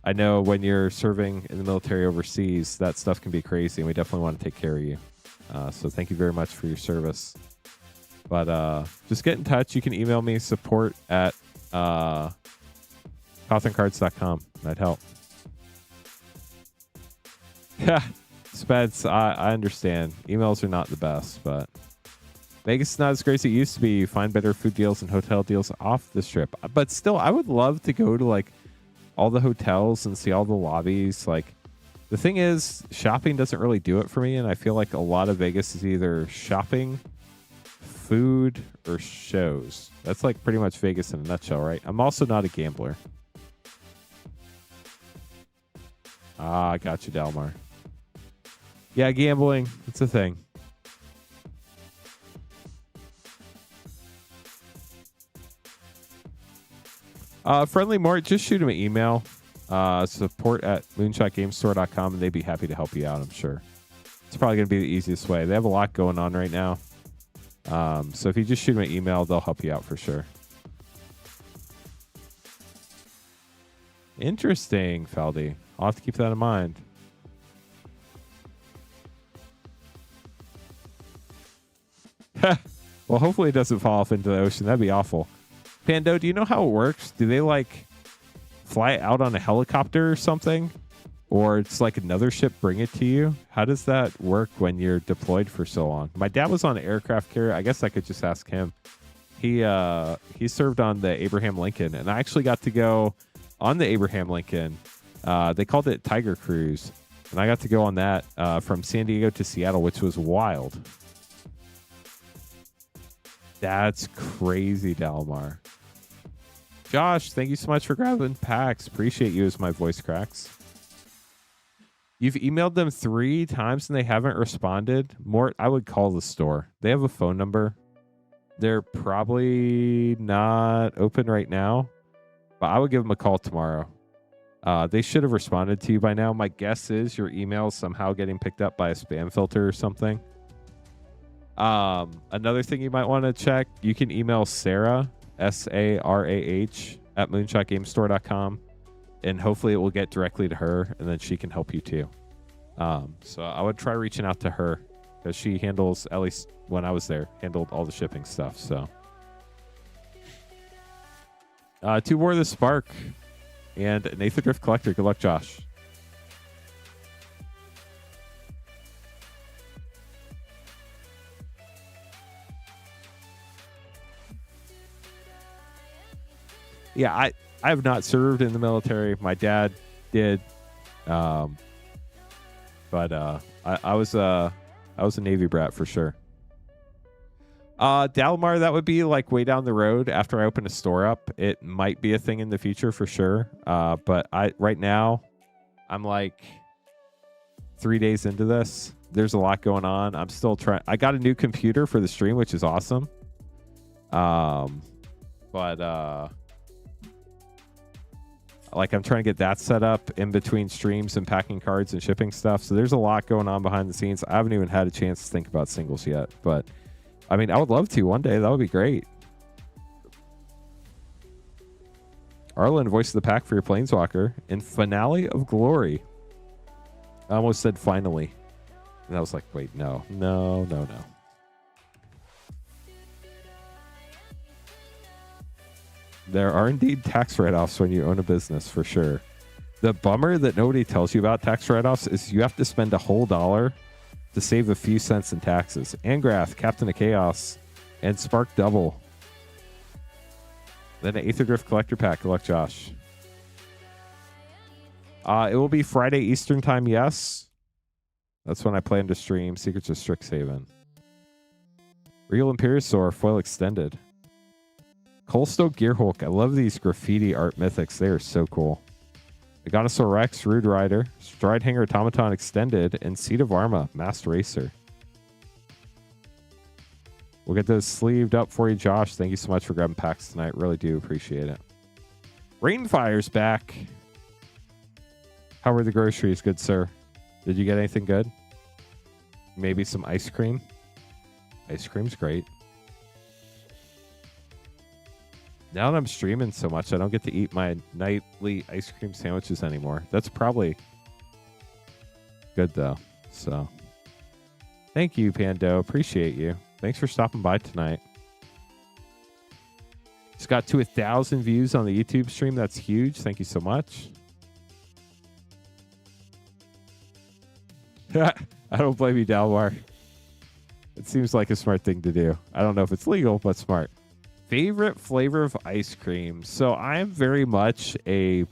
Speaker 1: I know when you're serving in the military overseas, that stuff can be crazy, and we definitely want to take care of you. So thank you very much for your service. But just get in touch. You can email me support at cotherncards.com. That'd help. Yeah, Spence, I understand. Emails are not the best, but Vegas is not as great as it used to be. You find better food deals and hotel deals off this trip. But still, I would love to go to like all the hotels and see all the lobbies. Like, the thing is, shopping doesn't really do it for me, and I feel like a lot of Vegas is either shopping, food, or shows. That's like pretty much Vegas in a nutshell, right? I'm also not a gambler. Ah, I got you, Dalmar. Yeah, gambling. It's a thing. Friendly Mort, just shoot him an email. Support@moonshotgamestore.com, and they'd be happy to help you out, I'm sure. It's probably going to be the easiest way. They have a lot going on right now. So if you just shoot them an email, they'll help you out for sure. Interesting, Faldy. I'll have to keep that in mind. Well, hopefully it doesn't fall off into the ocean. That'd be awful. Pando, do you know how it works? Do they like fly it out on a helicopter or something? Or it's like another ship bring it to you? How does that work when you're deployed for so long? My dad was on an aircraft carrier. I guess I could just ask him. He served on the Abraham Lincoln, and I actually got to go on the Abraham Lincoln. They called it Tiger Cruise, and I got to go on that from San Diego to Seattle, which was wild. That's crazy, Dalmar. Josh, thank you so much for grabbing packs. Appreciate you as my voice cracks. You've emailed them 3 times and they haven't responded. Mort, I would call the store. They have a phone number. They're probably not open right now, but I would give them a call tomorrow. They should have responded to you by now. My guess is your email is somehow getting picked up by a spam filter or something. Another thing you might want to check, you can email Sarah, SARAH, at moonshotgamestore.com, and hopefully it will get directly to her, and then she can help you too. So I would try reaching out to her, because she handles, at least when I was there, handled all the shipping stuff. So 2 War the Spark and an Aether Drift Collector. Good luck, Josh. Yeah, I have not served in the military. My dad did, but I was a Navy brat for sure. Dalmar, that would be like way down the road after I open a store up. It might be a thing in the future for sure. But right now, I'm like 3 days into this. There's a lot going on. I'm still trying. I got a new computer for the stream, which is awesome. Like I'm trying to get that set up in between streams and packing cards and shipping stuff. So there's a lot going on behind the scenes. I haven't even had a chance to think about singles yet, but I mean, I would love to one day. That would be great. Arlen, voice of the pack for your Planeswalker in Finale of Glory. I almost said finally. And I was like, wait, no. There are indeed tax write-offs when you own a business, for sure. The bummer that nobody tells you about tax write-offs is you have to spend a whole $1 to save a few cents in taxes. Angrath, Captain of Chaos, and Spark Double. Then an Aether Drift Collector Pack. Good luck, Josh. It will be Friday Eastern Time, yes. That's when I plan to stream Secrets of Strixhaven. Real Imperiosaur, Foil Extended. Coalstoke Gearhulk. I love these graffiti art mythics. They are so cool. Aganosaur Rex, Rude Rider, Stride Hanger Automaton Extended, and Seed of Arma, Masked Racer. We'll get those sleeved up for you, Josh. Thank you so much for grabbing packs tonight. Really do appreciate it. Rainfire's back. How were the groceries, good sir? Did you get anything good? Maybe some ice cream? Ice cream's great. Now that I'm streaming so much, I don't get to eat my nightly ice cream sandwiches anymore. That's probably good, though. So, thank you, Pando. Appreciate you. Thanks for stopping by tonight. It's got to 1,000 views on the YouTube stream. That's huge. Thank you so much. I don't blame you, Dalwar. It seems like a smart thing to do. I don't know if it's legal, but smart. Favorite flavor of ice cream. So I am very much a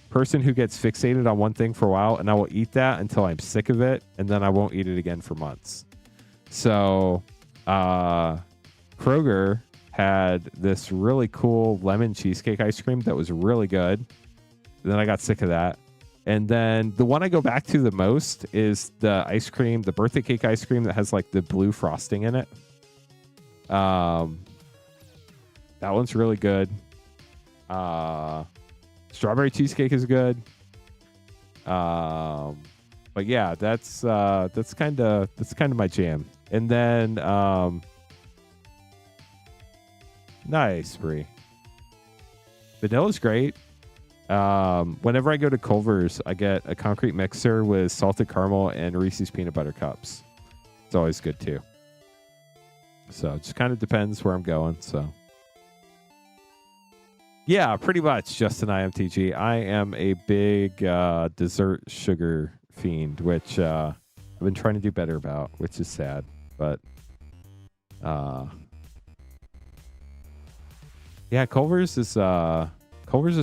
Speaker 1: person who gets fixated on one thing for a while, and I will eat that until I'm sick of it, and then I won't eat it again for months. So Kroger had this really cool lemon cheesecake ice cream that was really good. And then I got sick of that. And then the one I go back to the most is the ice cream, the birthday cake ice cream that has like the blue frosting in it. That one's really good. Strawberry cheesecake is good. But yeah, that's kind of my jam. And then nice, Brie. Vanilla's great. Whenever I go to Culver's, I get a concrete mixer with salted caramel and Reese's peanut butter cups. It's always good too. So it just kind of depends where I'm going. So yeah, pretty much Justin IMTG. I am a big dessert sugar fiend, which I've been trying to do better about, which is sad. But yeah, Culver's is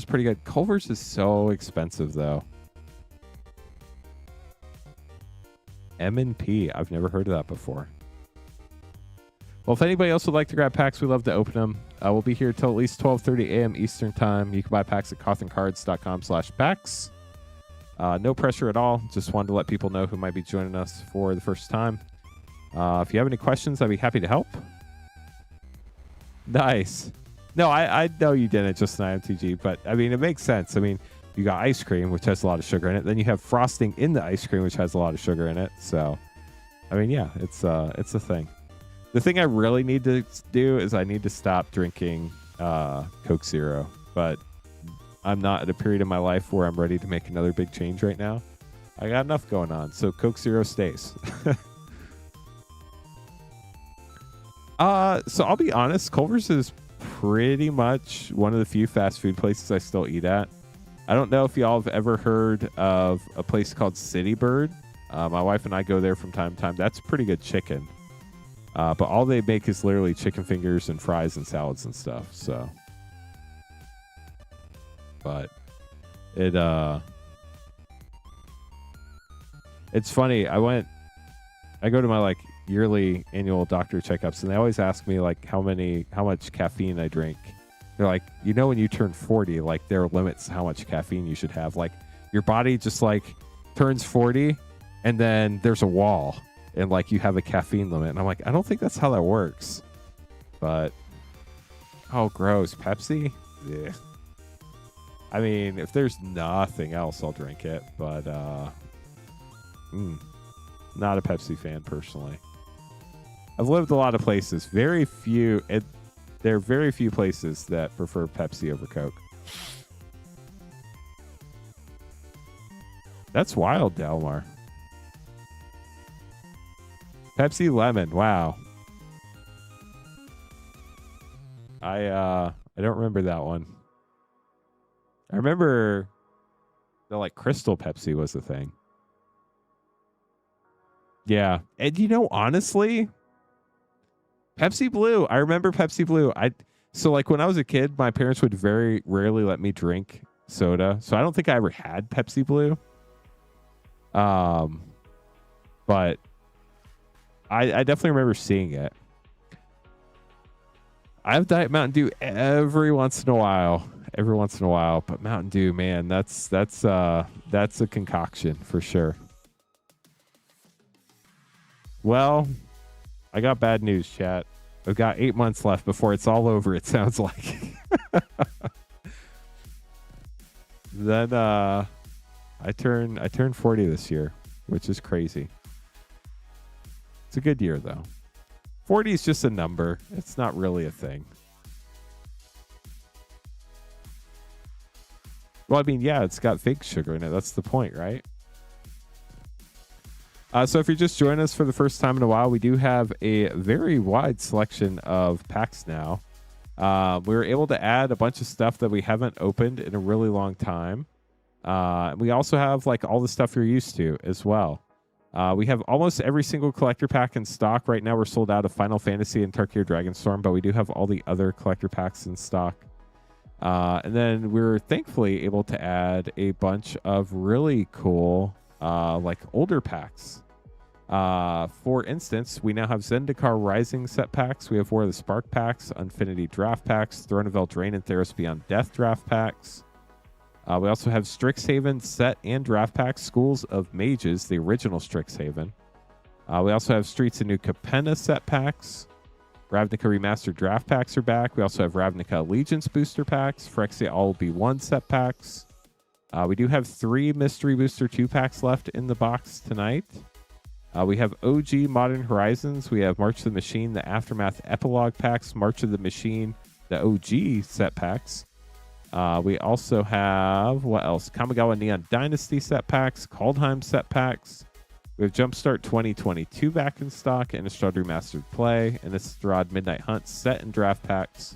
Speaker 1: pretty good. Culver's is so expensive though. M&P. I've never heard of that before. Well, if anybody else would like to grab packs, we love to open them. We'll be here till at least 12:30 a.m. Eastern time. You can buy packs at cothencards.com/packs. No pressure at all. Just wanted to let people know who might be joining us for the first time. If you have any questions, I'd be happy to help. Nice. No, I know you didn't, just an IMTG, but I mean, it makes sense. I mean, you got ice cream, which has a lot of sugar in it. Then you have frosting in the ice cream, which has a lot of sugar in it. So, I mean, yeah, it's a thing. The thing I really need to do is I need to stop drinking Coke Zero, but I'm not at a period in my life where I'm ready to make another big change right now. I got enough going on, so Coke Zero stays. So I'll be honest, Culver's is pretty much one of the few fast food places I still eat at. I don't know if y'all have ever heard of a place called City Bird. My wife and I go there from time to time. That's pretty good chicken. But all they make is literally chicken fingers and fries and salads and stuff. So, but it's funny. I go to my yearly annual doctor checkups, and they always ask me how much caffeine I drink. They're like, when you turn 40, there are limits to how much caffeine you should have. Your body just turns 40, and then there's a wall. And you have a caffeine limit. And I'm like, I don't think that's how that works. But, oh, gross. Pepsi? Yeah. I mean, if there's nothing else, I'll drink it. But, not a Pepsi fan, personally. I've lived a lot of places. There are very few places that prefer Pepsi over Coke. That's wild, Delmar. Pepsi Lemon, wow. I don't remember that one. I remember the Crystal Pepsi was the thing. Yeah. And honestly, Pepsi Blue. I remember Pepsi Blue. So when I was a kid, my parents would very rarely let me drink soda. So I don't think I ever had Pepsi Blue. But I definitely remember seeing it. I have Diet Mountain Dew every once in a while. But Mountain Dew, man, that's a concoction for sure. Well, I got bad news, chat. I've got 8 months left before it's all over, it sounds like. Then I turn 40 this year, which is crazy. It's a good year, though. 40 is just a number. It's not really a thing. Well, I mean, yeah, it's got fake sugar in it. That's the point, right? So if you're just joining us for the first time in a while, we do have a very wide selection of packs now. We were able to add a bunch of stuff that we haven't opened in a really long time. We also have all the stuff you're used to as well. We have almost every single collector pack in stock. Right now we're sold out of Final Fantasy and Tarkir Dragonstorm, but we do have all the other collector packs in stock. And then we're thankfully able to add a bunch of really cool older packs. For instance, we now have Zendikar Rising set packs. We have War of the Spark packs, Infinity draft packs, Throne of Eldraine and Theros Beyond Death draft packs. We also have Strixhaven set and draft packs, Schools of Mages, the original Strixhaven. We also have Streets of New Capenna set packs, Ravnica Remastered Draft Packs are back. We also have Ravnica Allegiance Booster Packs, Phyrexia All Be One set packs. We do have 3 Mystery Booster 2 packs left in the box tonight. We have OG Modern Horizons. We have March of the Machine, the Aftermath Epilogue packs, March of the Machine, the OG set packs. We also have, what else? Kamigawa Neon Dynasty set packs, Kaldheim set packs. We have Jumpstart 2022 back in stock, Innistrad Remastered Play, Innistrad Midnight Hunt set and draft packs,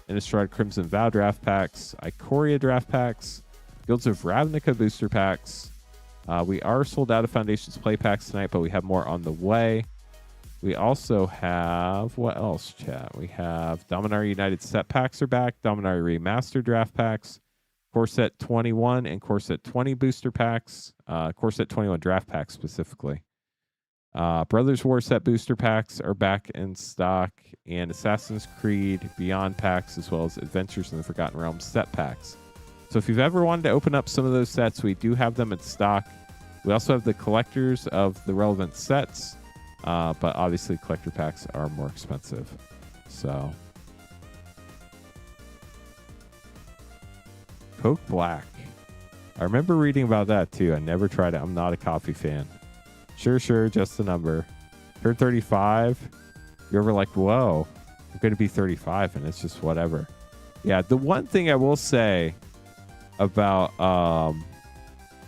Speaker 1: Innistrad Crimson Vow draft packs, Ikoria draft packs, Guilds of Ravnica booster packs. We are sold out of Foundations play packs tonight, but we have more on the way. We also have, what else, chat? We have Dominaria United set packs are back, Dominaria Remastered draft packs, Core Set 21 and Core Set 20 booster packs, Core Set 21 draft packs specifically. Brothers War set booster packs are back in stock, and Assassin's Creed Beyond packs, as well as Adventures in the Forgotten Realms set packs. So if you've ever wanted to open up some of those sets, we do have them in stock. We also have the collectors of the relevant sets, but obviously collector packs are more expensive. So, Coke Black. I remember reading about that too. I never tried it. I'm not a coffee fan. Sure, just a number. Turned 35. You're ever like, whoa, I'm going to be 35 and it's just whatever. Yeah, the one thing I will say about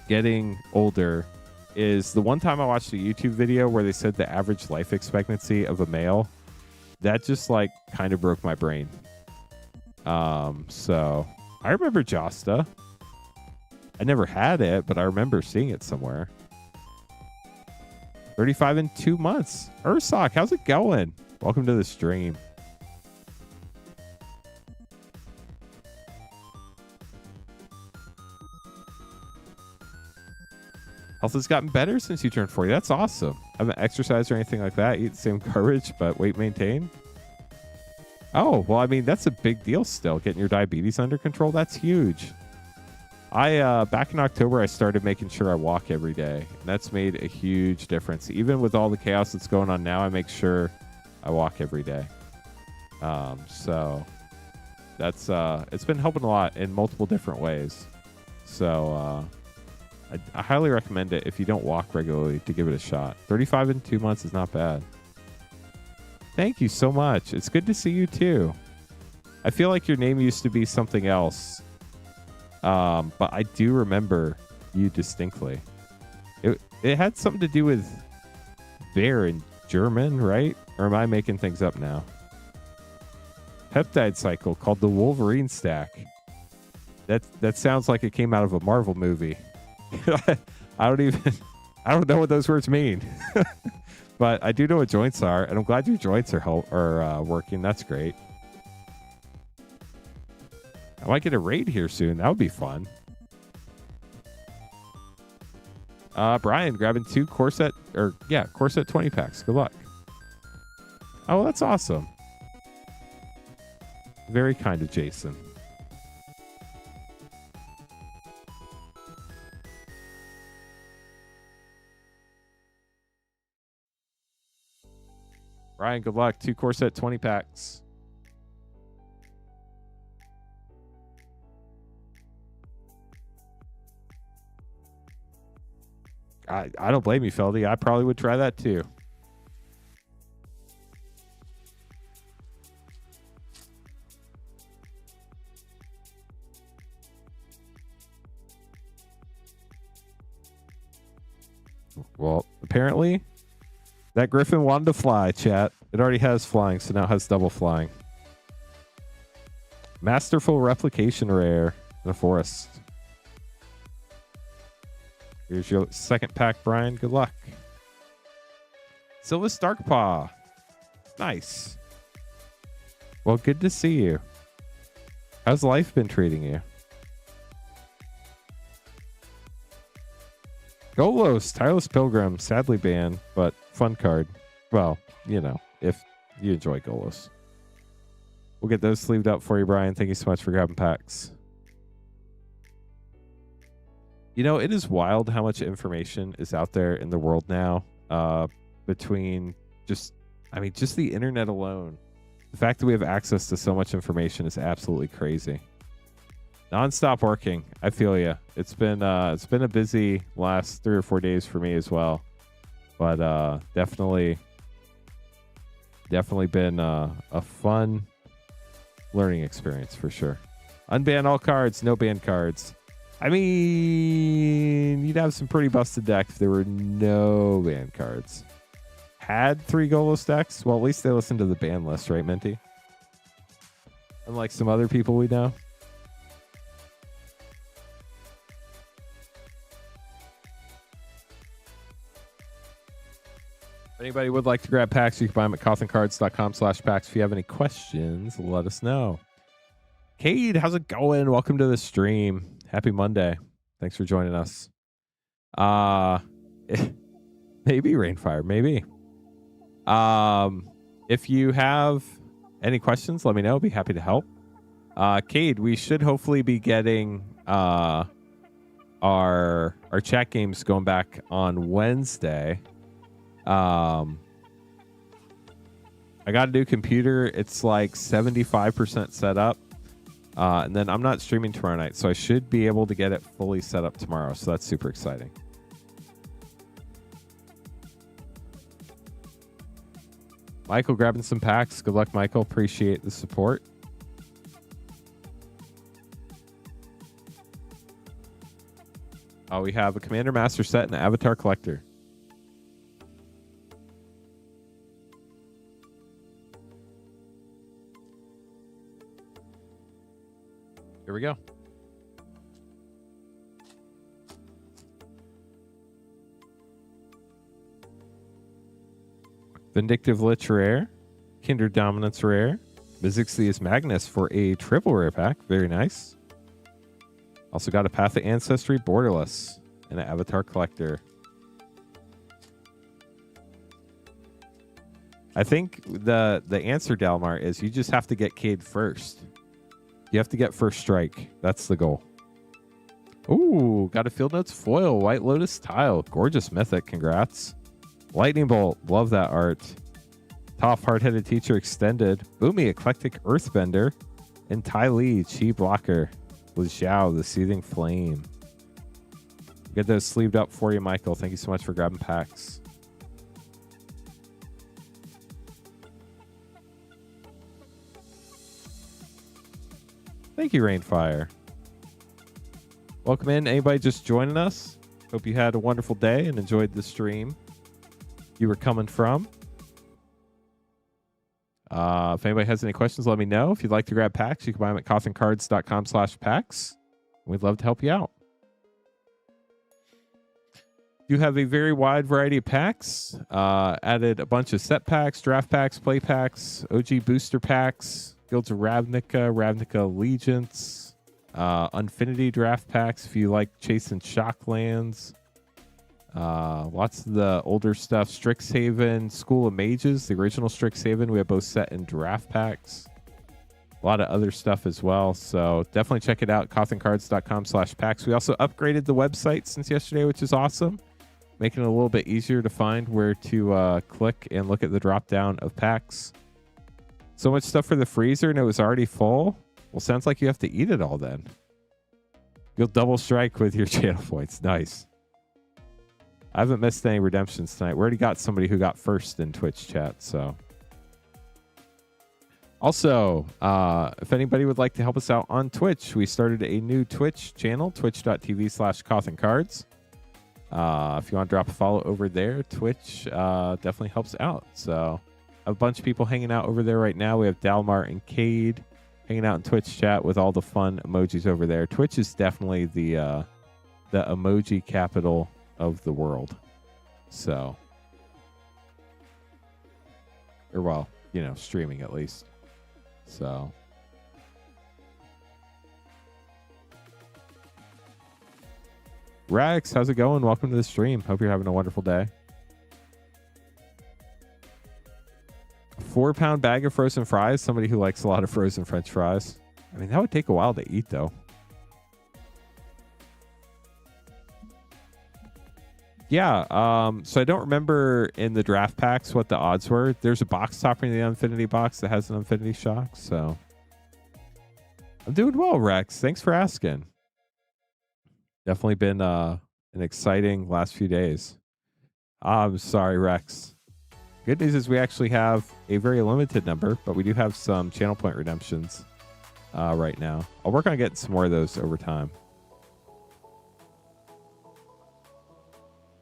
Speaker 1: getting older is the one time I watched a YouTube video where they said the average life expectancy of a male, that just like kind of broke my brain. So I remember Josta. I never had it, but I remember seeing it somewhere. 35 in 2 months. Ursock, how's it going? Welcome to the stream. Health has gotten better since you turned 40. That's awesome. I haven't exercised or anything like that. Eat the same garbage, but weight maintained. Oh, well, I mean, that's a big deal still. Getting your diabetes under control, that's huge. Back in October, I started making sure I walk every day. And that's made a huge difference. Even with all the chaos that's going on now, I make sure I walk every day. So that's it's been helping a lot in multiple different ways. So I highly recommend it if you don't walk regularly to give it a shot. 35 in 2 months is not bad. Thank you so much. It's good to see you too. I feel like your name used to be something else. But I do remember you distinctly. It had something to do with bear in German, right? Or am I making things up now? Peptide cycle called the Wolverine stack. That sounds like it came out of a Marvel movie. I don't know what those words mean. But I do know what joints are, and I'm glad your joints are working. That's great. I might get a raid here soon. That would be fun. Brian grabbing 2 Core Set 20 packs. Good luck. Oh, that's awesome. Very kind of Jason. Brian, good luck. 2 Core Set 20 packs. I don't blame you, Feldy. I probably would try that too. Well, apparently that Griffin wanted to fly, chat. It already has flying, so now it has double flying. Masterful Replication rare in the forest. Here's your second pack, Brian. Good luck. Sylvis Darkpaw. Nice. Well, good to see you. How's life been treating you? Golos, Tireless Pilgrim, sadly banned, but fun card. Well, you know, if you enjoy Golos. We'll get those sleeved up for you, Brian. Thank you so much for grabbing packs. You know, it is wild how much information is out there in the world now, between just the internet alone. The fact that we have access to so much information is absolutely crazy. Non-stop working. I feel you. It's been a busy last 3 or 4 days for me as well, but definitely been a fun learning experience for sure. Unban all cards, no ban cards. I mean, you'd have some pretty busted decks if there were no ban cards. Had 3 Golos decks? Well, at least they listened to the ban list, right, Minty? Unlike some other people we know. If anybody would like to grab packs, you can buy them at cotherncards.com/packs. If you have any questions, let us know. Cade, how's it going? Welcome to the stream. Happy Monday. Thanks for joining us. Maybe Rainfire, maybe. If you have any questions, let me know. Be happy to help. Cade, we should hopefully be getting our chat games going back on Wednesday. I got a new computer. It's like 75% set up. And then I'm not streaming tomorrow night, so I should be able to get it fully set up tomorrow. So that's super exciting. Michael grabbing some packs. Good luck, Michael. Appreciate the support. We have a Commander Master set and an Avatar Collector. Here we go. Vindictive Lich rare. Kindred Dominance rare. Mizzix's Magnus for a triple rare pack. Very nice. Also got a Path of Ancestry Borderless and an Avatar Collector. I think the answer, Dalmar, is you just have to get Cade first. You have to get first strike. That's the goal. Ooh, got a Field Notes foil. White Lotus tile. Gorgeous mythic. Congrats. Lightning Bolt. Love that art. Toph Hard-Headed Teacher Extended. Boomy Eclectic Earthbender. And Ty Lee Chi Blocker. With Xiao, the Seething Flame. Get those sleeved up for you, Michael. Thank you so much for grabbing packs. Thank you, Rainfire. Welcome in. Anybody just joining us? Hope you had a wonderful day and enjoyed the stream you were coming from. If anybody has any questions, let me know. If you'd like to grab packs, you can buy them at cotherncards.com/packs. We'd love to help you out. You have a very wide variety of packs. Added a bunch of set packs, draft packs, play packs, OG booster packs, Guilds of Ravnica, Ravnica Allegiance, Infinity draft packs if you like chasing shocklands. Lots of the older stuff. Strixhaven, School of Mages, the original Strixhaven. We have both set and draft packs. A lot of other stuff as well. So definitely check it out. cotherncards.com/packs. We also upgraded the website since yesterday, which is awesome. Making it a little bit easier to find where to click and look at the drop down of packs. So much stuff for the freezer and it was already full. Well, sounds like you have to eat it all then. You'll double strike with your channel points. Nice. I haven't missed any redemptions tonight. We already got somebody who got first in Twitch chat. So, also, if anybody would like to help us out on Twitch, we started a new Twitch channel, twitch.tv/cotherncards. If you want to drop a follow over there, Twitch definitely helps out. So, a bunch of people hanging out over there right now. We have Dalmar and Cade hanging out in Twitch chat with all the fun emojis over there. Twitch is definitely the emoji capital of the world. So, or well, you know, streaming at least. So, Rex, how's it going? Welcome to the stream. Hope you're having a wonderful day. A 4-pound bag of frozen fries. Somebody who likes a lot of frozen French fries. I mean, that would take a while to eat, though. Yeah. So I don't remember in the draft packs what the odds were. There's a box topping the Infinity box that has an Infinity Shock. So I'm doing well, Rex. Thanks for asking. Definitely been an exciting last few days. I'm sorry, Rex. Good news is we actually have a very limited number, but we do have some channel point redemptions right now. I'll work on getting some more of those over time.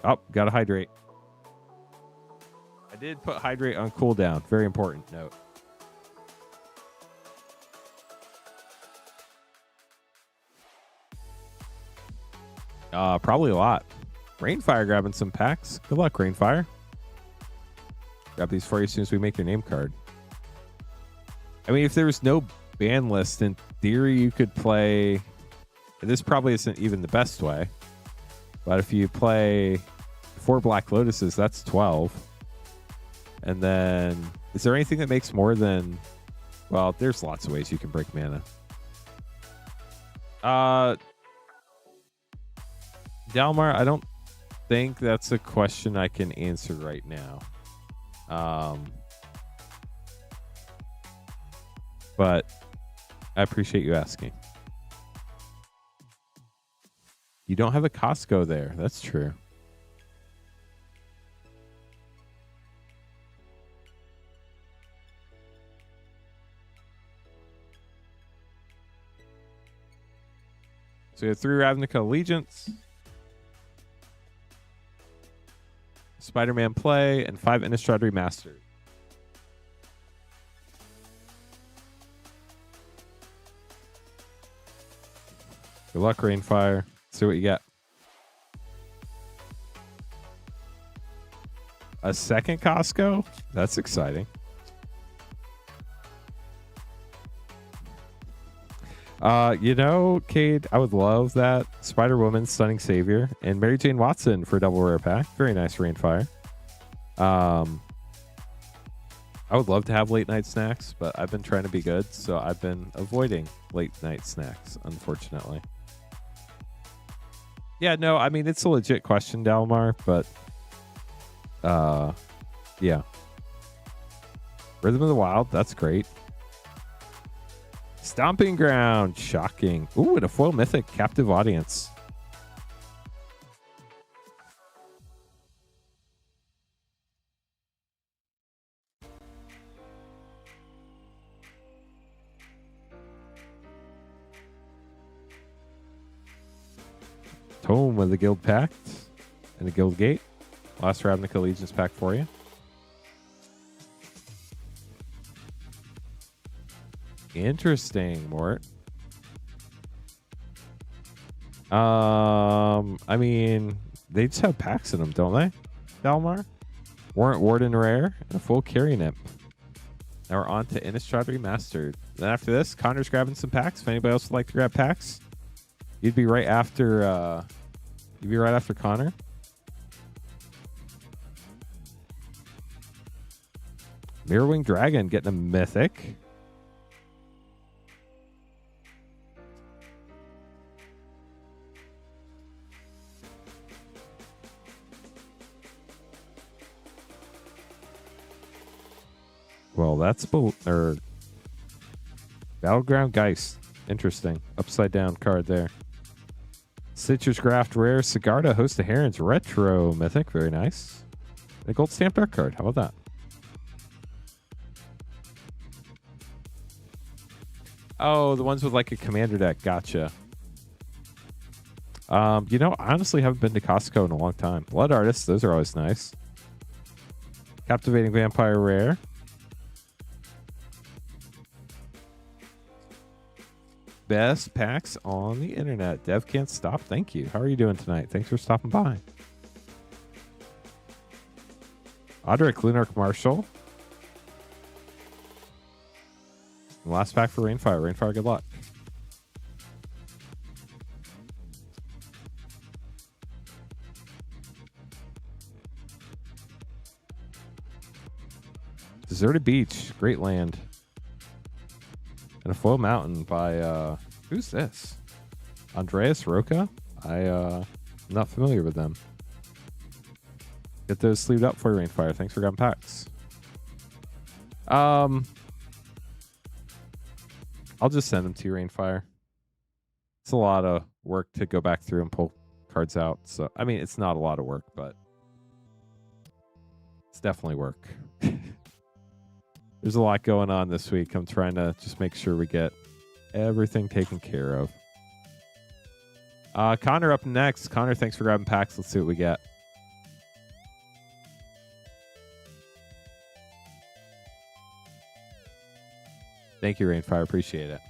Speaker 1: Oh, gotta hydrate. I did put hydrate on cooldown. Very important note. Probably a lot. Rainfire grabbing some packs. Good luck, Rainfire. Grab these for you as soon as we make your name card. I mean, if there was no ban list, in theory, you could play. This probably isn't even the best way. But if you play 4 Black Lotuses, that's 12. And then, is there anything that makes more than... Well, there's lots of ways you can break mana. Dalmar, I don't think that's a question I can answer right now. But I appreciate you asking. You don't have a Costco there. That's true. So you have 3 Ravnica Allegiance, Spider-Man Play, and 5 Innistrad Remastered. Good luck, Rainfire. See what you get. A second Costco? That's exciting. You know, Cade, I would love that Spider-Woman, Stunning Savior, and Mary Jane Watson for double rare pack. Very nice, Rainfire. I would love to have late night snacks, but I've been trying to be good, so I've been avoiding late night snacks, unfortunately. Yeah, no, I mean, it's a legit question, Dalmar, but yeah. Rhythm of the Wild, that's great. Stomping Ground, shocking. Ooh, and a foil mythic, Captive Audience. Tome with the Guild Pact and the Guild Gate. Last Ravnica Allegiance pack for you. Interesting, Mort. I mean, they just have packs in them, don't they? Dalmar? Warrant Warden Rare and a full Carrion Imp. Now we're on to Innistrad Remastered. Then after this, Connor's grabbing some packs. If anybody else would like to grab packs, you'd be right after Connor. Mirrorwing Dragon getting a mythic. Well, that's Battleground Geist. Interesting. Upside down card there. Citrus Graft Rare, Sigarda, Host of Herons, Retro Mythic. Very nice. And a gold stamped art card. How about that? Oh, the ones with like a commander deck. Gotcha. You know, I honestly haven't been to Costco in a long time. Blood Artists, those are always nice. Captivating Vampire Rare. Best packs on the internet. Dev can't stop. Thank you. How are you doing tonight? Thanks for stopping by. Audric, Lunarch Marshall. Last pack for Rainfire. Rainfire, good luck. Deserted Beach. Great land. And a Foil Mountain by, who's this? Andreas Roca? I'm not familiar with them. Get those sleeved up for you, Rainfire. Thanks for grabbing packs. I'll just send them to you, Rainfire. It's a lot of work to go back through and pull cards out. So, I mean, it's not a lot of work, but it's definitely work. There's a lot going on this week. I'm trying to just make sure we get everything taken care of. Connor up next. Connor, thanks for grabbing packs. Let's see what we get. Thank you, Rainfire. Appreciate it.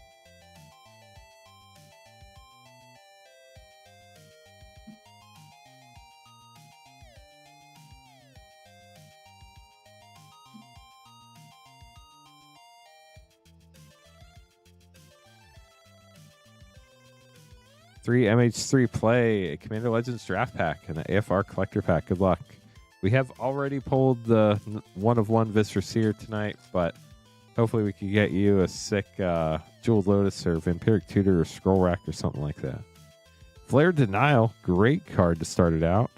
Speaker 1: Three MH3 play, a Commander Legends draft pack, and an AFR collector pack. Good luck. We have already pulled the 1/1 Viscer Seer tonight, but hopefully we can get you a sick Jeweled Lotus or Vampiric Tutor or Scroll Rack or something like that. Flare Denial, great card to start it out.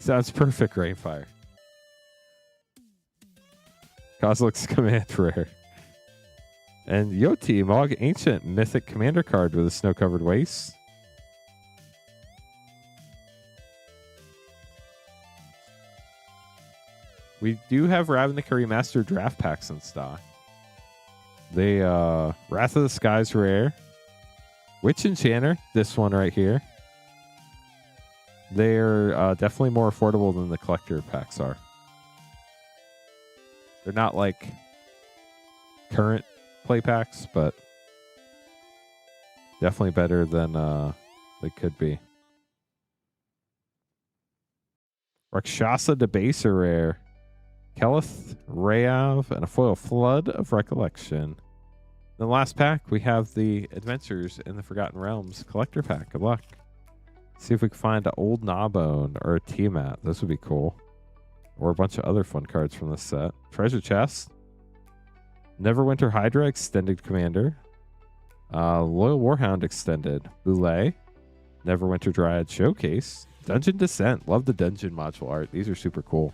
Speaker 1: Sounds perfect, Rainfire. Kozilek's Command Rare. And Yoti, Mog Ancient Mythic Commander card with a Snow-Covered Waste. We do have Ravnica Remastered draft packs in stock. The Wrath of the Skies rare. Witch Enchanter, this one right here. They're definitely more affordable than the collector packs are. They're not like current play packs, but definitely better than they could be. Rakshasa Debaser rare. Kelith, Rayav, and a foil Flood of Recollection. In the last pack, we have the Adventures in the Forgotten Realms collector pack. Good luck. See if we can find an old Gnawbone or a Tiamat. This would be cool. Or a bunch of other fun cards from this set. Treasure Chest. Neverwinter Hydra Extended Commander. Loyal Warhound Extended. Boule. Neverwinter Dryad Showcase. Dungeon Descent. Love the dungeon module art. These are super cool.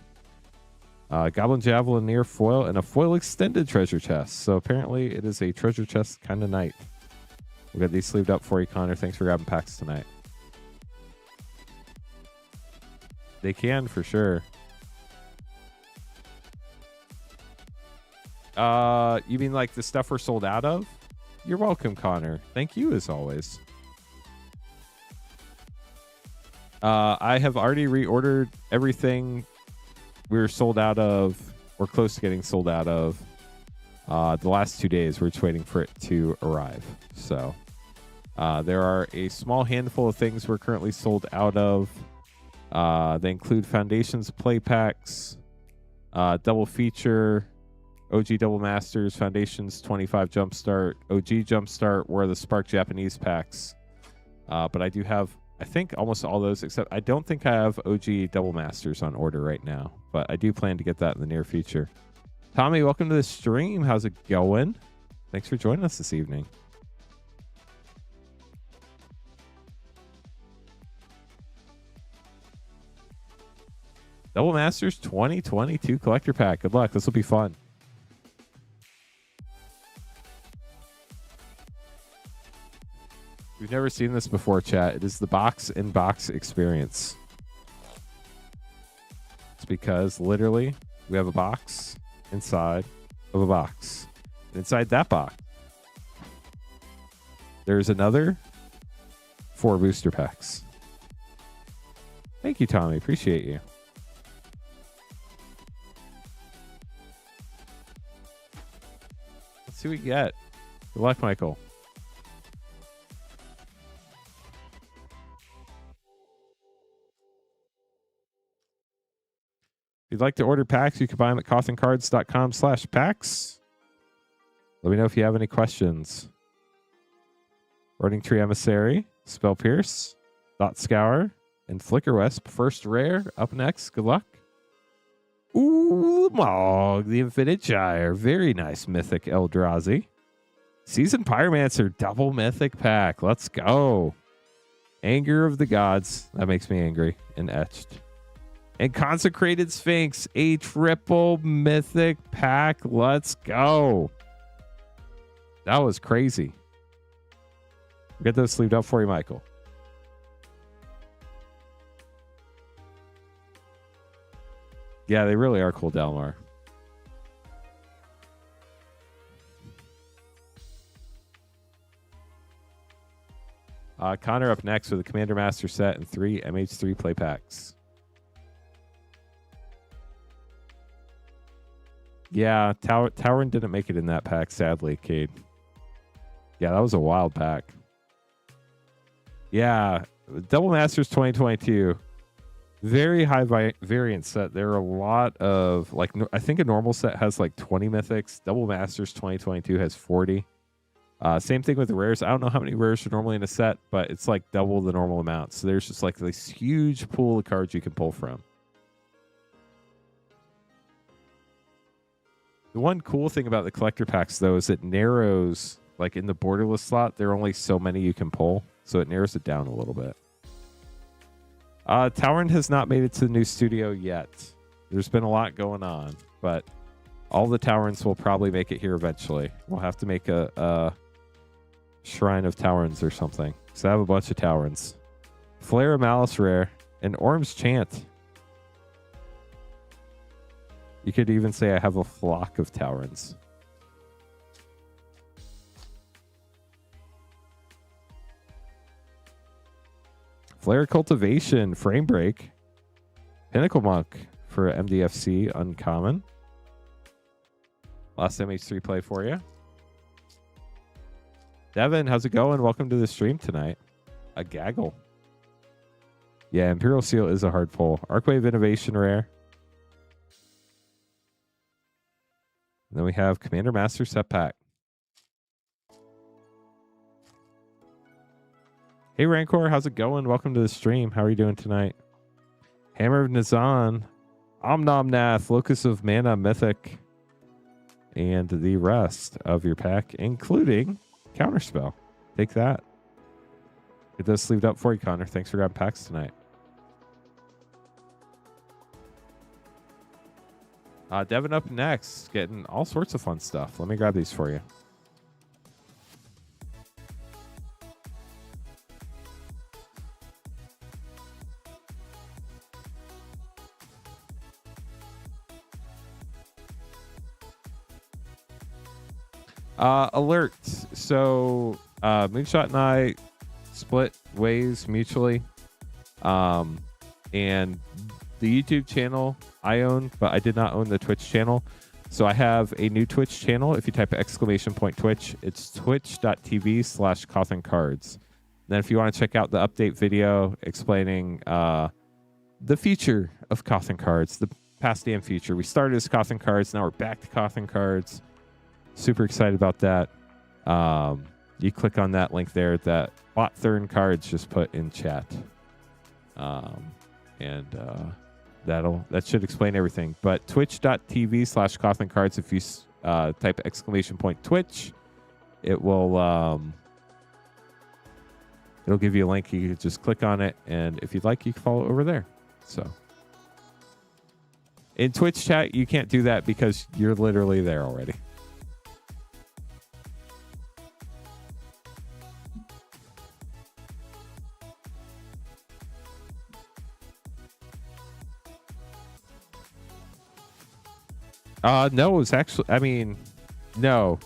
Speaker 1: Goblin Javelineer foil and a foil extended treasure chest. So apparently it is a treasure chest kind of night. We'll get these sleeved up for you, Connor. Thanks for grabbing packs tonight. They can for sure. You mean like the stuff we're sold out of? You're welcome, Connor. Thank you as always. I have already reordered everything we were sold out of, or close to getting sold out of. The last 2 days, we're just waiting for it to arrive. So there are a small handful of things we're currently sold out of. They include Foundations play packs, double feature, OG Double Masters, Foundations 25 Jumpstart, OG Jumpstart were the Spark Japanese packs. But I do have, I think, almost all those, except I don't think I have OG Double Masters on order right now. But I do plan to get that in the near future. Tommy, welcome to the stream. How's it going? Thanks for joining us this evening. Double Masters 2022 collector pack. Good luck. This will be fun. We've never seen this before, chat. It is the box-in-box experience. It's because literally we have a box inside of a box. And inside that box, there's another 4 booster packs. Thank you, Tommy. Appreciate you. Let's see what we get. Good luck, Michael. If you'd like to order packs, you can buy them at cothencards.com/packs. Let me know if you have any questions. Ordering Tree Emissary, Spell Pierce, Dot Scour, and Flicker Wisp. First rare up next. Good luck. Ooh, Mog, the Infinite Gyre. Very nice Mythic Eldrazi. Seasoned Pyromancer double mythic pack. Let's go. Anger of the Gods. That makes me angry. And Etched. And Consecrated Sphinx. A triple mythic pack. Let's go. That was crazy. Get those sleeved up for you, Michael. Yeah, they really are cool, Dalmar. Connor up next with a Commander Master set and 3 MH3 play packs. Yeah, Tauren didn't make it in that pack, sadly, Cade. Yeah, that was a wild pack. Yeah, Double Masters 2022. Very high variant set. There are a lot of, like, I think a normal set has like 20 mythics. Double Masters 2022 has 40. Same thing with the rares. I don't know how many rares are normally in a set, but it's like double the normal amount. So there's just like this huge pool of cards you can pull from. The one cool thing about the collector packs, though, is it narrows, like in the borderless slot, there are only so many you can pull. So it narrows it down a little bit. Tauren has not made it to the new studio yet. There's been a lot going on, but all the Taurens will probably make it here eventually. We'll have to make a Shrine of Taurens or something. So I have a bunch of Taurens. Flare of Malice rare and Orm's Chant. You could even say I have a flock of Taurens. Flare Cultivation, Frame Break. Pinnacle Monk for MDFC, uncommon. Last MH3 play for you. Devin, how's it going? Welcome to the stream tonight. A gaggle. Yeah, Imperial Seal is a hard pull. Arcwave Innovation rare. And then we have Commander Master set pack. Hey Rancor, how's it going? Welcome to the stream. How are you doing tonight? Hammer of Nazan, Omnomnath, Locus of Mana Mythic, and the rest of your pack, including Counterspell. Take that. Get those sleeved up for you, Connor. Thanks for grabbing packs tonight. Devin up next, getting all sorts of fun stuff. Let me grab these for you. Alert. So Moonshot and I split ways mutually. And the YouTube channel I own, but I did not own the Twitch channel. So I have a new Twitch channel. If you type !Twitch, it's twitch.tv/Cothern Cards. Then if you want to check out the update video explaining the future of Cothern Cards, the past and future. We started as Cothern Cards. Now we're back to Cothern Cards. Super excited about that. You click on that link there that Cothern Cards just put in chat. That should explain everything. But twitch.tv/Cothern Cards, if you type !Twitch, it will it'll give you a link. You can just click on it, and if you'd like, you can follow over there. So in Twitch chat, you can't do that because you're literally there already. No, it's actually, I mean, no.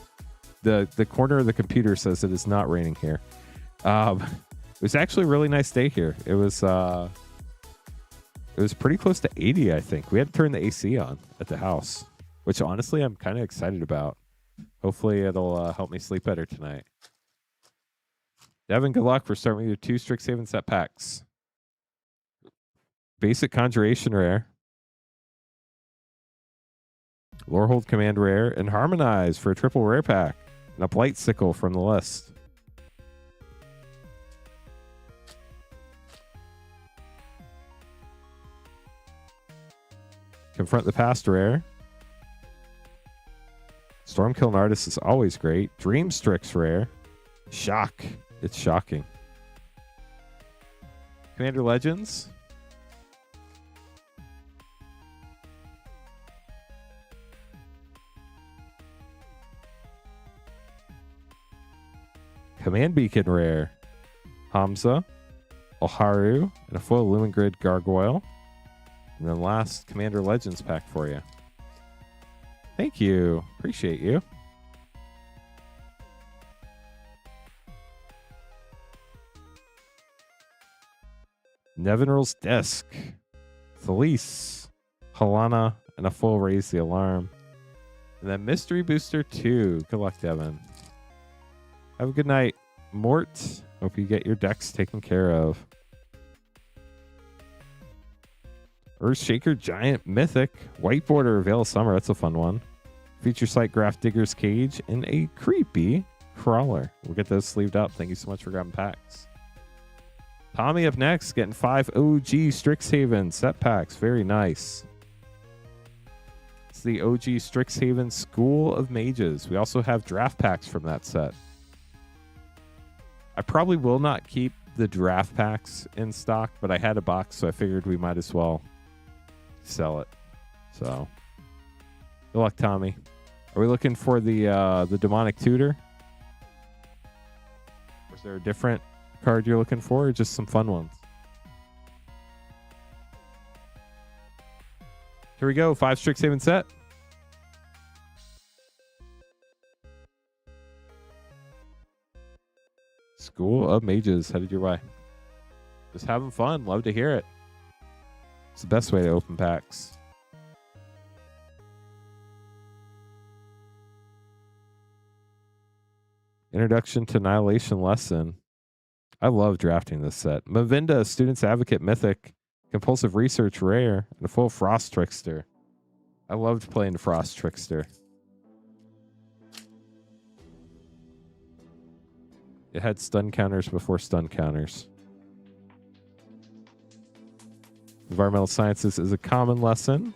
Speaker 1: The corner of the computer says it is not raining here. It was actually a really nice day here. It was pretty close to 80, I think. We had to turn the AC on at the house, which honestly I'm kind of excited about. Hopefully it'll help me sleep better tonight. Devin, good luck. We're starting with your 2 Strixhaven set packs. Basic Conjuration rare. Lorehold Command rare, and Harmonize for a triple rare pack, and a Blight Sickle from the list. Confront the Past rare. Stormkiln Artist is always great. Dream Strix rare. Shock. It's shocking. Commander Legends. Command Beacon rare. Hamza. Oharu. And a full Lumen Grid Gargoyle. And then last Commander Legends pack for you. Thank you. Appreciate you. Nevinral's Desk. Thalise. Halana. And a full Raise the Alarm. And then Mystery Booster 2. Good luck, Devin. Have a good night, Mort. Hope you get your decks taken care of. Earthshaker Giant Mythic. White Border Veil Summer. That's a fun one. Feature Site Graph Digger's Cage. And a creepy Crawler. We'll get those sleeved up. Thank you so much for grabbing packs. Tommy up next. Getting 5 OG Strixhaven set packs. Very nice. It's the OG Strixhaven School of Mages. We also have draft packs from that set. I probably will not keep the draft packs in stock, but I had a box, so I figured we might as well sell it. So, good luck, Tommy. Are we looking for the Demonic Tutor? Or is there a different card you're looking for, or just some fun ones? Here we go. 5 Strixhaven set. School of Mages headed your way. Just having fun. Love to hear it. It's the best way to open packs. Introduction to Annihilation Lesson. I love drafting this set. Mavinda, Student's Advocate Mythic, Compulsive Research Rare, and a full Frost Trickster. I loved playing Frost Trickster. It had stun counters before stun counters. Environmental Sciences is a common lesson.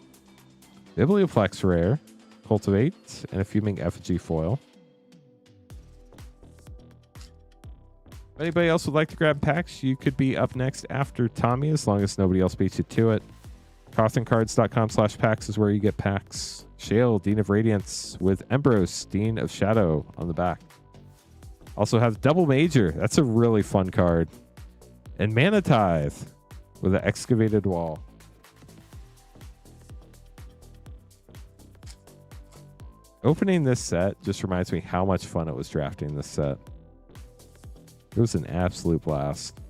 Speaker 1: Biblioplex Rare, Cultivate, and a Fuming Effigy foil. If anybody else would like to grab packs, you could be up next after Tommy, as long as nobody else beats you to it. CothernCards.com/packs is where you get packs. Shale, Dean of Radiance, with Embros, Dean of Shadow on the back. Also have Double Major. That's a really fun card. And Mana Tithe with an Excavated Wall. Opening this set just reminds me how much fun it was drafting this set. It was an absolute blast.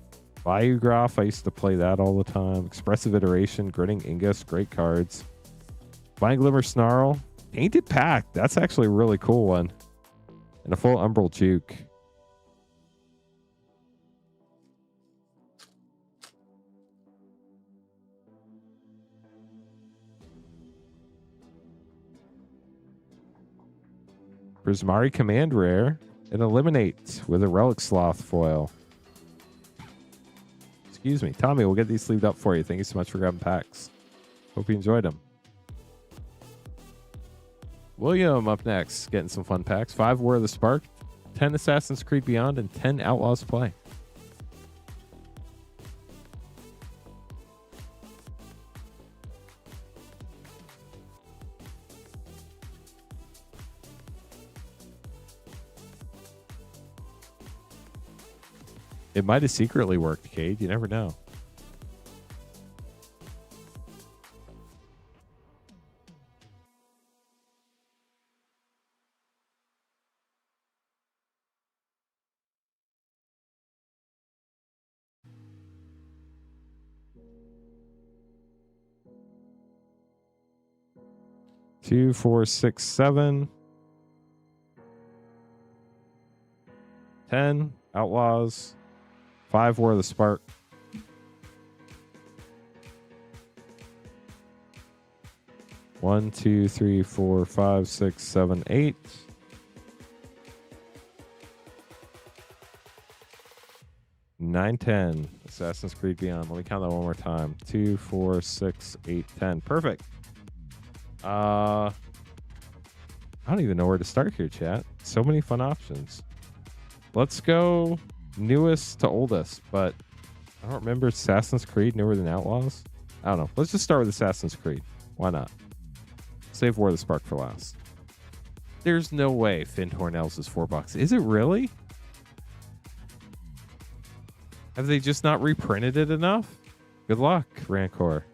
Speaker 1: Biograph, I used to play that all the time. Expressive Iteration, Grinning Ingus, great cards. Vine Glimmer Snarl, Tainted Pact. That's actually a really cool one. And a full Umbral Juke. Prismari Command Rare, and Eliminate with a Relic Sloth foil. Excuse me. Tommy, we'll get these sleeved up for you. Thank you so much for grabbing packs. Hope you enjoyed them. William up next, getting some fun packs. 5 War of the Spark, 10 Assassin's Creed Beyond, and 10 Outlaws Play. It might have secretly worked, Cade. You never know. Two, 4, 6, 7. 10 Outlaws. 5 War of the Spark. One, 2, 3, 4, 5, 6, 7, 8. 9, 10. Assassin's Creed Beyond. Let me count that one more time. 2, 4, 6, 8, 10. Perfect. I don't even know where to start here, chat. So many fun options. Let's go newest to oldest, but I don't remember Assassin's Creed newer than Outlaws. I don't know. Let's just start with Assassin's Creed. Why not? Save War of the Spark for last. There's no way Finn Hornell's is $4. Is it really? Have they just not reprinted it enough? Good luck, Rancor.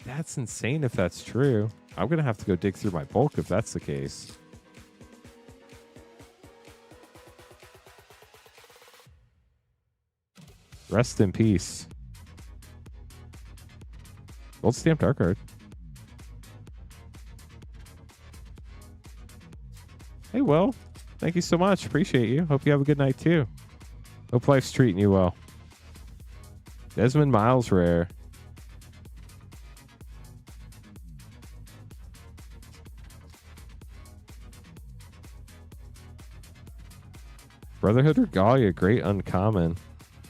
Speaker 1: That's insane if that's true. I'm going to have to go dig through my bulk if that's the case. Rest in peace. Gold stamp dark card. Hey, Will. Thank you so much. Appreciate you. Hope you have a good night, too. Hope life's treating you well. Desmond Miles rare. Brotherhood Regalia, great uncommon.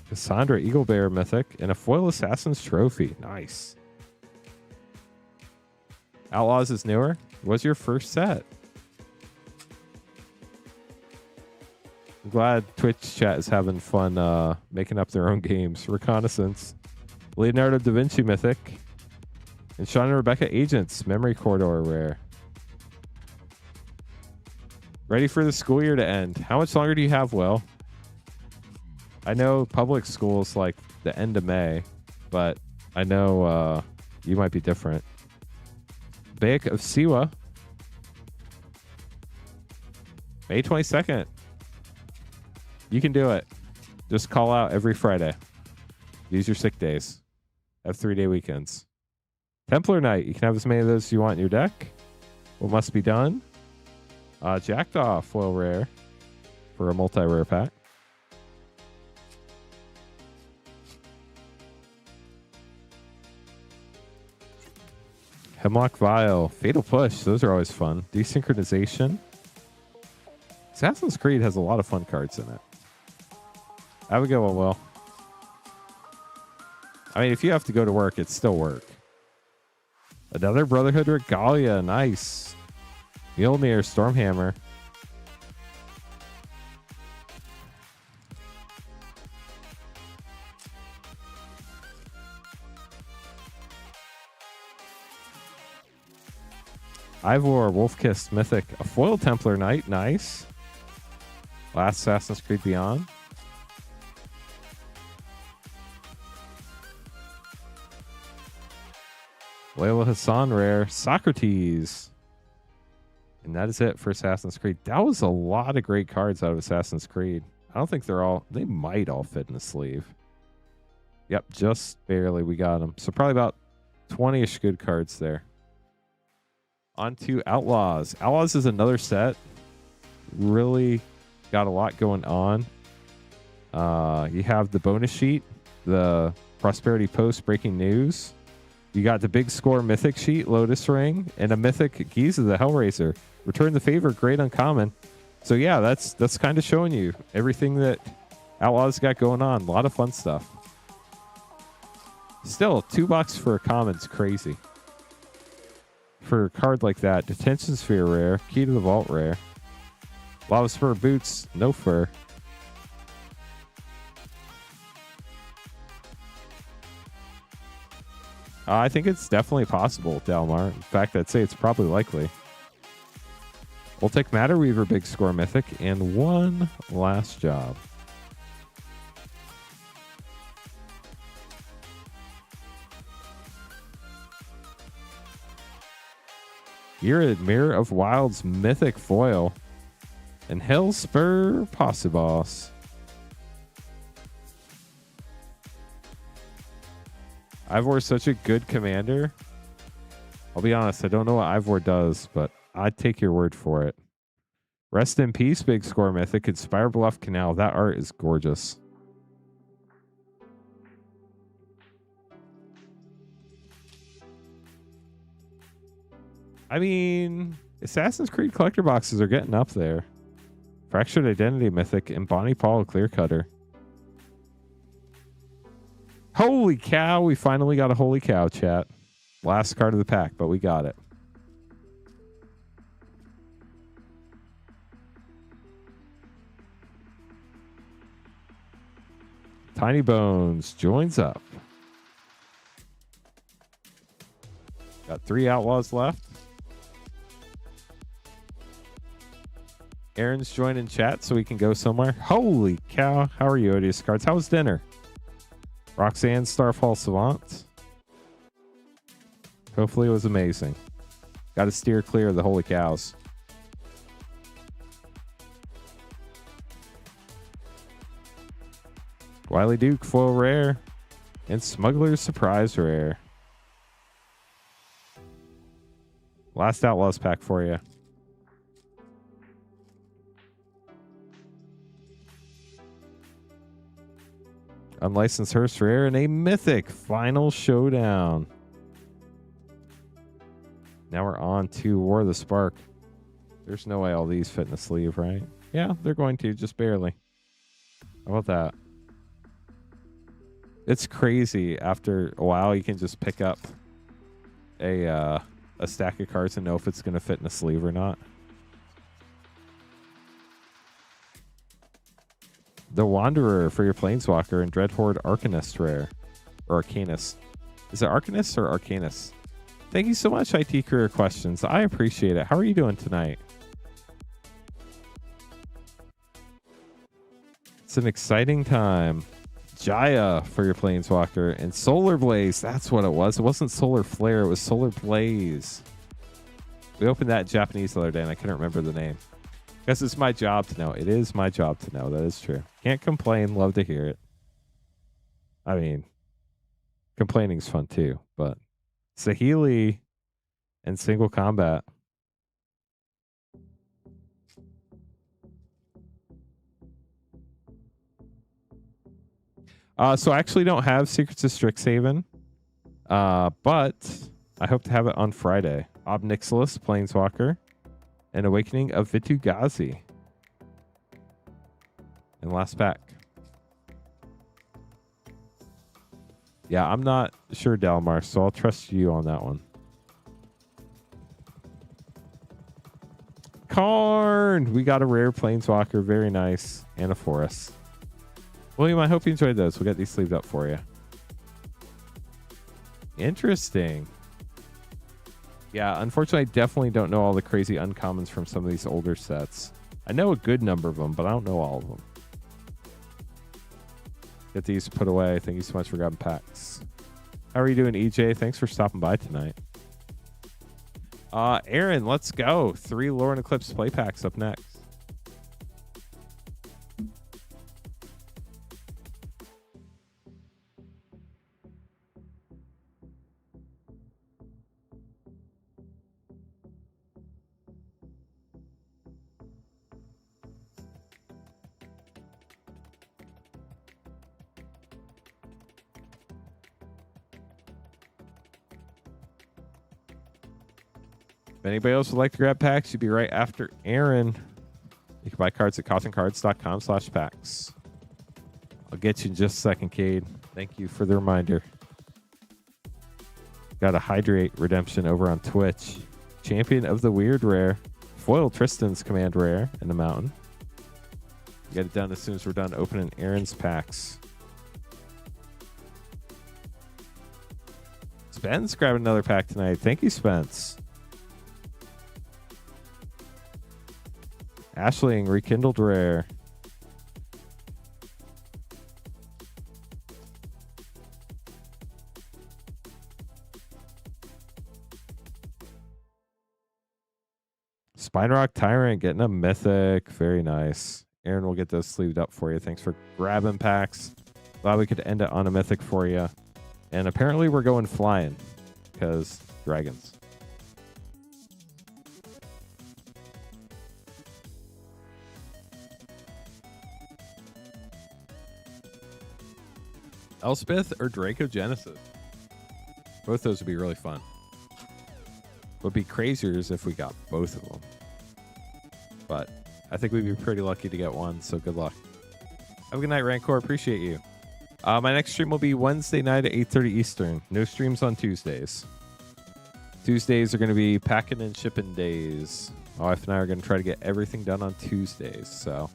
Speaker 1: Cassandra Eagle Bear mythic and a foil Assassin's Trophy. Nice. Outlaws is newer. What's your first set? I'm glad Twitch chat is having fun making up their own games. Reconnaissance. Leonardo da Vinci mythic. And Sean and Rebecca Agents. Memory Corridor rare. Ready for the school year to end. How much longer do you have, Will? I know public school's like the end of May, but I know you might be different. Bayek of Siwa. May 22nd. You can do it. Just call out every Friday. Use your sick days. Have 3-day weekends. Templar Knight. You can have as many of those as you want in your deck. What must be done? Jackdaw foil rare for a multi-rare pack. Hemlock Vial. Fatal Push. Those are always fun. Desynchronization. Assassin's Creed has a lot of fun cards in it. Have a good one, Will. I mean, if you have to go to work, it's still work. Another Brotherhood Regalia. Nice. Mjolnir, Stormhammer. Ivor, Wolfkiss, Mythic. A foil Templar Knight. Nice. Last Assassin's Creed Beyond. Layla Hassan rare. Socrates. And that is it for Assassin's Creed. That was a lot of great cards out of Assassin's Creed. I don't think they might all fit in the sleeve. Yep, just barely we got them. So probably about 20-ish good cards there. On to Outlaws. Outlaws is another set. Really got a lot going on. You have the bonus sheet, the Prosperity Post breaking news. You got the big score mythic sheet, Lotus Ring, and a mythic Giza the Hellraiser. Return the favor, great uncommon. So yeah, that's kind of showing you everything that Outlaws got going on. A lot of fun stuff. Still, $2 for a common's crazy. For a card like that, Detention Sphere rare, Key to the Vault rare. Lava Spur Boots, no fur. I think it's definitely possible, Dalmar. In fact, I'd say it's probably likely. We'll take Matter Weaver, big score mythic, and one last job. Irid, Mirror of Wilds, mythic foil, and Hellspur Possiboss. Ivor is such a good commander. I'll be honest, I don't know what Ivor does, but I'd take your word for it. Rest in peace, big score mythic. Inspire Bluff Canal. That art is gorgeous. I mean, Assassin's Creed collector boxes are getting up there. Fractured Identity mythic and Bonnie Paul Clear Cutter. Holy cow, we finally got a holy cow, chat. Last card of the pack, but we got it. Tiny Bones joins up. Got 3 Outlaws left. Aaron's joining chat so we can go somewhere. Holy cow. How are you, Odious Cards? How was dinner? Roxanne, Starfall Savant. Hopefully it was amazing. Got to steer clear of the holy cows. Wiley Duke, foil rare. And Smuggler's Surprise rare. Last Outlaws pack for you. Unlicensed Hearst rare and a mythic final showdown. Now we're on to War of the Spark. There's no way all these fit in the sleeve, right? Yeah, they're going to, just barely. How about that? It's crazy. After a while, you can just pick up a stack of cards and know if it's going to fit in a sleeve or not. The Wanderer for your Planeswalker and Dreadhorde Arcanist rare. Or Arcanist. Is it Arcanist or Arcanist? Thank you so much, IT Career Questions. I appreciate it. How are you doing tonight? It's an exciting time. Jaya for your Planeswalker and Solar Blaze. That's what it was. It wasn't Solar Flare. It was Solar Blaze. We opened that in Japanese the other day and I couldn't remember the name. Guess it's my job to know. It is my job to know. That is true. Can't complain. Love to hear it. I mean, complaining's fun too, but Saheeli and single combat. So I actually don't have Secrets of Strixhaven, but I hope to have it on Friday. Ob Nixilis, Planeswalker, and Awakening of Vitu-Ghazi. And last pack. Yeah, I'm not sure, Dalmar, so I'll trust you on that one. Karn! We got a rare Planeswalker. Very nice. And a Forest. William, I hope you enjoyed those. We'll get these sleeved up for you. Interesting. Yeah, unfortunately, I definitely don't know all the crazy uncommons from some of these older sets. I know a good number of them, but I don't know all of them. Get these put away. Thank you so much for grabbing packs. How are you doing, EJ? Thanks for stopping by tonight. Aaron, let's go. 3 Lore and Eclipse play packs up next. If anybody else would like to grab packs, you'd be right after Aaron. You can buy cards at cotherncards.com/packs. I'll get you in just a second, Cade. Thank you for the reminder. Got a Hydrate redemption over on Twitch. Champion of the Weird rare. Foil Tristan's Command rare in the mountain. Get it done as soon as we're done opening Aaron's packs. Spence grabbing another pack tonight. Thank you, Spence. Ashling, Rekindled rare. Spinerock Tyrant getting a mythic. Very nice. Aaron will get those sleeved up for you. Thanks for grabbing packs. Glad we could end it on a mythic for you. And apparently we're going flying because dragons. Elspeth or Draco Genesis? Both those would be really fun. What would be crazier is if we got both of them. But I think we'd be pretty lucky to get one, so good luck. Have a good night, Rancor. Appreciate you. My next stream will be Wednesday night at 8:30 Eastern. No streams on Tuesdays. Tuesdays are going to be packing and shipping days. My wife and I are going to try to get everything done on Tuesdays. So,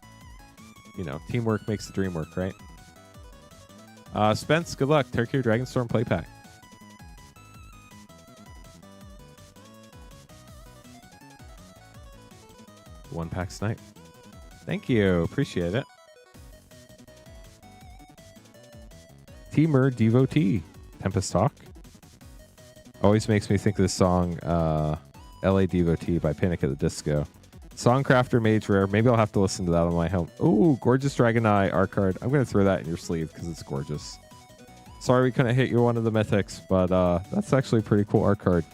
Speaker 1: you know, teamwork makes the dream work, right? Spence, good luck. Turkey or Dragonstorm play pack. One pack snipe. Thank you. Appreciate it. Teamer Devotee. Tempest Talk. Always makes me think of the song LA Devotee by Panic at the Disco. Songcrafter Mage Rare. Maybe I'll have to listen to that on my home. Ooh, gorgeous Dragon Eye art card. I'm going to throw that in your sleeve because it's gorgeous. Sorry we couldn't hit you one of the mythics, but that's actually a pretty cool art card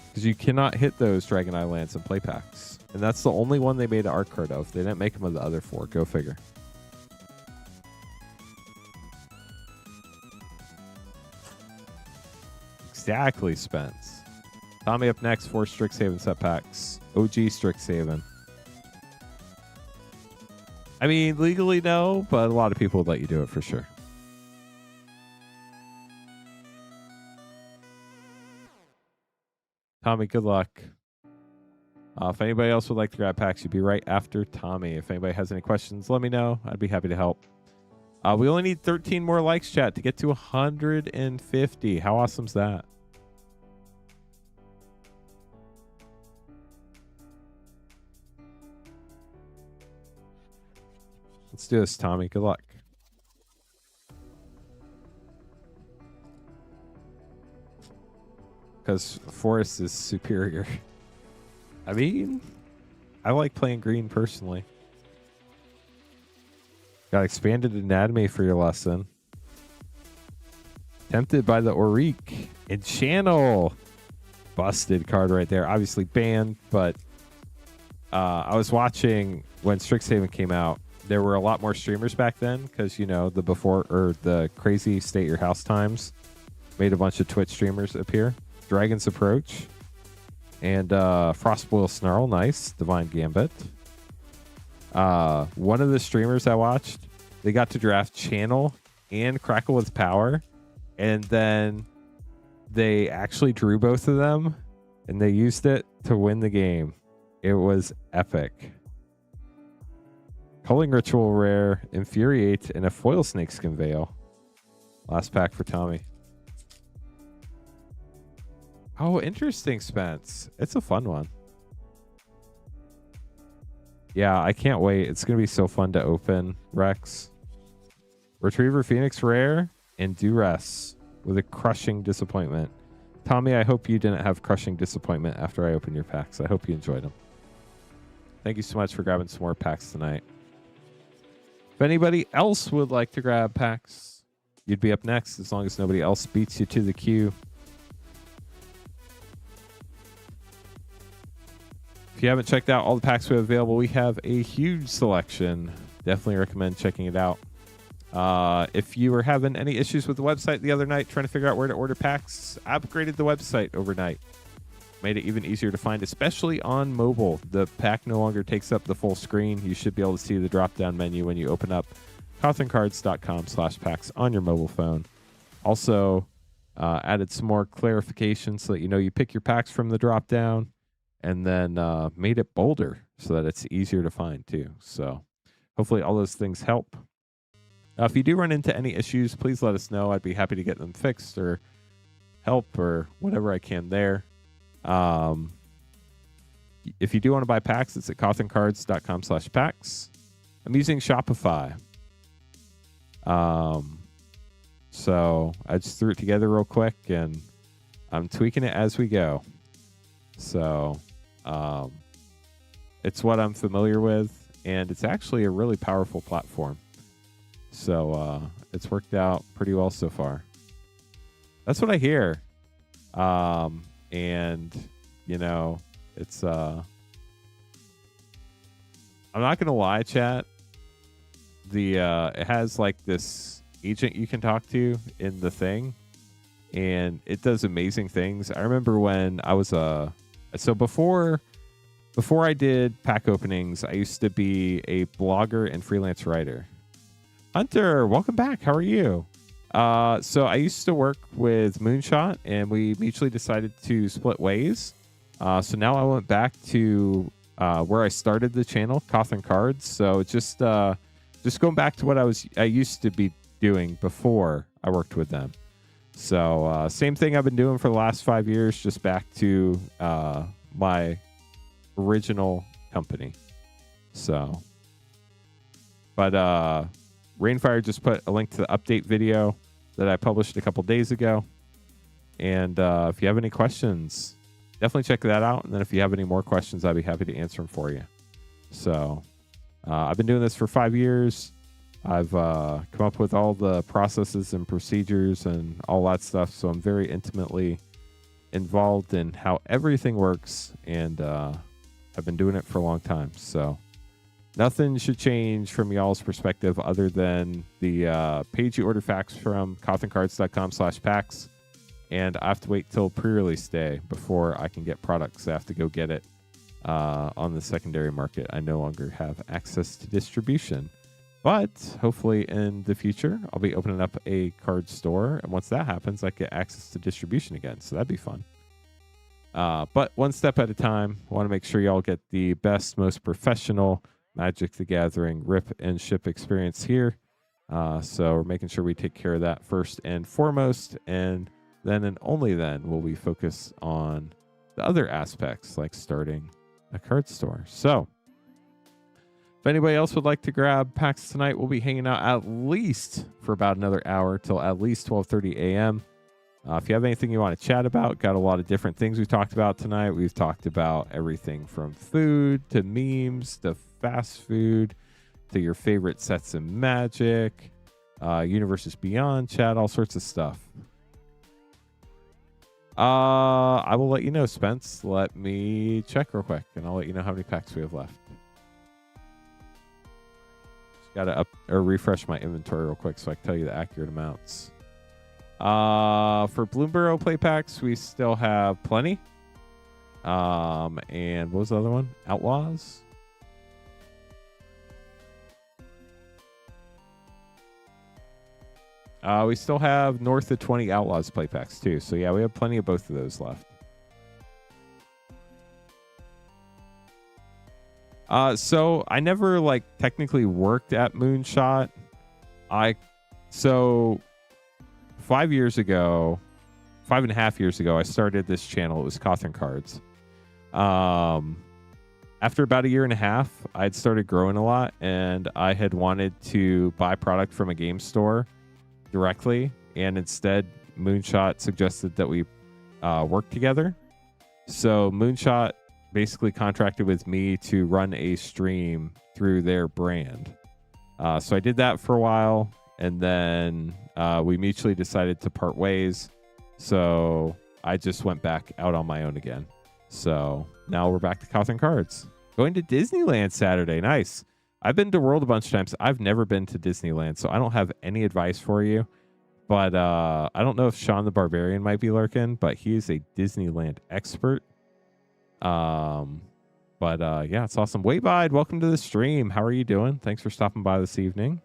Speaker 1: because you cannot hit those Dragon Eye lands in play packs. And that's the only one they made an art card of. They didn't make them of the other 4. Go figure. Exactly, Spence. Tommy up next. 4 Strixhaven set packs. OG Strixhaven. I mean, legally no, but a lot of people would let you do it for sure. Tommy, good luck. If anybody else would like to grab packs, you'd be right after Tommy. If anybody has any questions, let me know. I'd be happy to help. We only need 13 more likes, chat, to get to 150. How awesome's that? Let's do this, Tommy. Good luck. Because Forest is superior. I mean, I like playing green personally. Got expanded anatomy for your lesson. Tempted by the Auric. And Channel. Busted card right there. Obviously banned, but I was watching when Strixhaven came out. There were a lot more streamers back then because, you know, the crazy State Your House times made a bunch of Twitch streamers appear. Dragon's Approach and Frostboil Snarl. Nice. Divine Gambit. One of the streamers I watched, they got to draft Channel and Crackle with Power, and then they actually drew both of them and they used it to win the game. It was epic. Culling Ritual Rare, Infuriate, and a Foil Snakeskin Veil. Last pack for Tommy. Oh, interesting, Spence. It's a fun one. Yeah, I can't wait. It's going to be so fun to open, Rex. Retriever Phoenix Rare and Duress with a crushing disappointment. Tommy, I hope you didn't have crushing disappointment after I opened your packs. I hope you enjoyed them. Thank you so much for grabbing some more packs tonight. If anybody else would like to grab packs, you'd be up next as long as nobody else beats you to the queue. If you haven't checked out all the packs we have available, we have a huge selection. Definitely recommend checking it out. If you were having any issues with the website the other night, trying to figure out where to order packs, I upgraded the website overnight. Made it even easier to find, especially on mobile. The pack no longer takes up the full screen. You should be able to see the drop-down menu when you open up cottoncards.com/packs on your mobile phone. Also, added some more clarification so that you know you pick your packs from the drop-down, and then made it bolder so that it's easier to find too. So hopefully all those things help. If you do run into any issues, please let us know. I'd be happy to get them fixed or help or whatever I can there. If you do want to buy packs, it's at cottoncards.com/packs. I'm using Shopify. So I just threw it together real quick and I'm tweaking it as we go. So it's what I'm familiar with, and it's actually a really powerful platform. So it's worked out pretty well so far. That's what I hear. And you know, it's I'm not gonna lie, chat. It has like this agent you can talk to in the thing, and it does amazing things. I remember when I was before I did pack openings, I used to be a blogger and freelance writer. Hunter, welcome back. How are you? So I used to work with Moonshot, and we mutually decided to split ways. So now I went back to where I started the channel, Cothern Cards. So just going back to what I used to be doing before I worked with them. So same thing I've been doing for the last 5 years, just back to my original company. So, but Rainfire just put a link to the update video that I published a couple days ago. And if you have any questions, definitely check that out. And then if you have any more questions, I'd be happy to answer them for you. So I've been doing this for 5 years. I've come up with all the processes and procedures and all that stuff. So I'm very intimately involved in how everything works. And I've been doing it for a long time. So nothing should change from y'all's perspective other than the page you order packs from, cotherncards.com/packs. And I have to wait till pre-release day before I can get products. I have to go get it on the secondary market. I no longer have access to distribution. But hopefully in the future, I'll be opening up a card store. And once that happens, I get access to distribution again. So that'd be fun. But one step at a time. I want to make sure y'all get the best, most professional Magic the Gathering rip and ship experience here. So we're making sure we take care of that first and foremost. And then and only then will we focus on the other aspects like starting a card store. So if anybody else would like to grab packs tonight, we'll be hanging out at least for about another hour till at least 12:30 a.m. If you have anything you want to chat about, got a lot of different things we've talked about tonight. We've talked about everything from food to memes to fast food to your favorite sets of Magic, Universes Beyond chat, all sorts of stuff. I will let you know, Spence. Let me check real quick, and I'll let you know how many packs we have left. Just gotta refresh my inventory real quick so I can tell you the accurate amounts. For Bloomburrow play packs, we still have plenty. And what was the other one? Outlaws. We still have north of 20 Outlaws play packs too. So yeah, we have plenty of both of those left. So I never like technically worked at Moonshot. So 5 years ago, 5.5 years ago, I started this channel. It was Cothern Cards. After about a year and a half, I'd started growing a lot, and I had wanted to buy product from a game store directly, and instead Moonshot suggested that we work together. So Moonshot basically contracted with me to run a stream through their brand. So I did that for a while, and then we mutually decided to part ways. So I just went back out on my own again. So now we're back to Cothern Cards. Going to Disneyland Saturday. Nice. I've been to World a bunch of times. I've never been to Disneyland, so I don't have any advice for you. But I don't know if Sean the Barbarian might be lurking, but he is a Disneyland expert. Yeah, it's awesome. Waybide, welcome to the stream. How are you doing? Thanks for stopping by this evening.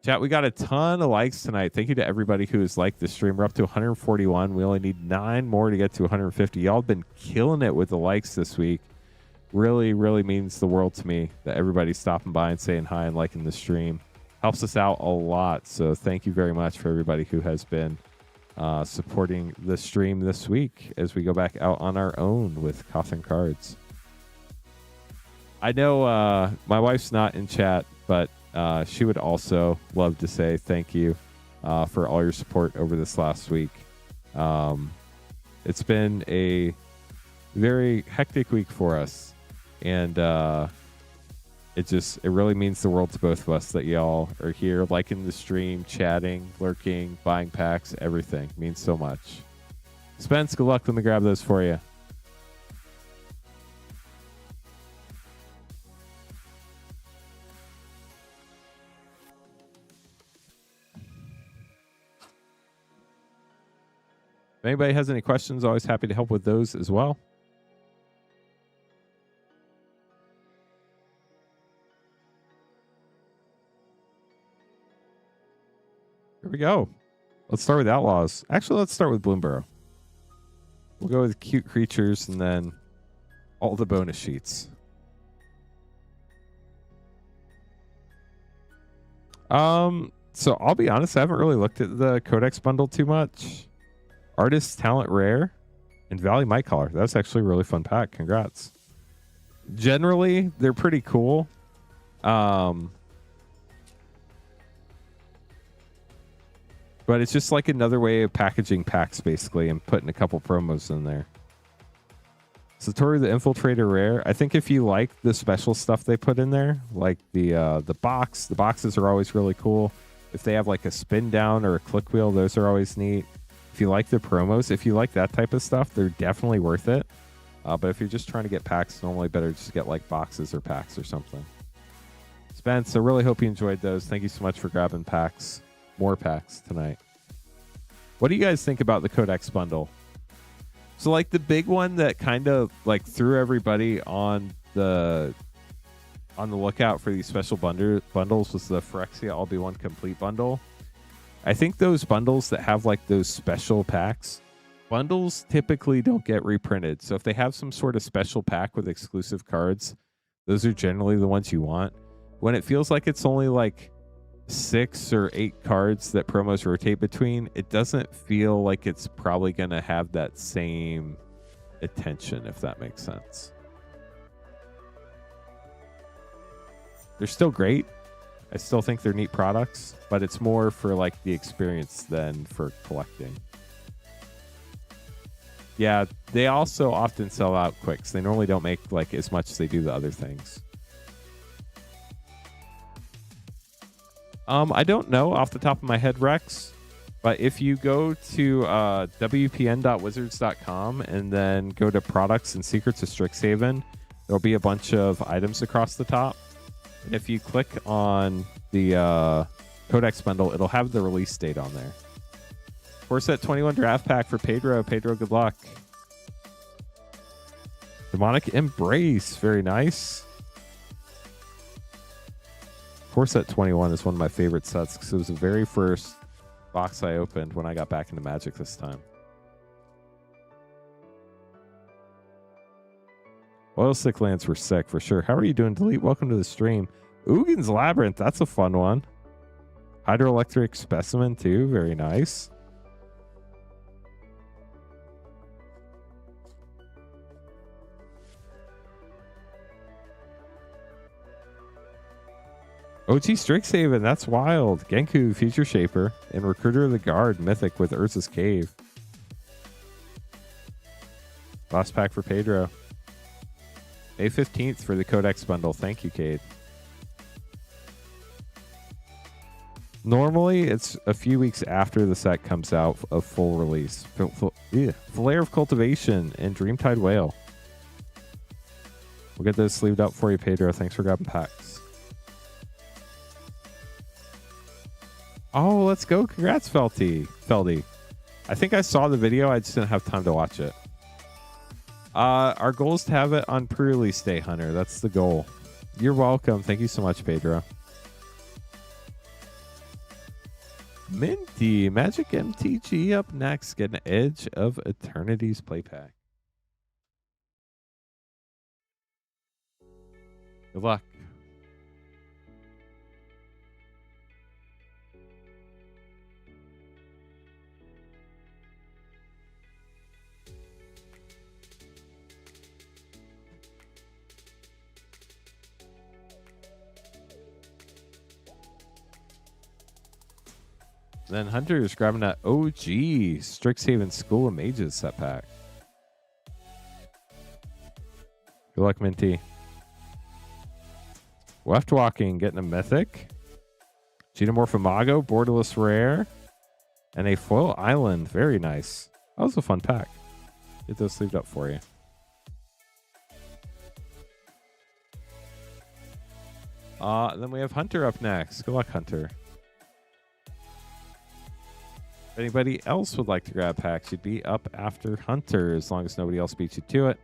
Speaker 1: Chat, we got a ton of likes tonight. Thank you to everybody who has liked the stream. We're up to 141. We only need 9 more to get to 150. Y'all have been killing it with the likes this week. Really, really means the world to me that everybody's stopping by and saying hi and liking the stream. Helps us out a lot. So thank you very much for everybody who has been supporting the stream this week as we go back out on our own with Cothern Cards. I know my wife's not in chat, but she would also love to say thank you for all your support over this last week. It's been a very hectic week for us, and it really means the world to both of us that y'all are here liking the stream, chatting, lurking, buying packs. Everything means so much. Spence, good luck. Let me grab those for you. If anybody has any questions, always happy to help with those as well. Here we go. Let's start with Outlaws. Actually, let's start with Bloomburrow. We'll go with cute creatures and then all the bonus sheets. So I'll be honest, I haven't really looked at the Codex bundle too much. Artist Talent Rare and Valley Might Caller. That's actually a really fun pack. Congrats. Generally, they're pretty cool. But it's just like another way of packaging packs, basically, and putting a couple promos in there. Satori the Infiltrator Rare. I think if you like the special stuff they put in there, like the boxes are always really cool. If they have like a spin down or a click wheel, those are always neat. If you like the promos, if you like that type of stuff, they're definitely worth it. But if you're just trying to get packs, normally better just get like boxes or packs or something. Spence, I really hope you enjoyed those. Thank you so much for grabbing packs. More packs tonight. What do you guys think about the Codex bundle? So like the big one that kind of like threw everybody on the lookout for these special bundles was the Phyrexia All Be One Complete bundle. I think those bundles that have like those special packs, bundles typically don't get reprinted. So if they have some sort of special pack with exclusive cards, those are generally the ones you want. When it feels like it's only like 6 or 8 cards that promos rotate between, it doesn't feel like it's probably going to have that same attention, if that makes sense. They're still great. I still think they're neat products, but it's more for like the experience than for collecting. Yeah, they also often sell out quick, so they normally don't make like as much as they do the other things. I don't know off the top of my head, Rex, but if you go to wpn.wizards.com and then go to products and secrets of Strixhaven, there'll be a bunch of items across the top. And if you click on the Codex bundle, it'll have the release date on there. Core set 21 draft pack for Pedro. Pedro, good luck. Demonic Embrace, very nice. Core set 21 is one of my favorite sets because it was the very first box I opened when I got back into Magic this time. Oilstick Lands were sick for sure. How are you doing, Delete? Welcome to the stream. Ugin's Labyrinth, that's a fun one. Hydroelectric Specimen too, very nice. OG Strixhaven, that's wild. Genku, Future Shaper, and Recruiter of the Guard, Mythic with Urza's Cave. Last pack for Pedro. May 15th for the Codex bundle. Thank you, Cade. Normally, it's a few weeks after the set comes out of full release. Flare of Cultivation and Dreamtide Whale. We'll get those sleeved up for you, Pedro. Thanks for grabbing packs. Oh, let's go. Congrats, Feldy. I think I saw the video. I just didn't have time to watch it. Our goal is to have it on pre-release day, Hunter. That's the goal. You're welcome. Thank you so much, Pedro. Minty, Magic MTG up next. Get an Edge of Eternity's play pack. Good luck. Then Hunter is grabbing that OG Strixhaven School of Mages set pack. Good luck, Minty. Left Walking, getting a Mythic. Geomorph Imago, Borderless Rare. And a Foil Island. Very nice. That was a fun pack. Get those sleeved up for you. Then we have Hunter up next. Good luck, Hunter. If anybody else would like to grab packs, you'd be up after Hunter as long as nobody else beats you to it.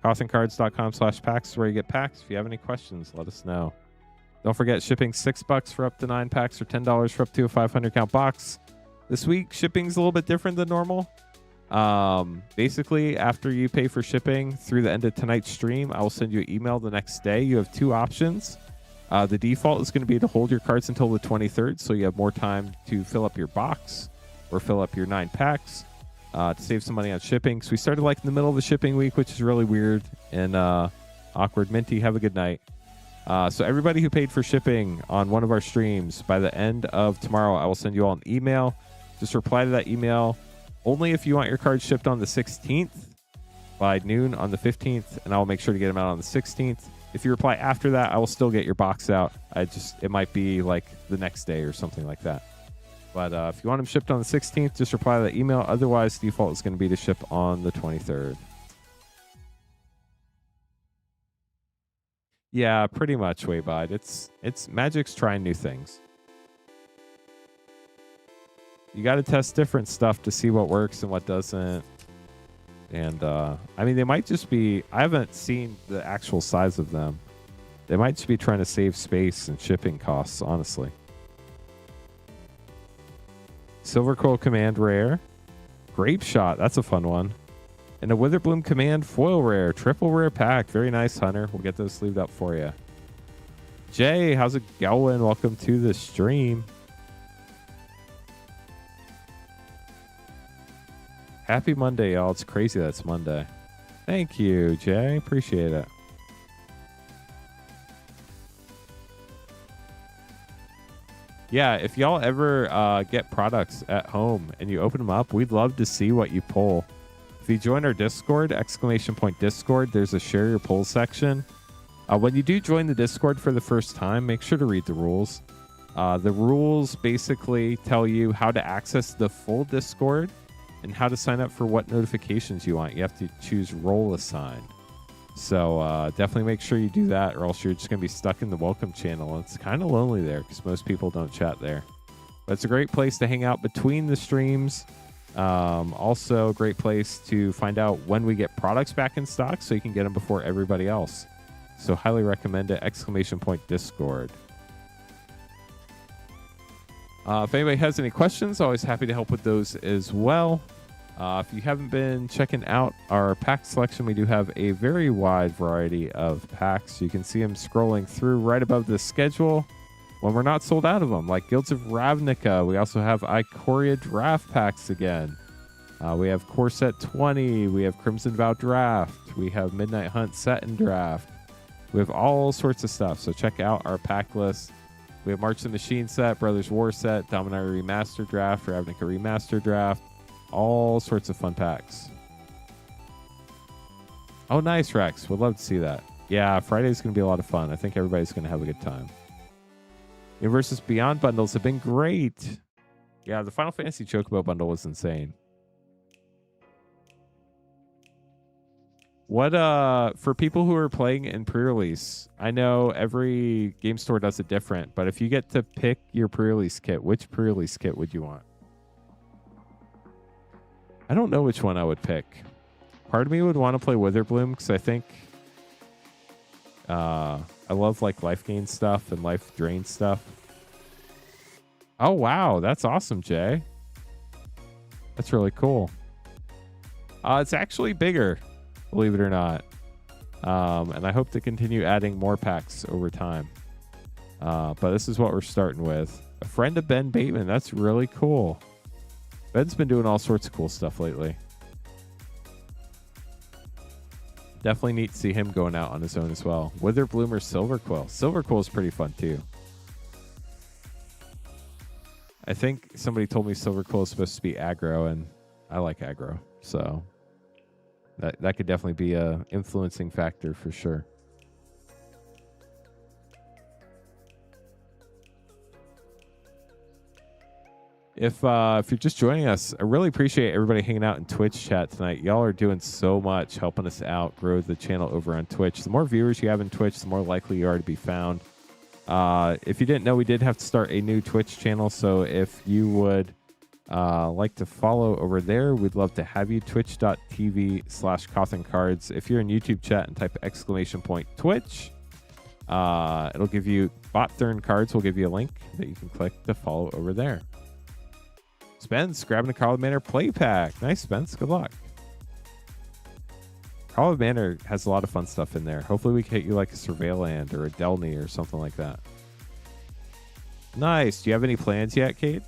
Speaker 1: CothernCards.com/packs is where you get packs. If you have any questions, let us know. Don't forget shipping $6 for up to 9 packs or $10 for up to a 500 count box. This week, shipping's a little bit different than normal. Basically, after you pay for shipping through the end of tonight's stream, I will send you an email the next day. You have 2 options. The default is going to be to hold your cards until the 23rd, so you have more time to fill up your box or fill up your 9 packs to save some money on shipping. So we started like in the middle of the shipping week, which is really weird and awkward. Minty, have a good night. So everybody who paid for shipping on one of our streams, by the end of tomorrow, I will send you all an email. Just reply to that email only if you want your cards shipped on the 16th by noon on the 15th, and I'll make sure to get them out on the 16th. If you reply after that, I will still get your box out. It might be like the next day or something like that. But if you want them shipped on the 16th, just reply to the email. Otherwise, default is going to be to ship on the 23rd. Yeah, pretty much, Waybide. It's Magic's trying new things. You got to test different stuff to see what works and what doesn't. And I mean, they might just be, I haven't seen the actual size of them. They might just be trying to save space and shipping costs, honestly. Silver Quill Command rare. Grape Shot, that's a fun one. And a Witherbloom Command foil rare. Triple rare pack. Very nice, Hunter. We'll get those sleeved up for you. Jay, how's it going? Welcome to the stream. Happy Monday, y'all. It's crazy that it's Monday. Thank you, Jay. Appreciate it. Yeah, if y'all ever get products at home and you open them up, we'd love to see what you pull. If you join our Discord, !Discord, there's a share your pull section. When you do join the Discord for the first time, make sure to read the rules. The rules basically tell you how to access the full Discord and how to sign up for what notifications you want. You have to choose role assigned. So definitely make sure you do that, or else you're just going to be stuck in the welcome channel. It's kind of lonely there because most people don't chat there. But it's a great place to hang out between the streams. Also a great place to find out when we get products back in stock so you can get them before everybody else. So highly recommend it. !Discord. If anybody has any questions, always happy to help with those as well. If you haven't been checking out our pack selection, we do have a very wide variety of packs. You can see them scrolling through right above the schedule when we're not sold out of them, like Guilds of Ravnica. We also have Ikoria Draft packs again. We have Core Set 20. We have Crimson Vow Draft. We have Midnight Hunt Set and Draft. We have all sorts of stuff, so check out our pack list. We have March the Machine Set, Brothers War Set, Dominaria Remaster Draft, Ravnica Remaster Draft. All sorts of fun packs. Oh, nice, Rex. Would love to see that. Yeah, Friday's going to be a lot of fun. I think everybody's going to have a good time. Universes Beyond bundles have been great. Yeah, the Final Fantasy Chocobo bundle was insane. What for people who are playing in pre-release, I know every game store does it different, but if you get to pick your pre-release kit, which pre-release kit would you want? I don't know which one I would pick. Part of me would want to play Witherbloom because I think I love like life gain stuff and life drain stuff. Oh wow, that's awesome, Jay. That's really cool. It's actually bigger, believe it or not. And I hope to continue adding more packs over time. But this is what we're starting with. A friend of Ben Bateman. That's really cool. Ben's been doing all sorts of cool stuff lately. Definitely neat to see him going out on his own as well. Witherbloom or Silverquill. Silverquill is pretty fun too. I think somebody told me Silverquill is supposed to be aggro, and I like aggro. So that could definitely be a influencing factor for sure. If you're just joining us, I really appreciate everybody hanging out in Twitch chat tonight. Y'all are doing so much helping us out, grow the channel over on Twitch. The more viewers you have in Twitch, the more likely you are to be found. If you didn't know, we did have to start a new Twitch channel. So if you would like to follow over there, we'd love to have you. Twitch.tv/CothernCards. If you're in YouTube chat and type !Twitch, it'll give you Cothern Cards. Will give you a link that you can click to follow over there. Spence grabbing a Carl Manor play pack. Nice, Spence. Good luck. Call of Manor has a lot of fun stuff in there. Hopefully we can hit you like a Surveilland or a Delny or something like that. Nice. Do you have any plans yet, Kate?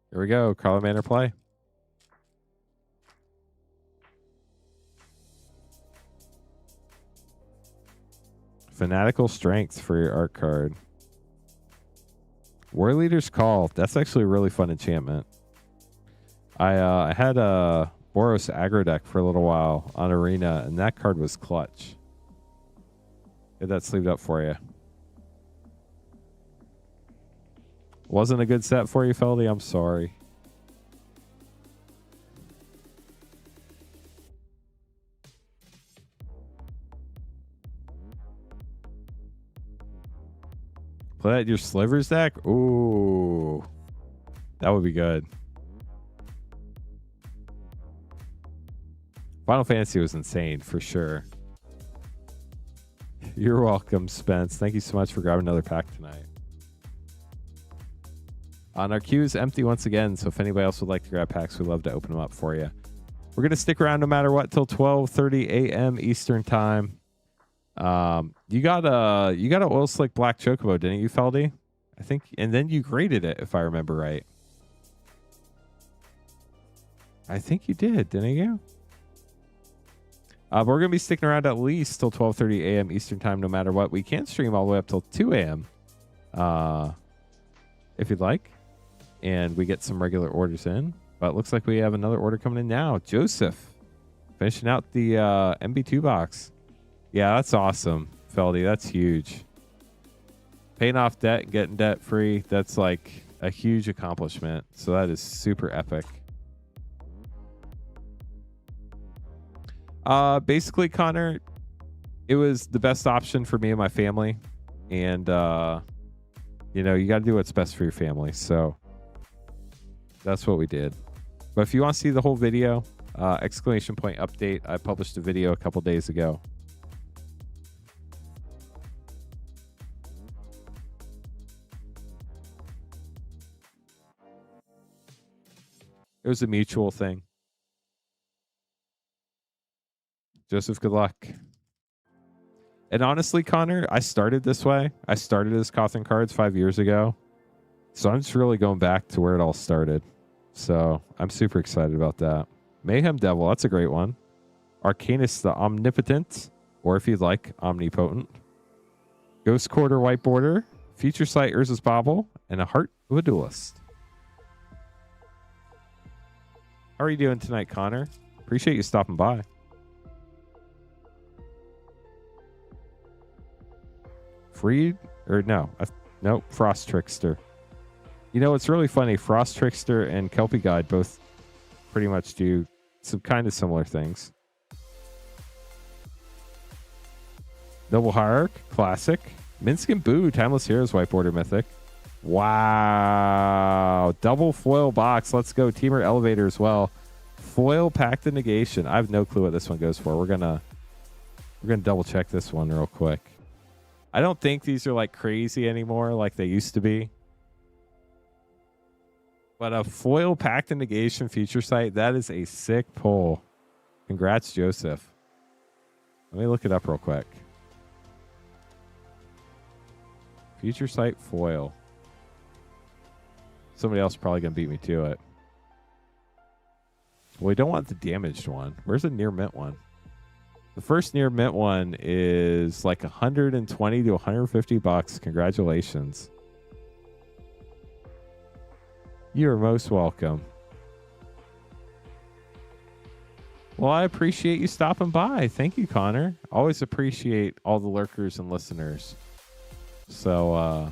Speaker 1: Here we go. Call of Manor play. Fanatical Strength for your art card. War Leader's Call. That's actually a really fun enchantment. I had a Boros aggro deck for a little while on Arena, and that card was clutch. Get that sleeved up for you. Wasn't a good set for you, Feldy? I'm sorry. Play that your Slivers deck? Ooh. That would be good. Final Fantasy was insane, for sure. You're welcome, Spence. Thank you so much for grabbing another pack tonight. Our queue is empty once again, so if anybody else would like to grab packs, we'd love to open them up for you. We're going to stick around no matter what till 12:30 a.m. Eastern time. You got a Oil Slick Black Chocobo, didn't you, Feldy? I think, and then you graded it, if I remember right. I think you did, didn't you? We're going to be sticking around at least till 12:30 a.m. Eastern time, no matter what. We can stream all the way up till 2 a.m. If you'd like. And we get some regular orders in. But it looks like we have another order coming in now. Joseph, finishing out the MB2 box. Yeah, that's awesome, Feldy. That's huge. Paying off debt and getting debt free. That's like a huge accomplishment. So that is super epic. Basically, Connor, it was the best option for me and my family. And, you know, you got to do what's best for your family. So that's what we did. But if you want to see the whole video, exclamation point update, I published a video a couple days ago. It was a mutual thing. Joseph, good luck. And honestly, Connor, I started this way. I started as Cothern Cards 5 years ago. So I'm just really going back to where it all started. So I'm super excited about that. Mayhem Devil, that's a great one. Arcanus the Omnipotent, or if you'd like, Omnipotent. Ghost Quarter White Border, Future Sight Urza's Bauble, and a Heart of a Duelist. How are you doing tonight, Connor? Appreciate you stopping by. Freed? Or no. Nope. Frost Trickster. You know, it's really funny. Frost Trickster and Kelpie Guide both pretty much do some kind of similar things. Noble Hierarch. Classic. Minsk and Boo. Timeless Heroes White Border Mythic. Wow. Double foil box. Let's go. Teamer Elevator as well. Foil Pact of Negation. I have no clue what this one goes for. We're gonna double check this one real quick. I don't think these are like crazy anymore like they used to be. But a foil Pact of Negation Future Sight, that is a sick pull. Congrats, Joseph. Let me look it up real quick. Future Sight foil. Somebody else probably going to beat me to it. Well, we don't want the damaged one. Where's the near mint one? The first near mint one is like 120 to 150 bucks. Congratulations. You're most welcome. Well, I appreciate you stopping by. Thank you, Connor. Always appreciate all the lurkers and listeners. So,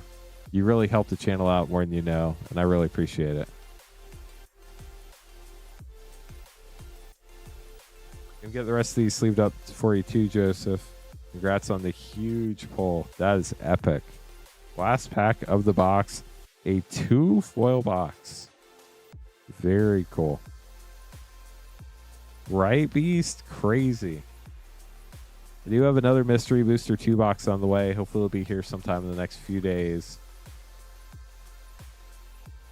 Speaker 1: you really help the channel out more than you know, and I really appreciate it. And get the rest of these sleeved up for you too, Joseph. Congrats on the huge pull. That is epic. Last pack of the box. A 2 foil box. Very cool. Right, Beast? Crazy. I do have another Mystery Booster 2 box on the way. Hopefully it'll be here sometime in the next few days.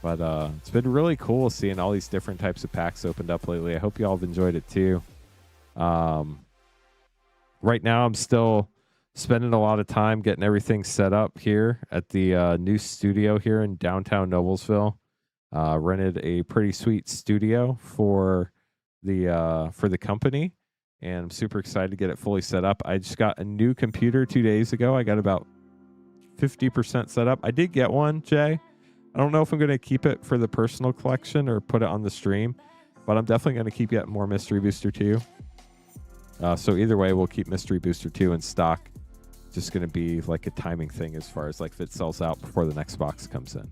Speaker 1: But it's been really cool seeing all these different types of packs opened up lately. I hope you all have enjoyed it too. Right now I'm still spending a lot of time getting everything set up here at the new studio here in downtown Noblesville. Rented a pretty sweet studio for the company, and I'm super excited to get it fully set up. I just got a new computer 2 days ago. I got about 50% set up. I did get one, Jay. I don't know if I'm going to keep it for the personal collection or put it on the stream, but I'm definitely going to keep getting more Mystery Booster 2. So either way, we'll keep Mystery Booster 2 in stock. Just going to be like a timing thing as far as like if it sells out before the next box comes in.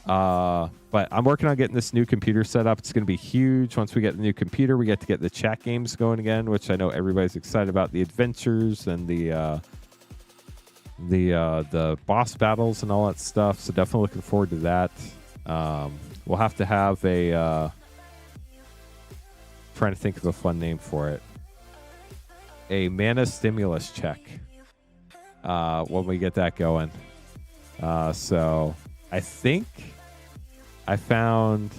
Speaker 1: But I'm working on getting this new computer set up. It's going to be huge. Once we get the new computer, we get to get the chat games going again, which I know everybody's excited about, the adventures and the boss battles and all that stuff. So definitely looking forward to that. We'll have to have a trying to think of a fun name for it. A mana stimulus check when we get that going. So I think I found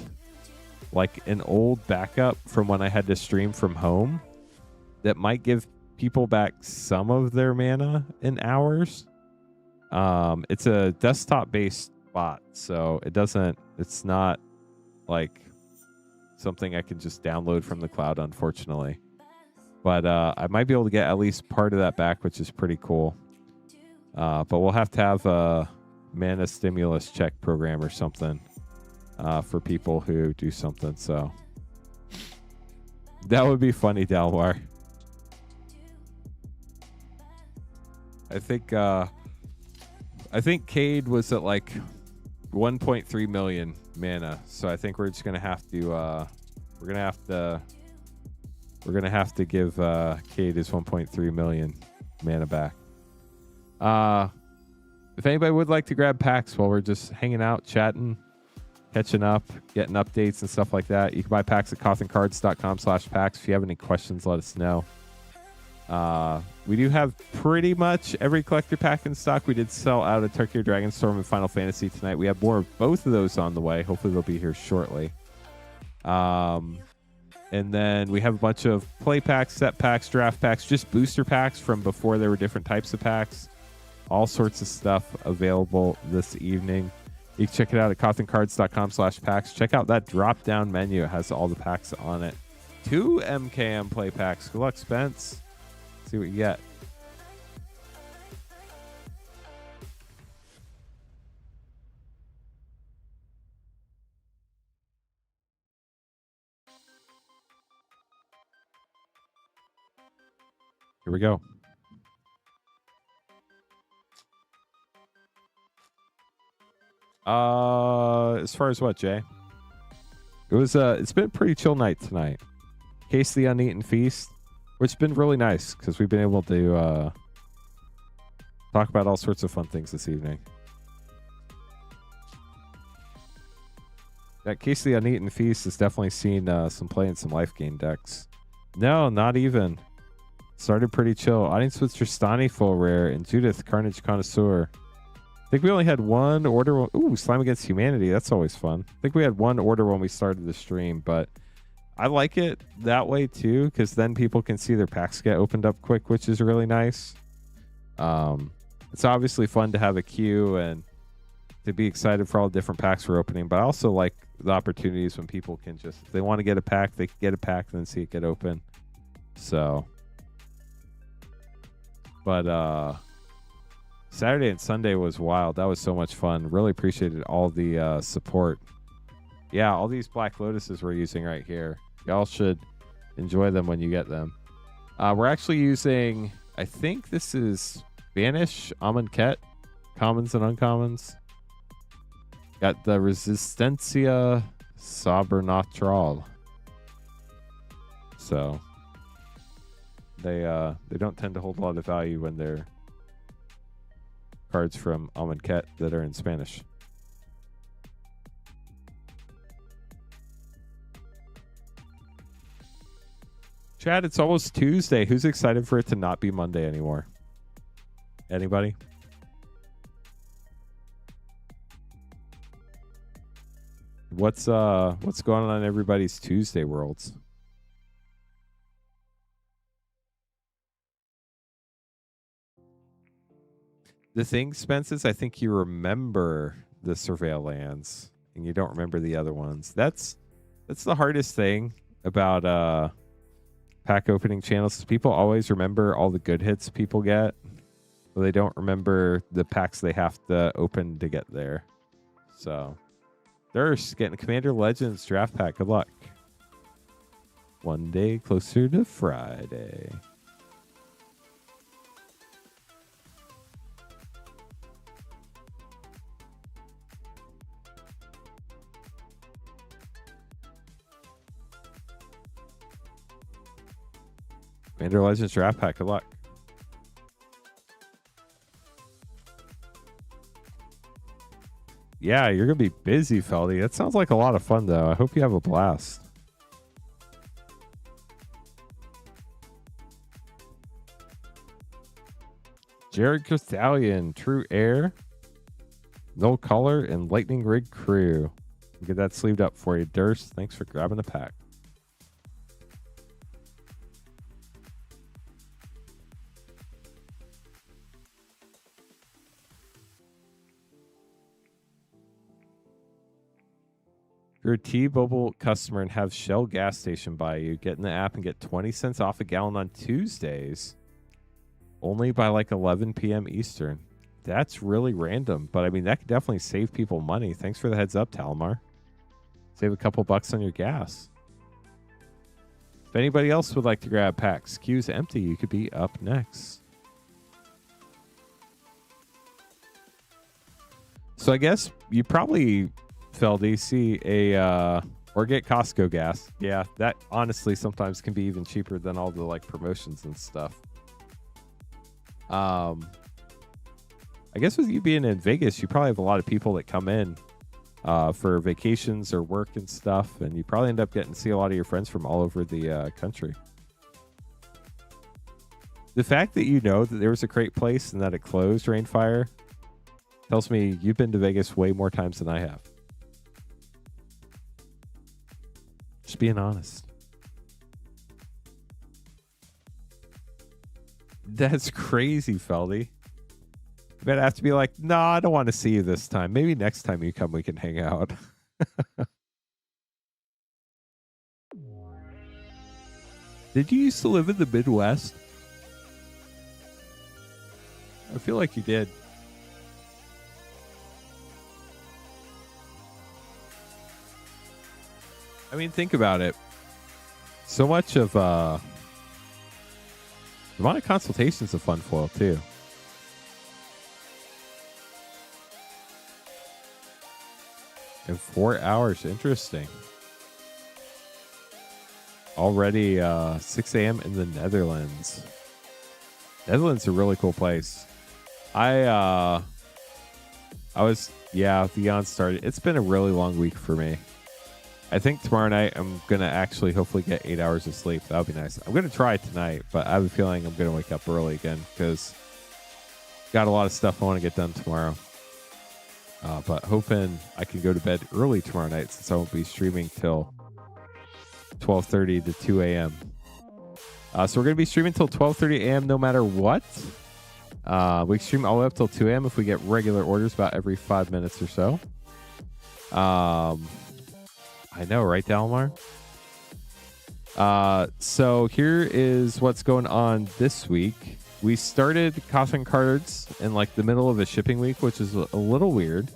Speaker 1: like an old backup from when I had to stream from home that might give people back some of their mana in hours. It's a desktop based bot, so it's not like something I can just download from the cloud, unfortunately. But I might be able to get at least part of that back, which is pretty cool. But we'll have to have a mana stimulus check program or something for people who do something. So that would be funny, Dalmar. I think Cade was at like 1.3 million mana, so I think we're just gonna have to give Cade his 1.3 million mana back. If anybody would like to grab packs while we're just hanging out, chatting, catching up, getting updates and stuff like that, you can buy packs at cothencards.com/packs. If you have any questions, let us know. We do have pretty much every collector pack in stock. We did sell out a Turkey or Dragonstorm and Final Fantasy tonight. We have more of both of those on the way. Hopefully they'll be here shortly. And then we have a bunch of play packs, set packs, draft packs, just booster packs from before there were different types of packs. All sorts of stuff available this evening. You can check it out at cothencards.com/packs. Check out that drop-down menu. It has all the packs on it. 2 MKM play packs. Good luck, Spence. See what you get. Here we go. As far as what, Jay? It's been a pretty chill night tonight. Case the Uneaten Feast, which has been really nice because we've been able to talk about all sorts of fun things this evening. That Case the Uneaten Feast has definitely seen some play in some life gain decks. No, not even. Started pretty chill. Audience with Tristani full rare and Judith Carnage Connoisseur. I think we only had one order. Ooh, Slime Against Humanity. That's always fun. I think we had one order when we started the stream, but I like it that way too, because then people can see their packs get opened up quick, which is really nice. It's obviously fun to have a queue and to be excited for all the different packs we're opening, but I also like the opportunities when people can just, if they want to get a pack, they can get a pack and then see it get open. So, but Saturday and Sunday was wild. That was so much fun. Really appreciated all the support. Yeah, all these Black Lotuses we're using right here. Y'all should enjoy them when you get them. We're actually using, I think this is Spanish Amonkhet, commons and uncommons. Got the Resistencia Sobrenatural. So they don't tend to hold a lot of value when they're cards from Amonkhet that are in Spanish. Chad, it's almost Tuesday. Who's excited for it to not be Monday anymore? Anybody? What's going on in everybody's Tuesday worlds? The thing, Spence, is I think you remember the Surveil lands and you don't remember the other ones. That's the hardest thing about pack opening channels. People always remember all the good hits people get, but they don't remember the packs they have to open to get there. So Thirst getting Commander Legends draft pack. Good luck. One day closer to Friday. Commander Legends draft pack. Good luck. Yeah, you're going to be busy, Feldy. That sounds like a lot of fun, though. I hope you have a blast. Jared Cristallion, True Air, No Color, and Lightning Rig Crew. We'll get that sleeved up for you, Durst. Thanks for grabbing the pack. If you're a T-Mobile customer and have Shell gas station by you, get in the app and get 20 cents off a gallon on Tuesdays. Only by like 11 p.m. Eastern. That's really random, but I mean, that could definitely save people money. Thanks for the heads up, Talmar. Save a couple bucks on your gas. If anybody else would like to grab packs, queue's empty. You could be up next. So I guess you probably, Feldy, see or get Costco gas. Yeah, that honestly sometimes can be even cheaper than all the like promotions and stuff. I guess with you being in Vegas, you probably have a lot of people that come in for vacations or work and stuff, and you probably end up getting to see a lot of your friends from all over the country. The fact that you know that there was a great place and that it closed, Rainfire, tells me you've been to Vegas way more times than I have. Just being honest. That's crazy, Feldy. You better have to be like, no, I don't want to see you this time. Maybe next time you come, we can hang out. Did you used to live in the Midwest? I feel like you did. I mean, think about it. So much of the amount of consultations of fun foil too. In 4 hours, interesting. Already 6 a.m. in the Netherlands. Netherlands is a really cool place. I was, Theon started. It's been a really long week for me. I think tomorrow night I'm going to actually hopefully get 8 hours of sleep. That would be nice. I'm going to try tonight, but I have a feeling I'm going to wake up early again because got a lot of stuff I want to get done tomorrow. But hoping I can go to bed early tomorrow night since I won't be streaming till 12:30 to 2 a.m. So we're going to be streaming till 12:30 a.m. no matter what. We stream all the way up till 2 a.m. if we get regular orders about every 5 minutes or so. I know, right, Dalmar? So here is what's going on this week. We started Cothern cards in like the middle of a shipping week, which is a little weird.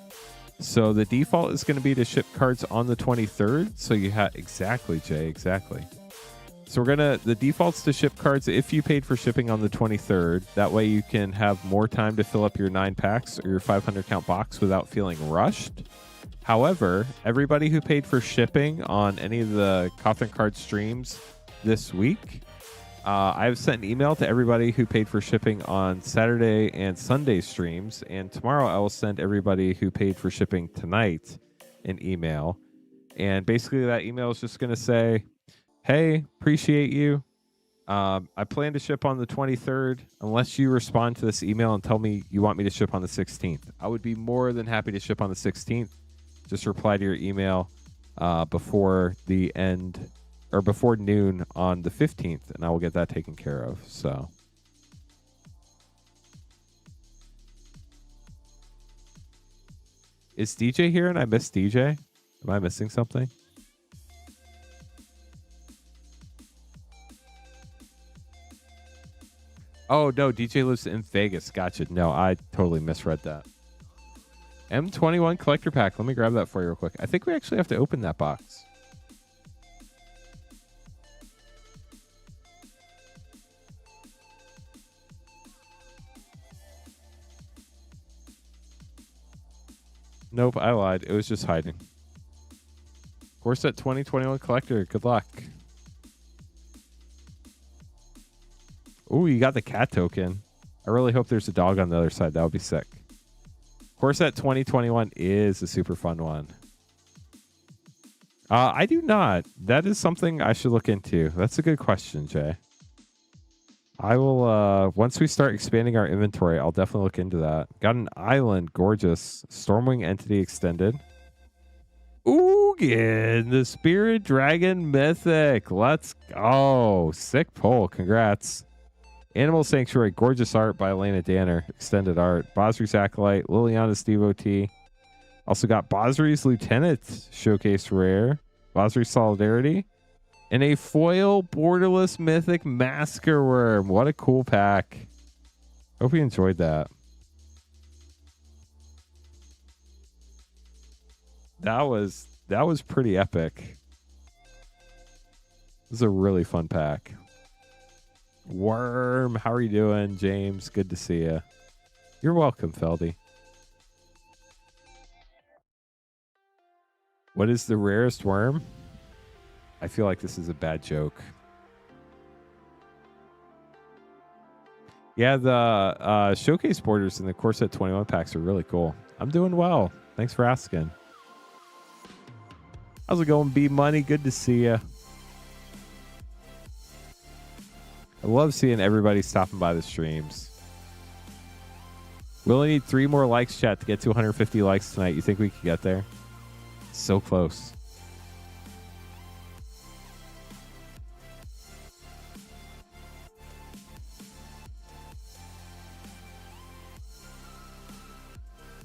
Speaker 1: So the default is going to be to ship cards on the 23rd. So you have exactly, Jay, exactly. So the default's to ship cards if you paid for shipping on the 23rd. That way you can have more time to fill up your 9 packs or your 500 count box without feeling rushed. However, everybody who paid for shipping on any of the Cothern card streams this week, I've sent an email to everybody who paid for shipping on Saturday and Sunday streams. And tomorrow I will send everybody who paid for shipping tonight an email. And basically that email is just going to say, hey, appreciate you. I plan to ship on the 23rd, unless you respond to this email and tell me you want me to ship on the 16th. I would be more than happy to ship on the 16th. Just reply to your email before the end or before noon on the 15th, and I will get that taken care of. So. Is DJ here and I missed DJ? Am I missing something? Oh, no, DJ lives in Vegas. Gotcha. No, I totally misread that. M21 collector pack. Let me grab that for you real quick. I think we actually have to open that box. Nope, I lied. It was just hiding. Corset 2021 collector. Good luck. Ooh, you got the cat token. I really hope there's a dog on the other side. That would be sick. Corset 2021 is a super fun one. I do not. That is something I should look into. That's a good question, Jay. I will, once we start expanding our inventory, I'll definitely look into that. Got an island. Gorgeous. Stormwing Entity Extended. Ugin, the Spirit Dragon Mythic. Let's go. Sick pull. Congrats. Animal Sanctuary. Gorgeous art by Elena Danner. Extended art. Bosri's Acolyte. Liliana's Devotee. Also got Bosri's Lieutenant Showcase Rare. Bosri's Solidarity. And a foil borderless mythic Masker Worm. What a cool pack. Hope you enjoyed that. That was pretty epic. This is a really fun pack. Worm, how are you doing, James? Good to see you. You're welcome, Feldy. What is the rarest worm? I feel like this is a bad joke. Yeah, the showcase borders in the Corset 21 packs are really cool. I'm doing well. Thanks for asking. How's it going, B Money? Good to see you. I love seeing everybody stopping by the streams. We only need 3 more likes, chat, to get to 150 likes tonight. You think we could get there? So close.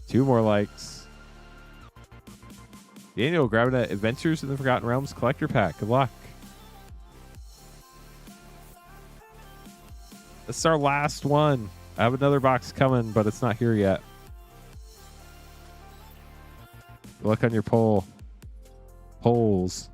Speaker 1: Two more likes. Daniel grabbing that Adventures in the Forgotten Realms collector pack. Good luck. This is our last one. I have another box coming, but it's not here yet. Good luck on your poll. Polls.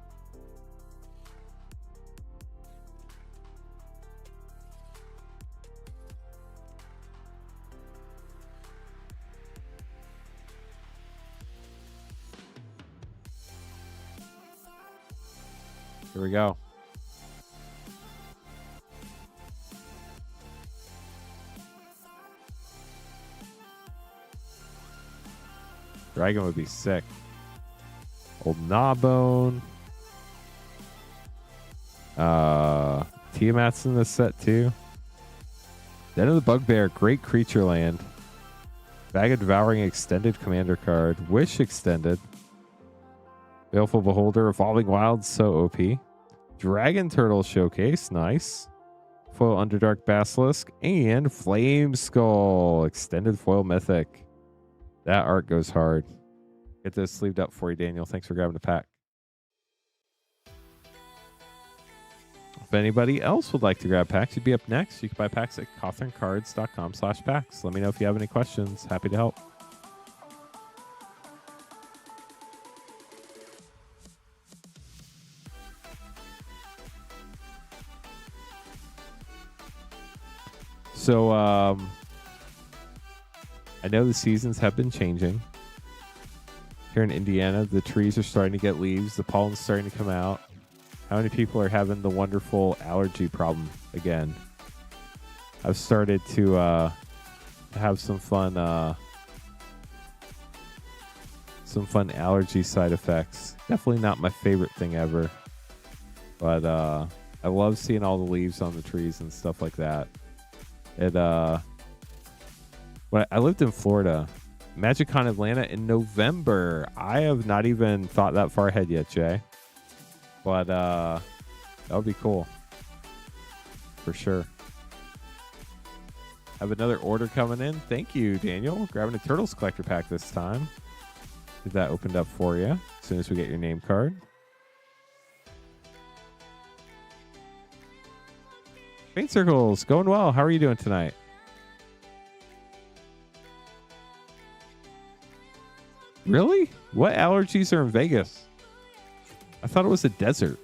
Speaker 1: Here we go. Dragon would be sick. Old Gnawbone. Tiamat's in this set too. Den of the Bugbear, great creature land. Bag of Devouring extended commander card. Wish extended. Baleful Beholder, Evolving Wilds, so OP. Dragon Turtle Showcase, nice. Foil Underdark Basilisk, and Flame Skull, extended foil mythic. That art goes hard. Get this sleeved up for you, Daniel. Thanks for grabbing the pack. If anybody else would like to grab packs, you'd be up next. You can buy packs at cotherncards.com/packs. Let me know if you have any questions. Happy to help. So, I know the seasons have been changing. Here in Indiana, the trees are starting to get leaves. The pollen's starting to come out. How many people are having the wonderful allergy problem again? I've started to have some fun allergy side effects. Definitely not my favorite thing ever. But I love seeing all the leaves on the trees and stuff like that. When I lived in Florida, MagicCon Atlanta in November. I have not even thought that far ahead yet, Jay. But that would be cool. For sure. Have another order coming in. Thank you, Daniel. Grabbing a Turtles Collector Pack this time. Get that opened up for you as soon as we get your name card. Paint Circles, going well. How are you doing tonight? Really? What allergies are in Vegas? I thought it was a desert.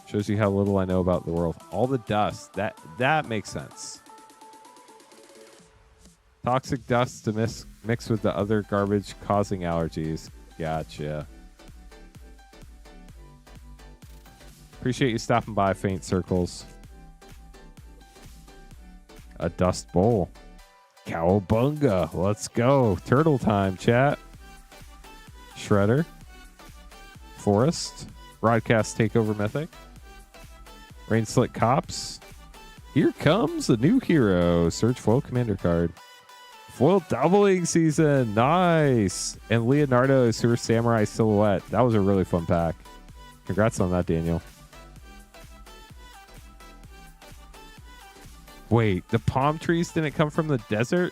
Speaker 1: Shows you how little I know about the world. All the dust. That makes sense. Toxic dust to mix with the other garbage causing allergies. Gotcha. Appreciate you stopping by, Faint Circles. A dust bowl. Cowabunga. Let's go. Turtle time, chat. Shredder. Forest. Broadcast Takeover Mythic. Rain Slick Cops. Here comes a new hero. Search Foil Commander card. Foil doubling season. Nice. And Leonardo Super Samurai Silhouette. That was a really fun pack. Congrats on that, Daniel. Wait, the palm trees didn't come from the desert?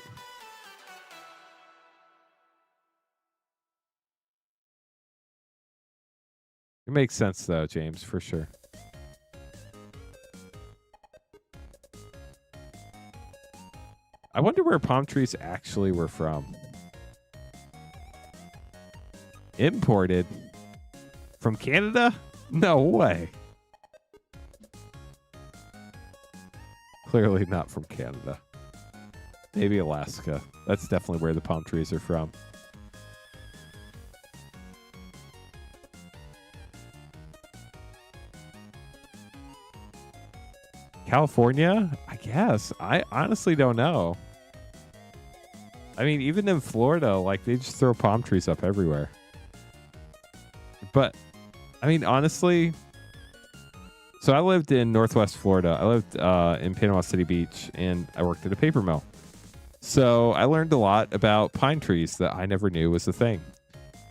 Speaker 1: It makes sense, though, James, for sure. I wonder where palm trees actually were from. Imported? From Canada? No way. Clearly not from Canada. Maybe Alaska. That's definitely where the palm trees are from. California? I guess. I honestly don't know. I mean, even in Florida, like, they just throw palm trees up everywhere. But, I mean, honestly... So I lived in Northwest Florida. I lived in Panama City Beach, and I worked at a paper mill. So I learned a lot about pine trees that I never knew was a thing.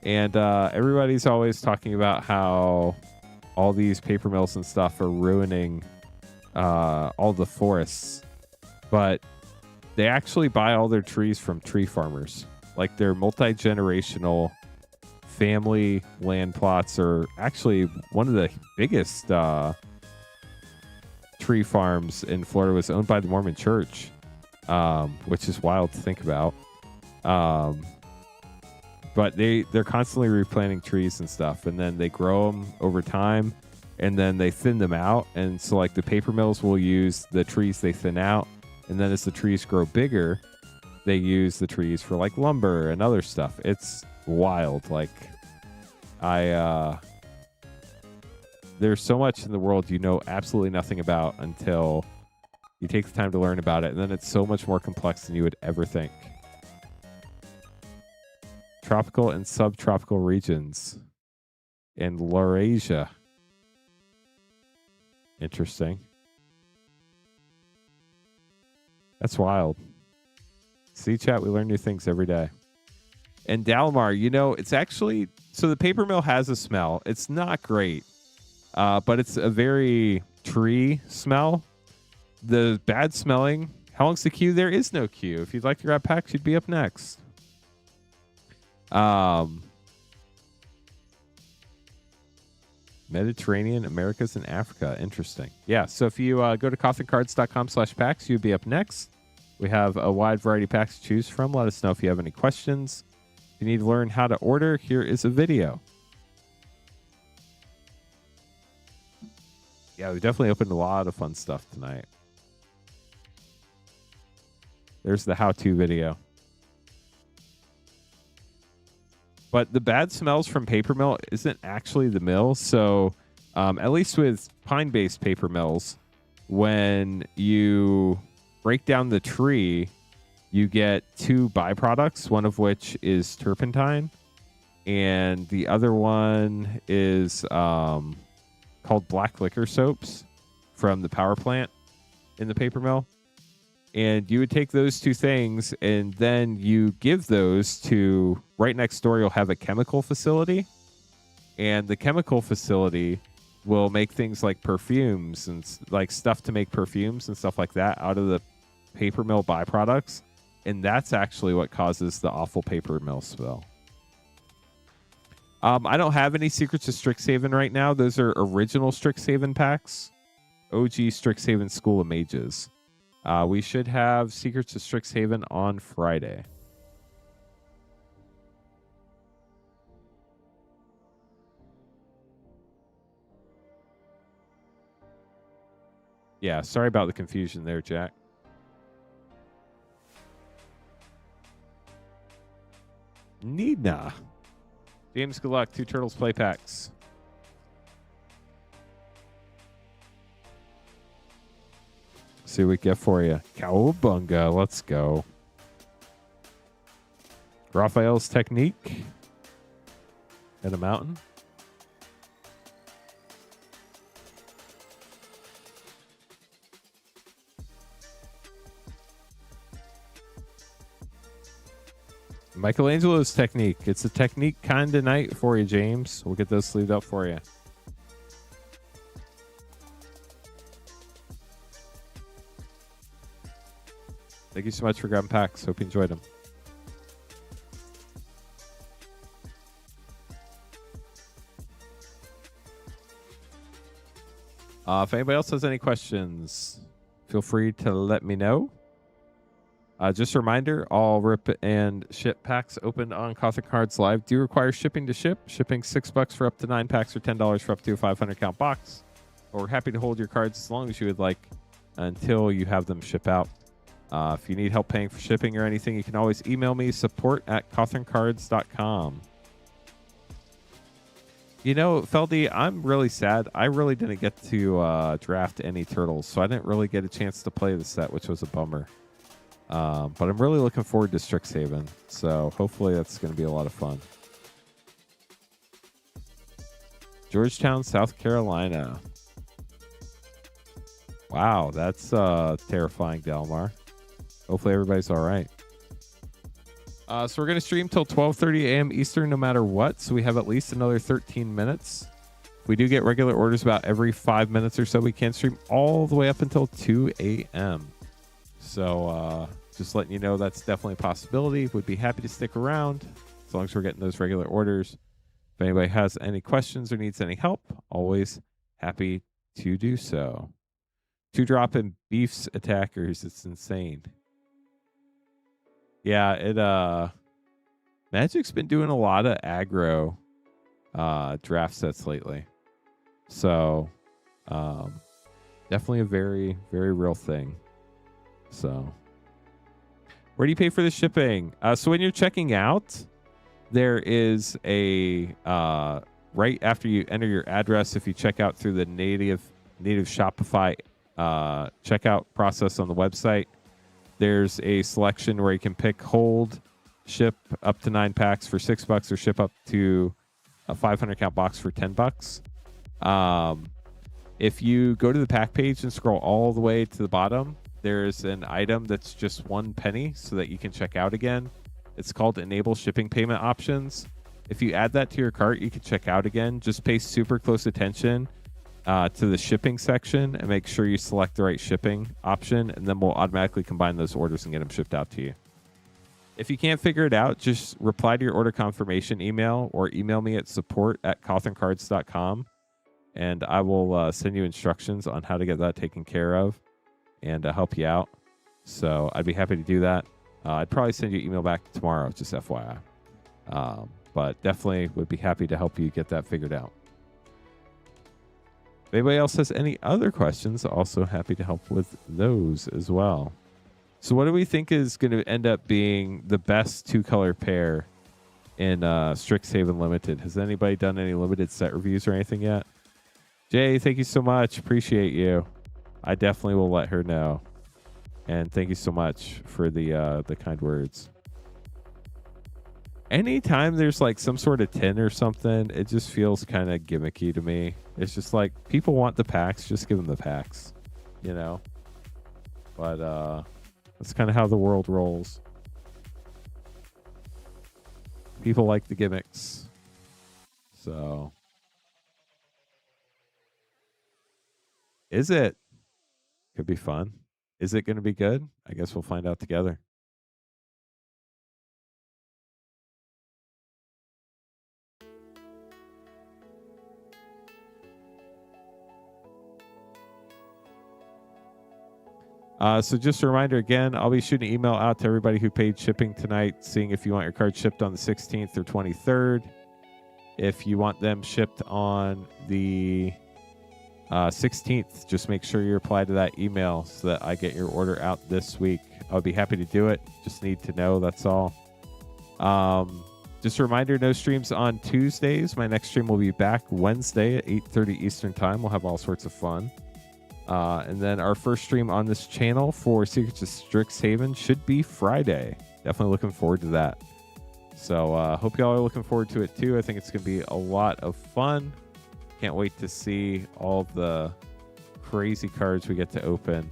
Speaker 1: And everybody's always talking about how all these paper mills and stuff are ruining all the forests. But they actually buy all their trees from tree farmers. Like, their multi-generational family land plots are actually one of the biggest... tree farms in Florida was owned by the Mormon Church, which is wild to think about. But they're constantly replanting trees and stuff, and then they grow them over time, and then they thin them out. And so, like, the paper mills will use the trees they thin out, and then as the trees grow bigger, they use the trees for, like, lumber and other stuff. It's wild. Like, there's so much in the world you know absolutely nothing about until you take the time to learn about it. And then it's so much more complex than you would ever think. Tropical and subtropical regions in Laurasia. Interesting. That's wild. See, chat, we learn new things every day. And Dalmar, you know, it's actually... So the paper mill has a smell. It's not great. But it's a very tree smell. The bad smelling. How long's the queue? There is no queue. If you'd like to grab packs, you'd be up next. Mediterranean, Americas, and Africa. Interesting. Yeah, so if you go to cotherncards.com/packs, you'd be up next. We have a wide variety of packs to choose from. Let us know if you have any questions. If you need to learn how to order, here is a video. Yeah, we definitely opened a lot of fun stuff tonight. There's the how-to video. But the bad smells from paper mill isn't actually the mill. So at least with pine-based paper mills, when you break down the tree, you get 2 byproducts, one of which is turpentine, and the other one is called black liquor soaps from the power plant in the paper mill. And you would take those 2 things and then you give those to, right next door, you'll have a chemical facility. And the chemical facility will make things like perfumes and like stuff to make perfumes and stuff like that out of the paper mill byproducts. And that's actually what causes the awful paper mill smell. I don't have any Secrets of Strixhaven right now. Those are original Strixhaven packs. OG Strixhaven School of Mages. We should have Secrets of Strixhaven on Friday. Yeah, sorry about the confusion there, Jack. Nina. James, good luck. 2 Turtles play packs. See what we get for you. Cowabunga. Let's go. Raphael's Technique. At a mountain. Michelangelo's Technique. It's a technique kind of night for you, James. We'll get those sleeved up for you. Thank you so much for grabbing packs. Hope you enjoyed them. If anybody else has any questions, feel free to let me know. Just a reminder, all rip and ship packs opened on Cothern Cards Live do require shipping to ship. Shipping $6 for up to 9 packs or $10 for up to a 500 count box. But we're happy to hold your cards as long as you would like until you have them ship out. If you need help paying for shipping or anything, you can always email me, support@cotherncards.com. You know, Feldy, I'm really sad. I really didn't get to draft any turtles, so I didn't really get a chance to play the set, which was a bummer. But I'm really looking forward to Strixhaven, so hopefully that's going to be a lot of fun. Georgetown, South Carolina. Wow, that's terrifying, Delmar. Hopefully everybody's all right. So we're going to stream till 12:30 a.m. Eastern no matter what, so we have at least another 13 minutes. If we do get regular orders about every 5 minutes or so, we can stream all the way up until 2 a.m. So just letting you know that's definitely a possibility. Would be happy to stick around as long as we're getting those regular orders. If anybody has any questions or needs any help, always happy to do so. 2-drop in Beef's attackers. It's insane. Yeah, Magic's been doing a lot of aggro draft sets lately. So definitely a very, very real thing. So where do you pay for the shipping? So when you're checking out, there is a right after you enter your address, if you check out through the native Shopify checkout process on the website, there's a selection where you can pick hold, ship up to 9 packs for $6 or ship up to a 500 count box for $10. If you go to the pack page and scroll all the way to the bottom, there's an item that's just 1 penny so that you can check out again. It's called Enable Shipping Payment Options. If you add that to your cart, you can check out again. Just pay super close attention to the shipping section and make sure you select the right shipping option, and then we'll automatically combine those orders and get them shipped out to you. If you can't figure it out, just reply to your order confirmation email or email me at support@cotherncards.com, and I will send you instructions on how to get that taken care of and help you out. So I'd be happy to do that. I'd probably send you an email back tomorrow, just FYI. But definitely would be happy to help you get that figured out. If anybody else has any other questions, also happy to help with those as well. So what do we think is going to end up being the best 2-color pair in Strixhaven Limited? Has anybody done any limited set reviews or anything yet? Jay, thank you so much. Appreciate you. I definitely will let her know. And thank you so much for the kind words. Anytime there's like some sort of tin or something, it just feels kind of gimmicky to me. It's just like people want the packs, just give them the packs, you know. But that's kind of how the world rolls. People like the gimmicks. So is it? Could be fun. Is it going to be good? I guess we'll find out together. So just a reminder again, I'll be shooting an email out to everybody who paid shipping tonight, seeing if you want your cards shipped on the 16th or 23rd. If you want them shipped on the 16th, just make sure you reply to that email so that I get your order out this week. I'll be happy to do it. Just need to know, that's all. Just a reminder, no streams on Tuesdays. My next stream will be back Wednesday at 8:30 Eastern Time. We'll have all sorts of fun. And then our first stream on this channel for Secrets of Strixhaven should be Friday. Definitely looking forward to that. So hope y'all are looking forward to it too. I think it's going to be a lot of fun. Can't wait to see all the crazy cards we get to open.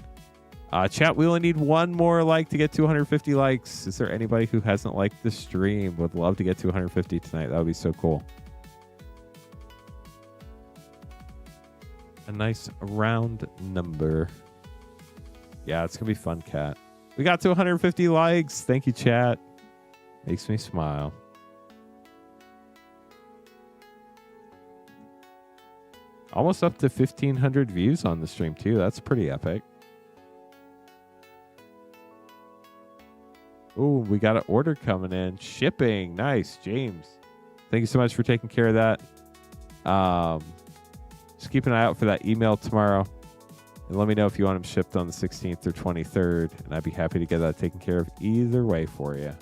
Speaker 1: Chat, we only need one more like to get to 150 likes. Is there anybody who hasn't liked the stream? Would love to get to 150 tonight. That would be so cool. A nice round number. Yeah, it's going to be fun, Cat. We got to 150 likes. Thank you, chat. Makes me smile. Almost up to 1,500 views on the stream, too. That's pretty epic. Ooh, we got an order coming in. Shipping. Nice, James. Thank you so much for taking care of that. Just keep an eye out for that email tomorrow. And let me know if you want them shipped on the 16th or 23rd. And I'd be happy to get that taken care of either way for you.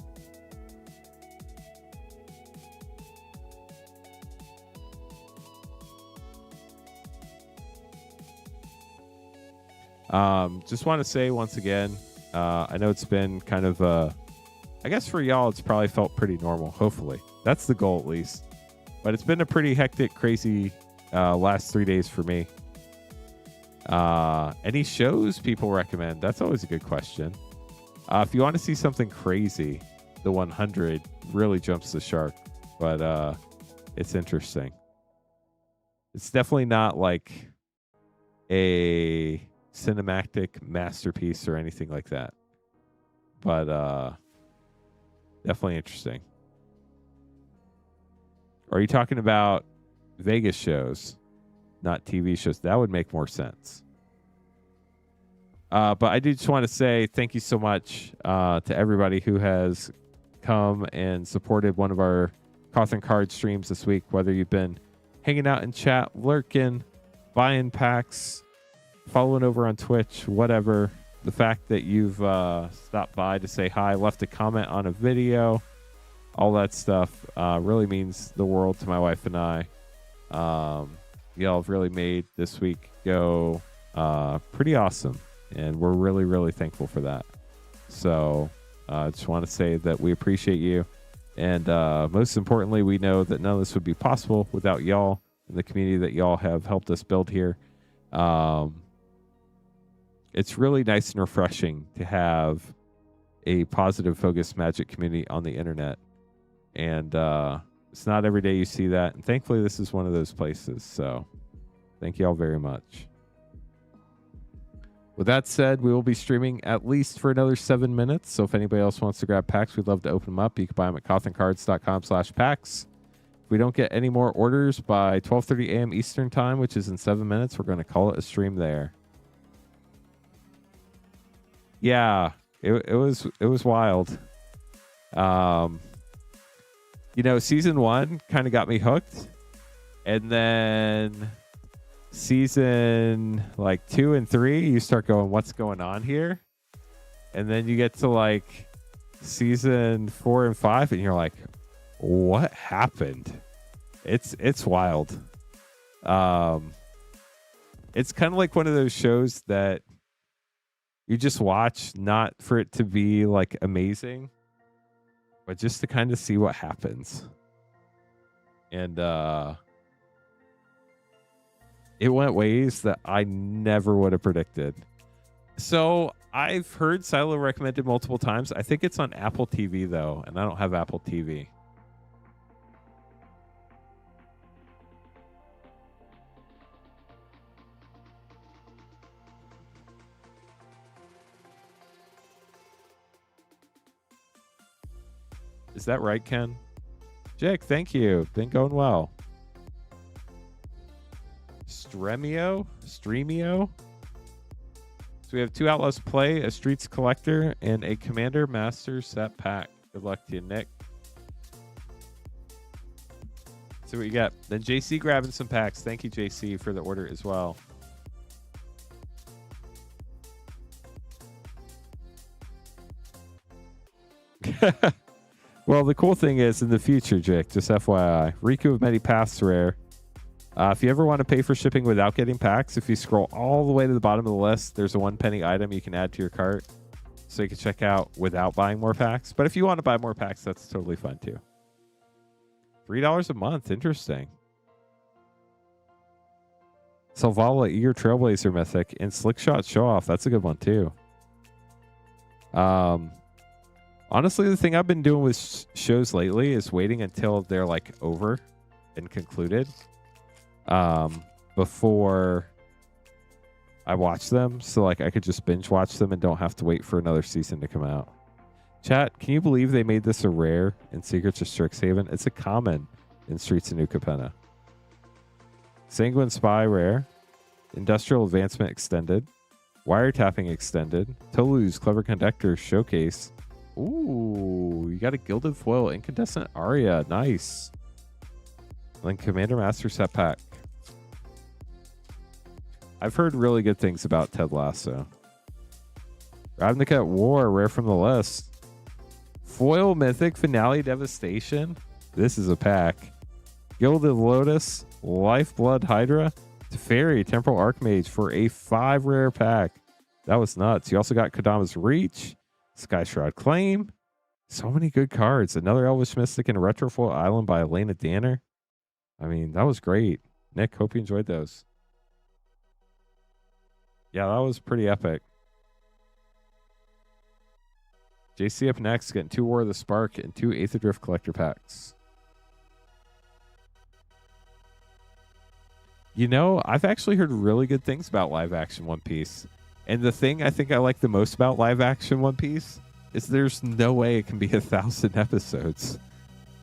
Speaker 1: Just want to say once again, I know it's been kind of, I guess for y'all, it's probably felt pretty normal. Hopefully. That's the goal, at least. But it's been a pretty hectic, crazy last 3 days for me. Any shows people recommend? That's always a good question. If you want to see something crazy, the 100 really jumps the shark. But it's interesting. It's definitely not like a cinematic masterpiece or anything like that. But definitely interesting. Are you talking about Vegas shows, not TV shows? That would make more sense. But I do just want to say thank you so much to everybody who has come and supported one of our Cothern card streams this week, whether you've been hanging out in chat, lurking, buying packs, following over on Twitch, whatever. The fact that you've stopped by to say hi, left a comment on a video, all that stuff really means the world to my wife and I. Y'all have really made this week go pretty awesome, and we're really, really thankful for that. So I just want to say that we appreciate you, and most importantly, we know that none of this would be possible without y'all and the community that y'all have helped us build here. It's really nice and refreshing to have a positive, focused Magic community on the internet. And it's not every day you see that. And thankfully, this is one of those places. So thank you all very much. With that said, we will be streaming at least for another 7 minutes. So if anybody else wants to grab packs, we'd love to open them up. You can buy them at cothencards.com/packs. If we don't get any more orders by 12:30 a.m. Eastern time, which is in 7 minutes, we're going to call it a stream there. Yeah, it was wild. You know, season 1 kind of got me hooked, and then season like 2 and 3, you start going, what's going on here? And then you get to like season 4 and 5, and you're like, what happened? It's wild. It's kind of like one of those shows that You just watch, not for it to be like amazing, but just to kind of see what happens. And it went ways that I never would have predicted. So I've heard Silo recommended multiple times. I think it's on Apple TV though, and I don't have Apple TV. Is that right, Ken? Jake, thank you. Been going well. Streamio? So we have 2 Outlaws Play, a Streets Collector, and a Commander Master set pack. Good luck to you, Nick. See what you got. Then JC grabbing some packs. Thank you, JC, for the order as well. Well, the cool thing is in the future, Jake, just FYI, Riku of Many Paths rare. If you ever want to pay for shipping without getting packs, if you scroll all the way to the bottom of the list, there's a 1 penny item you can add to your cart. So you can check out without buying more packs. But if you want to buy more packs, that's totally fun too. $3 a month. Interesting. Selvala, Eager Trailblazer Mythic, and Slickshot Show Off. That's a good one too. Honestly, the thing I've been doing with shows lately is waiting until they're like over and concluded before I watch them. So like I could just binge watch them and don't have to wait for another season to come out. Chat, can you believe they made this a rare in Secrets of Strixhaven? It's a common in Streets of New Capenna. Sanguine Spy rare. Industrial Advancement extended. Wiretapping extended. Tolu's Clever Conductor showcase. Ooh, you got a Gilded Foil Incandescent Aria. Nice. And then Commander Master set pack. I've heard really good things about Ted Lasso. Ravnica War, rare from the list. Foil Mythic Finale Devastation. This is a pack. Gilded Lotus, Lifeblood Hydra, Teferi, Temporal Archmage for a 5 rare pack. That was nuts. You also got Kodama's Reach, Sky Shroud Claim. So many good cards. Another Elvish Mystic and a Retrofoil Island by Elena Danner. I mean, that was great. Nick, hope you enjoyed those. Yeah, that was pretty epic. JC up next, getting 2 War of the Spark and 2 Aether Drift Collector packs. You know, I've actually heard really good things about live action One Piece. And the thing I think I like the most about live action One Piece is there's no way it can be 1,000 episodes.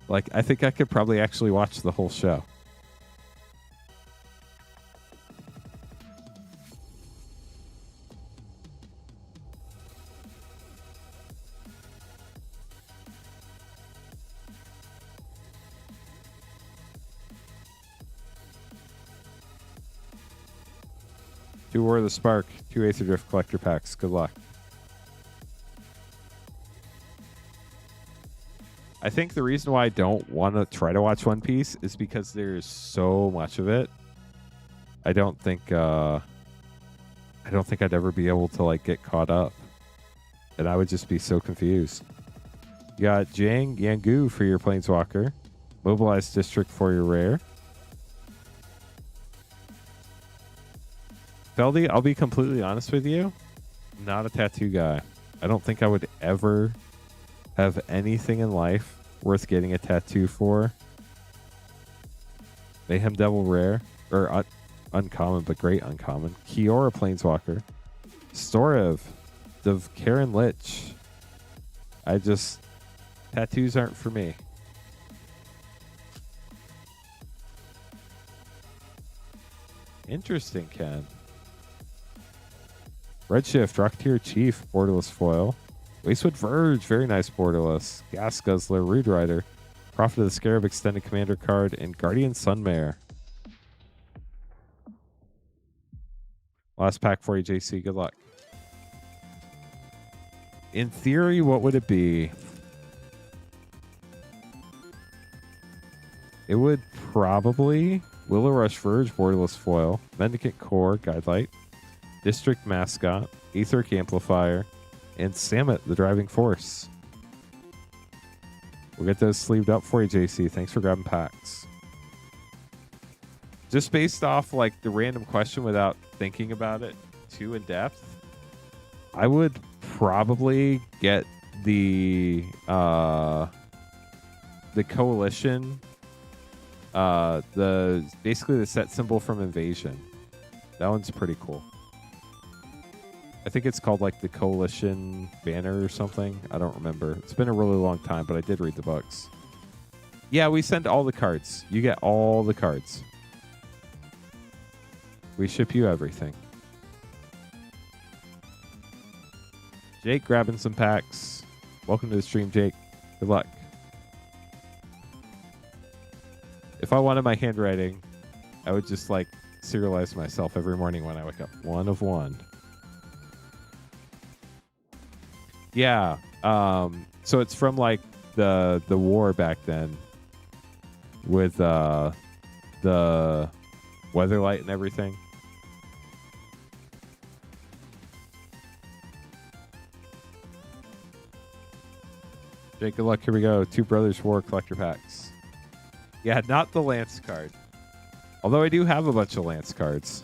Speaker 1: Like, I think I could probably actually watch the whole show. Two War of the Spark, 2 Aether Drift Collector packs. Good luck. I think the reason why I don't want to try to watch One Piece is because there's so much of it. I don't think I'd ever be able to like get caught up, and I would just be so confused. You got Jiang Yangu for your Planeswalker, Mobilized District for your rare. Feldy, I'll be completely honest with you. I'm not a tattoo guy. I don't think I would ever have anything in life worth getting a tattoo for. Mayhem Devil rare, or uncommon, but great uncommon. Kiora Planeswalker. Storev, the Karen Lich. Tattoos aren't for me. Interesting, Ken. Redshift, Rocketeer Chief, borderless foil. Wastewood Verge, very nice borderless. Gas Guzzler, Rude Rider. Prophet of the Scarab, extended commander card, and Guardian Sunmare. Last pack for you, JC. Good luck. In theory, what would it be? It would probably Willow Rush Verge, borderless foil. Mendicant Core, Guidelight. District Mascot, Etheric Amplifier, and Samet, the Driving Force. We'll get those sleeved up for you, JC. Thanks for grabbing packs. Just based off like the random question without thinking about it too in depth, I would probably get the Coalition, basically the set symbol from Invasion. That one's pretty cool. I think it's called like the Coalition banner or something. I don't remember. It's been a really long time, but I did read the books. Yeah, we send all the cards. You get all the cards. We ship you everything. Jake grabbing some packs. Welcome to the stream, Jake. Good luck. If I wanted my handwriting, I would just like serialize myself every morning when I wake up. 1 of 1. Yeah. So it's from like the war back then with the Weatherlight and everything. Jake, good luck. Here we go. Two Brothers War collector packs. Yeah, not the Lance card. Although I do have a bunch of Lance cards.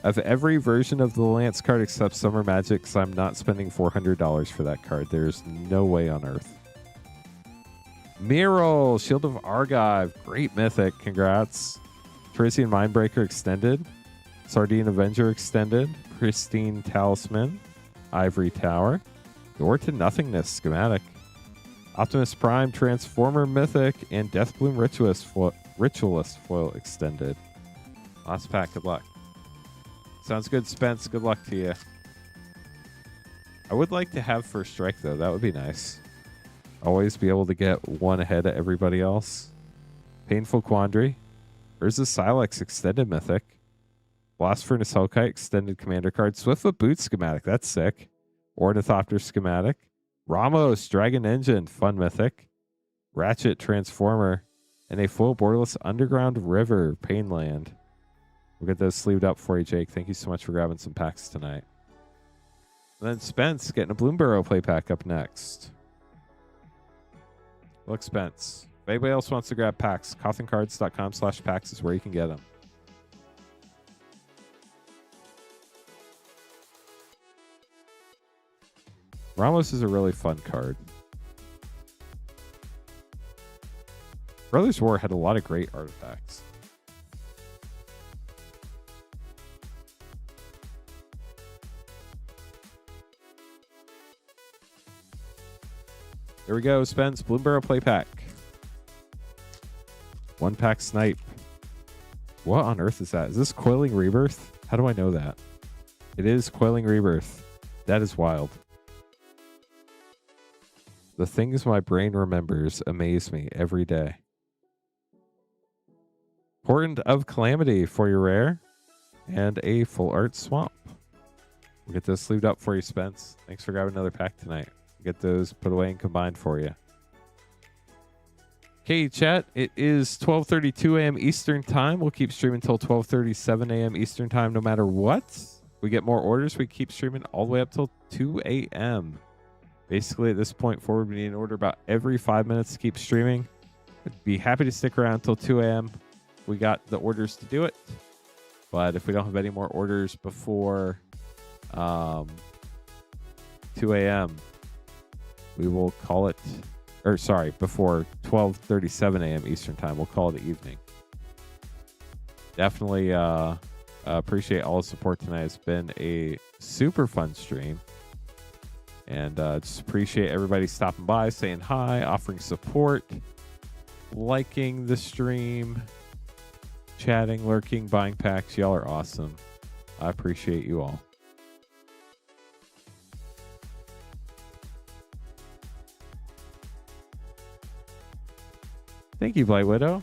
Speaker 1: I have every version of the Lance card except Summer Magic, so I'm not spending $400 for that card. There's no way on earth. Miro, Shield of Argive. Great mythic. Congrats. Trisian Mindbreaker Extended. Sardine Avenger Extended. Pristine Talisman. Ivory Tower. Door to Nothingness schematic. Optimus Prime Transformer Mythic and Deathbloom Ritualist Foil Extended. Last pack, good luck. Sounds good, Spence. Good luck to you. I would like to have First Strike, though. That would be nice. Always be able to get one ahead of everybody else. Painful Quandary. Urza Silex Extended Mythic. Blast Furnace Hellkite Extended Commander card. Swiftfoot Boot Schematic. That's sick. Ornithopter Schematic. Ramos Dragon Engine. Fun Mythic. Ratchet Transformer. And a full borderless Underground River Painland. We'll get those sleeved up for you, Jake. Thank you so much for grabbing some packs tonight. And then Spence getting a Bloomburrow play pack up next. Look, Spence. If anybody else wants to grab packs, cothencards.com/packs is where you can get them. Ramos is a really fun card. Brothers War had a lot of great artifacts. Here we go, Spence. Bloomburrow play pack. 1-pack snipe. What on earth is that? Is this Coiling Rebirth? How do I know that? It is Coiling Rebirth. That is wild. The things my brain remembers amaze me every day. Portent of Calamity for your rare. And a Full Art Swamp. We'll get those sleeved up for you, Spence. Thanks for grabbing another pack tonight. Get those put away and combined for you. Okay, chat. It is 12:32 a.m. Eastern Time. We'll keep streaming until 12:37 a.m. Eastern Time no matter what. We get more orders. We keep streaming all the way up till 2 a.m. Basically, at this point forward, we need an order about every 5 minutes to keep streaming. I'd be happy to stick around until 2 a.m. We got the orders to do it. But if we don't have any more orders before 2 a.m., we will call it, or sorry, before 12:37 a.m. Eastern Time, we'll call it evening. Definitely appreciate all the support tonight. It's been a super fun stream. And just appreciate everybody stopping by, saying hi, offering support, liking the stream, chatting, lurking, buying packs. Y'all are awesome. I appreciate you all. Thank you, Blight Widow.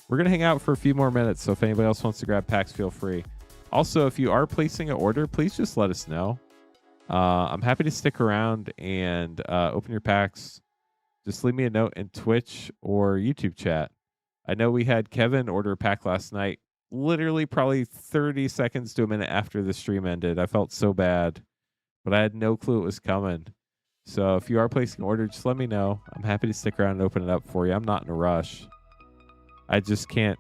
Speaker 1: We're going to hang out for a few more minutes, so if anybody else wants to grab packs, feel free. Also, if you are placing an order, please just let us know. I'm happy to stick around and open your packs. Just leave me a note in Twitch or YouTube chat. I know we had Kevin order a pack last night. literally probably 30 seconds to a minute after the stream ended. I felt so bad, but I had no clue it was coming. So if you are placing an order, just let me know. I'm happy to stick around and open it up for you. I'm not in a rush. I just can't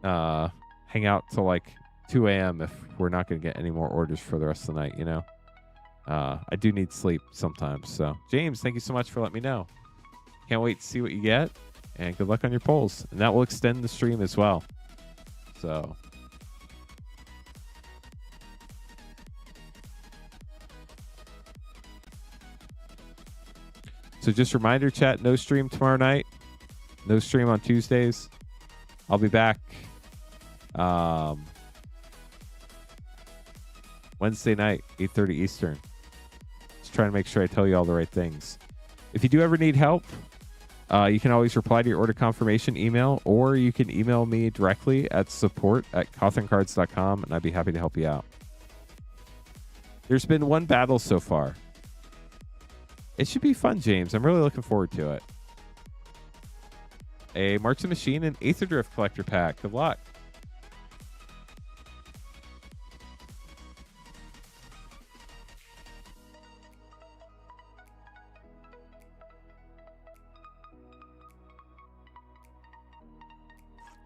Speaker 1: hang out till like 2 a.m. if we're not going to get any more orders for the rest of the night, you know? I do need sleep sometimes. So, James, thank you so much for letting me know. Can't wait to see what you get, and good luck on your polls. And that will extend the stream as well. So... So just reminder, chat, no stream tomorrow night. No stream on Tuesdays. I'll be back Wednesday night, 8:30 Eastern. Just trying to make sure I tell you all the right things. If you do ever need help, you can always reply to your order confirmation email, or you can email me directly at support@cotherncards.com, and I'd be happy to help you out. There's been one battle so far. It should be fun, James. I'm really looking forward to it. A March of the Machine and Aether Drift collector pack. Good luck.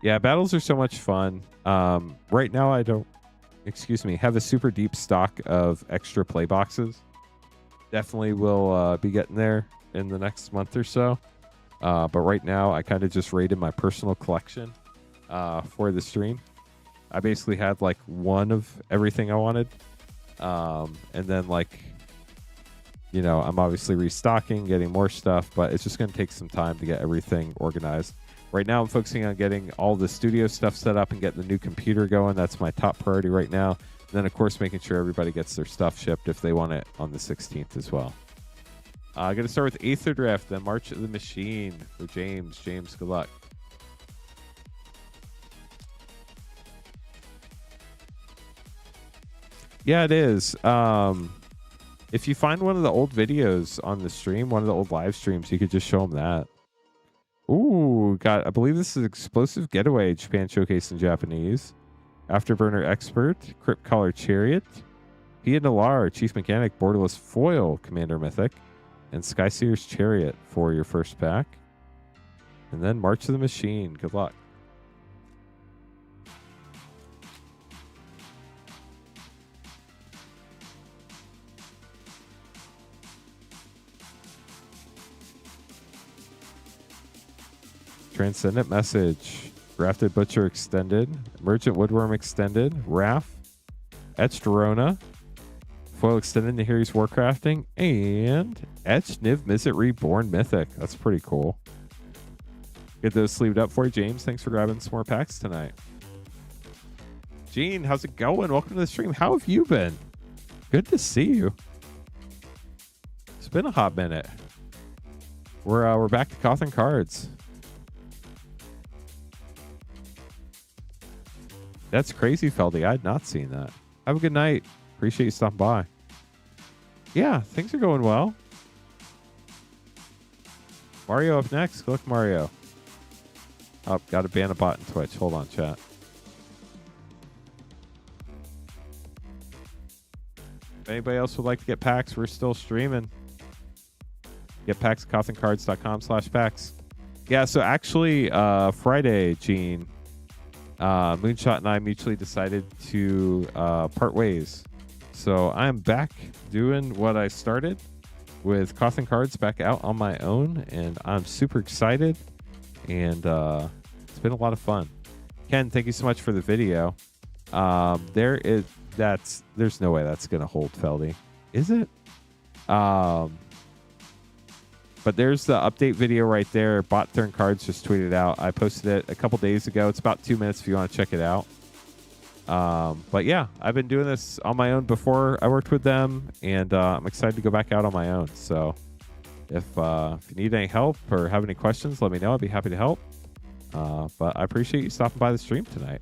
Speaker 1: Yeah, battles are so much fun. Right now, I don't, have a super deep stock of extra play boxes. Definitely will be getting there in the next month or so. But right now, I kind of just raided my personal collection for the stream. I basically had like one of everything I wanted. And then like, you know, I'm obviously restocking, getting more stuff, but it's just going to take some time to get everything organized. Right now, I'm focusing on getting all the studio stuff set up and getting the new computer going. That's my top priority right now. And then, of course, making sure everybody gets their stuff shipped if they want it on the 16th as well. I'm going to start with Aether Drift, then March of the Machine for James. James, good luck. Yeah, it is. If you find one of the old videos on the stream, one of the old live streams, you could just show them that. Ooh, I believe this is Explosive Getaway, Japan Showcase in Japanese. Afterburner Expert, Crypt Collar Chariot, Pia Nalar, Chief Mechanic, Borderless Foil, Commander Mythic, and Skyseer's Chariot for your first pack. And then March of the Machine. Good luck. Transcendent Message, Grafted Butcher Extended, Merchant Woodworm Extended, Wrath, Etched Rona, Foil Extended Nahiri's Warcrafting, and Etched Niv Mizzet Reborn Mythic. That's pretty cool. Get those sleeved up for you, James. Thanks for grabbing some more packs tonight. Gene, how's it going? Welcome to the stream. How have you been? Good to see you. It's been a hot minute. We're back to Cothern Cards. That's crazy, Feldy. I had not seen that. Have a good night. Appreciate you stopping by. Yeah, things are going well. Mario up next. Look, Mario. Oh, got to ban a bot in Twitch. Hold on, chat. If anybody else would like to get packs, we're still streaming. Get packs at cotherncards.com/packs. Yeah, so actually, Friday, Gene, Moonshot and I mutually decided to part ways. So I'm back doing what I started with Cothern Cards back out on my own, and I'm super excited, and it's been a lot of fun. Ken, thank you so much for the video. There's no way that's gonna hold, Feldy. Is it? But there's the update video right there. Bot Turn Cards just tweeted out. I posted it a couple days ago. It's about 2 minutes if you want to check it out. But yeah, I've been doing this on my own before I worked with them, and I'm excited to go back out on my own. So if you need any help or have any questions, let me know. I'd be happy to help. But I appreciate you stopping by the stream tonight.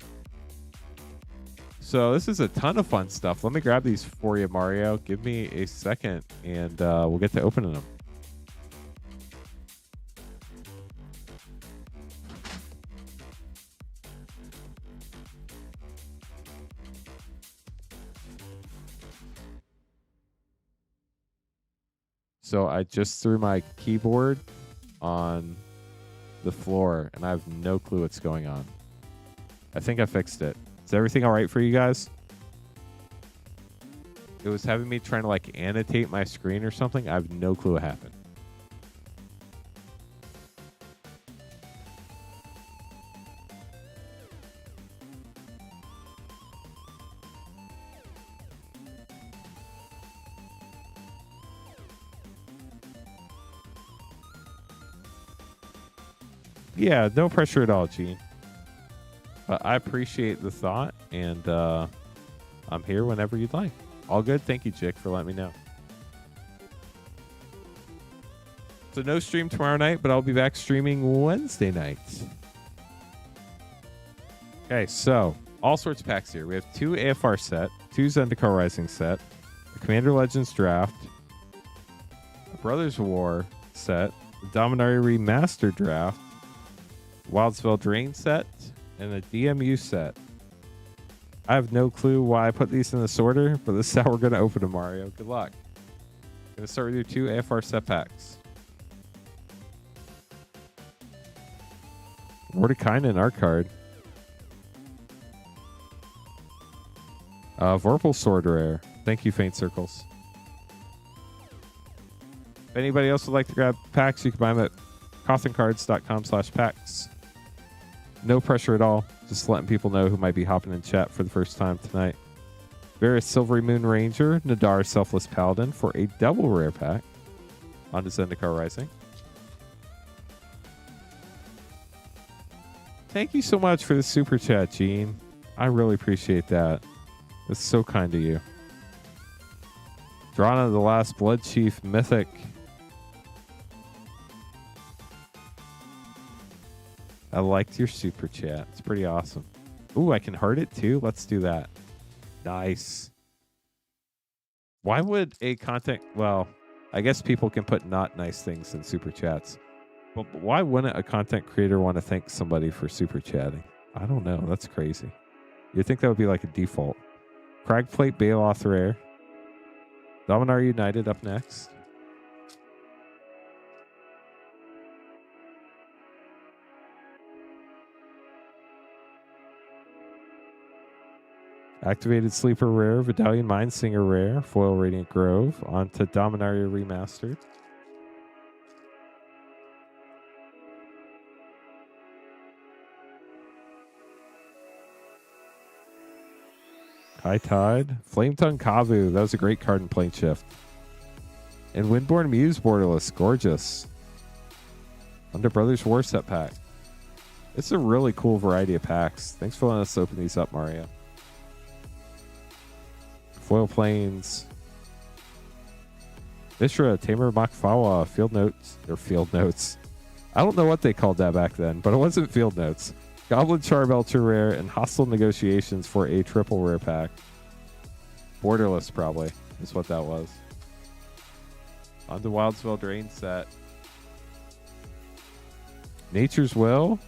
Speaker 1: So this is a ton of fun stuff. Let me grab these for you, Mario. Give me a second, and we'll get to opening them. So I just threw my keyboard on the floor, and I have no clue what's going on. I think I fixed it. Is everything all right for you guys? It was having me trying to like annotate my screen or something. I have no clue what happened. Yeah, no pressure at all, Gene. But I appreciate the thought, and I'm here whenever you'd like. All good. Thank you, Jick, for letting me know. So no stream tomorrow night, but I'll be back streaming Wednesday night. Okay, so all sorts of packs here. We have 2 AFR set, 2 Zendikar Rising set, a Commander Legends draft, a Brothers War set, a Dominaria Remastered draft, Wildspell Drain set, and a DMU set. I have no clue why I put these in this order, but this is how we're going to open them, Mario. Good luck. Going to start with your 2 AFR set packs. Mordekainen, our card. Vorpal Sword Rare. Thank you, Faint Circles. If anybody else would like to grab packs, you can buy them at cothencards.com/packs. No pressure at all. Just letting people know who might be hopping in chat for the first time tonight. Varus Silvery Moon Ranger, Nadar Selfless Paladin for a double rare pack on the Zendikar Rising. Thank you so much for the super chat, Gene. I really appreciate that. That's so kind of you. Drana the Last Blood Chief Mythic. I liked your super chat. It's pretty awesome. Ooh, I can heart it too. Let's do that. Nice. Why would a content... Well, I guess people can put not nice things in super chats. But why wouldn't a content creator want to thank somebody for super chatting? I don't know. That's crazy. You'd think that would be like a default. Cragplate Baloth Rare. Dominar United up next. Activated Sleeper Rare, Vidalian Mindsinger Rare, Foil Radiant Grove, onto Dominaria Remastered. High Tide, Flametongue Kavu, that was a great card in Plane Shift. And Windborn Muse Borderless, gorgeous. Under Brothers War Set Pack. It's a really cool variety of packs. Thanks for letting us open these up, Mario. Foil Plains. Mishra, Tamer Makfawa, Field Notes. I don't know what they called that back then, but it wasn't Field Notes. Goblin Charbelcher Rare and Hostile Negotiations for a triple rare pack. Borderless, probably, is what that was. On the Wildspell Drain set. Nature's Will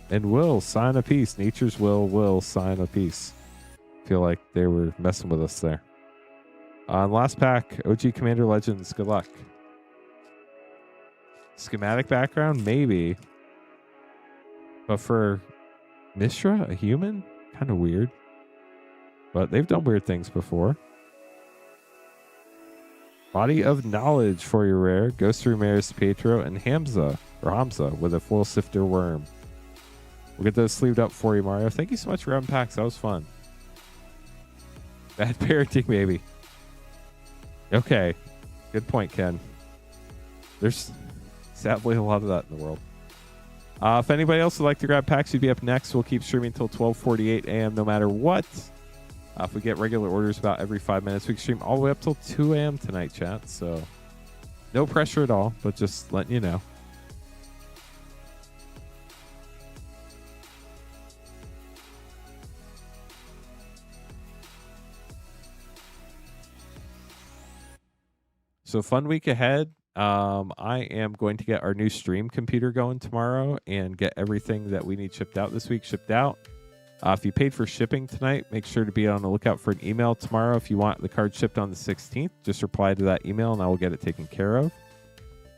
Speaker 1: and Will sign a piece. Nature's Will sign a piece. Feel like they were messing with us there. Last pack, OG Commander Legends. Good luck. Schematic background? Maybe. But for Mishra, a human? Kind of weird. But they've done weird things before. Body of Knowledge for your rare. Ghost Maris Pietro and Hamza with a Foil Sifter Worm. We'll get those sleeved up for you, Mario. Thank you so much for grabbing packs. That was fun. Bad parenting, maybe. Okay. Good point, Ken. There's sadly a lot of that in the world. If anybody else would like to grab packs, you'd be up next. We'll keep streaming until 12:48 a.m. no matter what. If we get regular orders about every 5 minutes, we can stream all the way up till 2 a.m. tonight, chat. So no pressure at all, but just letting you know. So fun week ahead. I am going to get our new stream computer going tomorrow and get everything that we need shipped out this week shipped out. If you paid for shipping tonight, make sure to be on the lookout for an email tomorrow. If you want the card shipped on the 16th, just reply to that email and I will get it taken care of.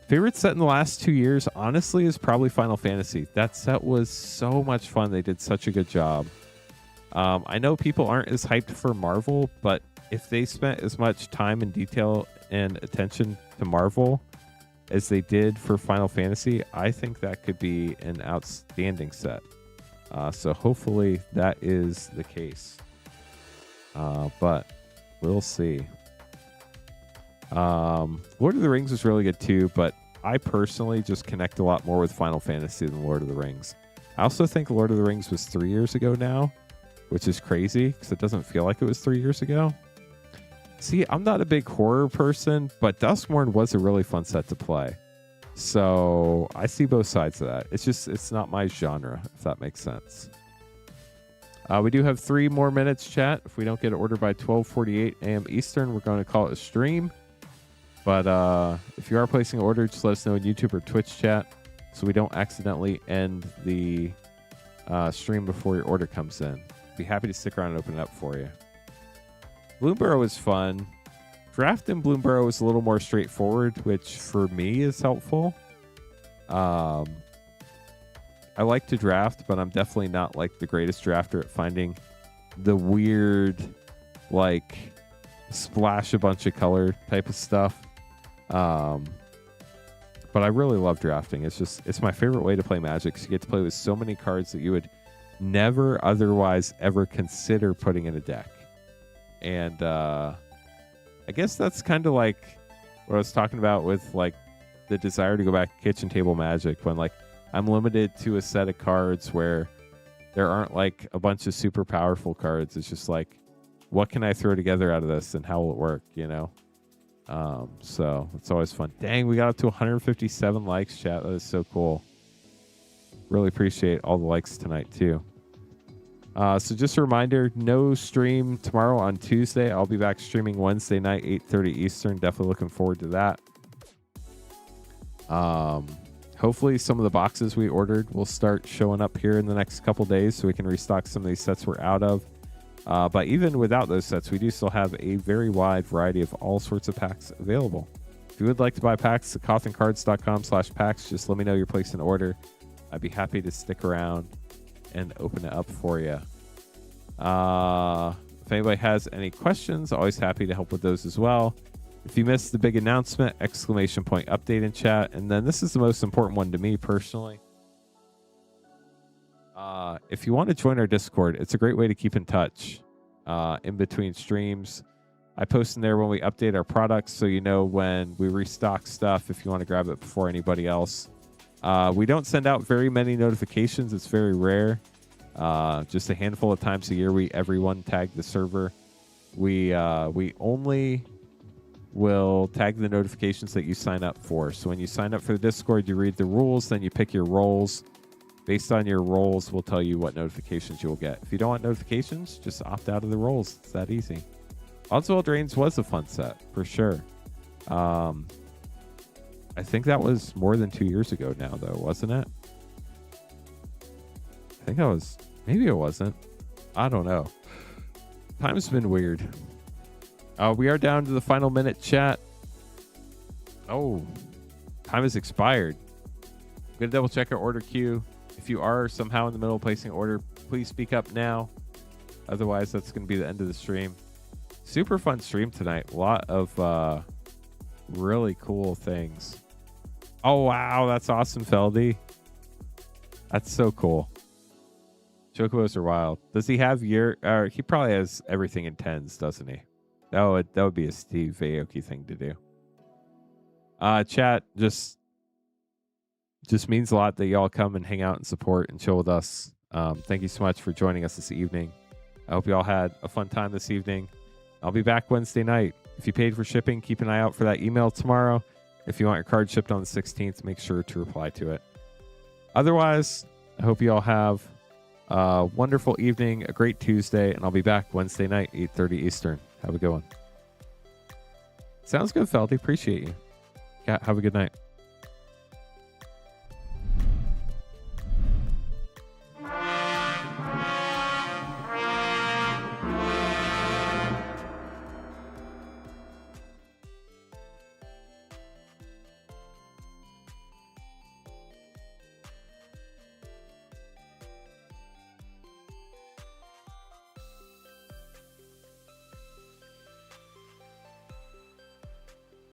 Speaker 1: Favorite set in the last 2 years, honestly, is probably Final Fantasy. That set was so much fun. They did such a good job. I know people aren't as hyped for Marvel, but if they spent as much time and detail and attention to Marvel as they did for Final Fantasy, I think that could be an outstanding set. So hopefully that is the case. But we'll see. Lord of the Rings was really good too, but I personally just connect a lot more with Final Fantasy than Lord of the Rings. I also think Lord of the Rings was 3 years ago now, which is crazy because it doesn't feel like it was 3 years ago. See, I'm not a big horror person, but Duskmourn was a really fun set to play. So I see both sides of that. It's not my genre, if that makes sense. We do have 3 more minutes, chat. If we don't get an order by 12:48 a.m. Eastern, we're going to call it a stream. But if you are placing an order, just let us know in YouTube or Twitch chat so we don't accidentally end the stream before your order comes in. Be happy to stick around and open it up for you. Bloomburrow is fun. Draft in Bloomburrow is a little more straightforward, which for me is helpful. I like to draft, but I'm definitely not like the greatest drafter at finding the weird, like, splash a bunch of color type of stuff. But I really love drafting. It's my favorite way to play Magic. So you get to play with so many cards that you would never otherwise ever consider putting in a deck. And I guess that's kind of like what I was talking about with like the desire to go back to kitchen table Magic, when like I'm limited to a set of cards where there aren't like a bunch of super powerful cards. It's just like, what can I throw together out of this and how will it work, you know? So it's always fun. Dang, we got up to 157 likes, chat. That is so cool. Really appreciate all the likes tonight too. So just a reminder, no stream tomorrow on Tuesday. I'll be back streaming Wednesday night, 8:30 Eastern. Definitely looking forward to that. Hopefully some of the boxes we ordered will start showing up here in the next couple days so we can restock some of these sets we're out of. But even without those sets, we do still have a very wide variety of all sorts of packs available. If you would like to buy packs at cothencards.com/packs, just let me know you're placing an order. I'd be happy to stick around and open it up for you. If anybody has any questions, always happy to help with those as well. If you missed the big announcement, exclamation point update in chat. And then this is the most important one to me personally. If you want to join our Discord, it's a great way to keep in touch in between streams. I post in there when we update our products, so you know when we restock stuff if you want to grab it before anybody else. We don't send out very many notifications. It's very rare. Just a handful of times a year everyone tag the server. We only will tag the notifications that you sign up for. So when you sign up for the Discord, you read the rules, then you pick your roles. Based on your roles, we'll tell you what notifications you will get. If you don't want notifications, just opt out of the roles. It's that easy. Oswald Drains was a fun set, for sure. I think that was more than 2 years ago now, though, wasn't it? I think that was... Maybe it wasn't. I don't know. Time's been weird. We are down to the final minute, chat. Oh, time has expired. I'm going to double check our order queue. If you are somehow in the middle of placing an order, please speak up now. Otherwise, that's going to be the end of the stream. Super fun stream tonight. A lot of really cool things. Oh, wow. That's awesome, Feldy. That's so cool. Chocobos are wild. Does he have he probably has everything in 10s, doesn't he? That would be a Steve Aoki thing to do. Chat just means a lot that y'all come and hang out and support and chill with us. Thank you so much for joining us this evening. I hope you all had a fun time this evening. I'll be back Wednesday night. If you paid for shipping, keep an eye out for that email tomorrow. If you want your card shipped on the 16th, make sure to reply to it. Otherwise, I hope you all have a wonderful evening, a great Tuesday, and I'll be back Wednesday night, 8:30 Eastern. Have a good one. Sounds good, Felty. Appreciate you. Yeah, have a good night.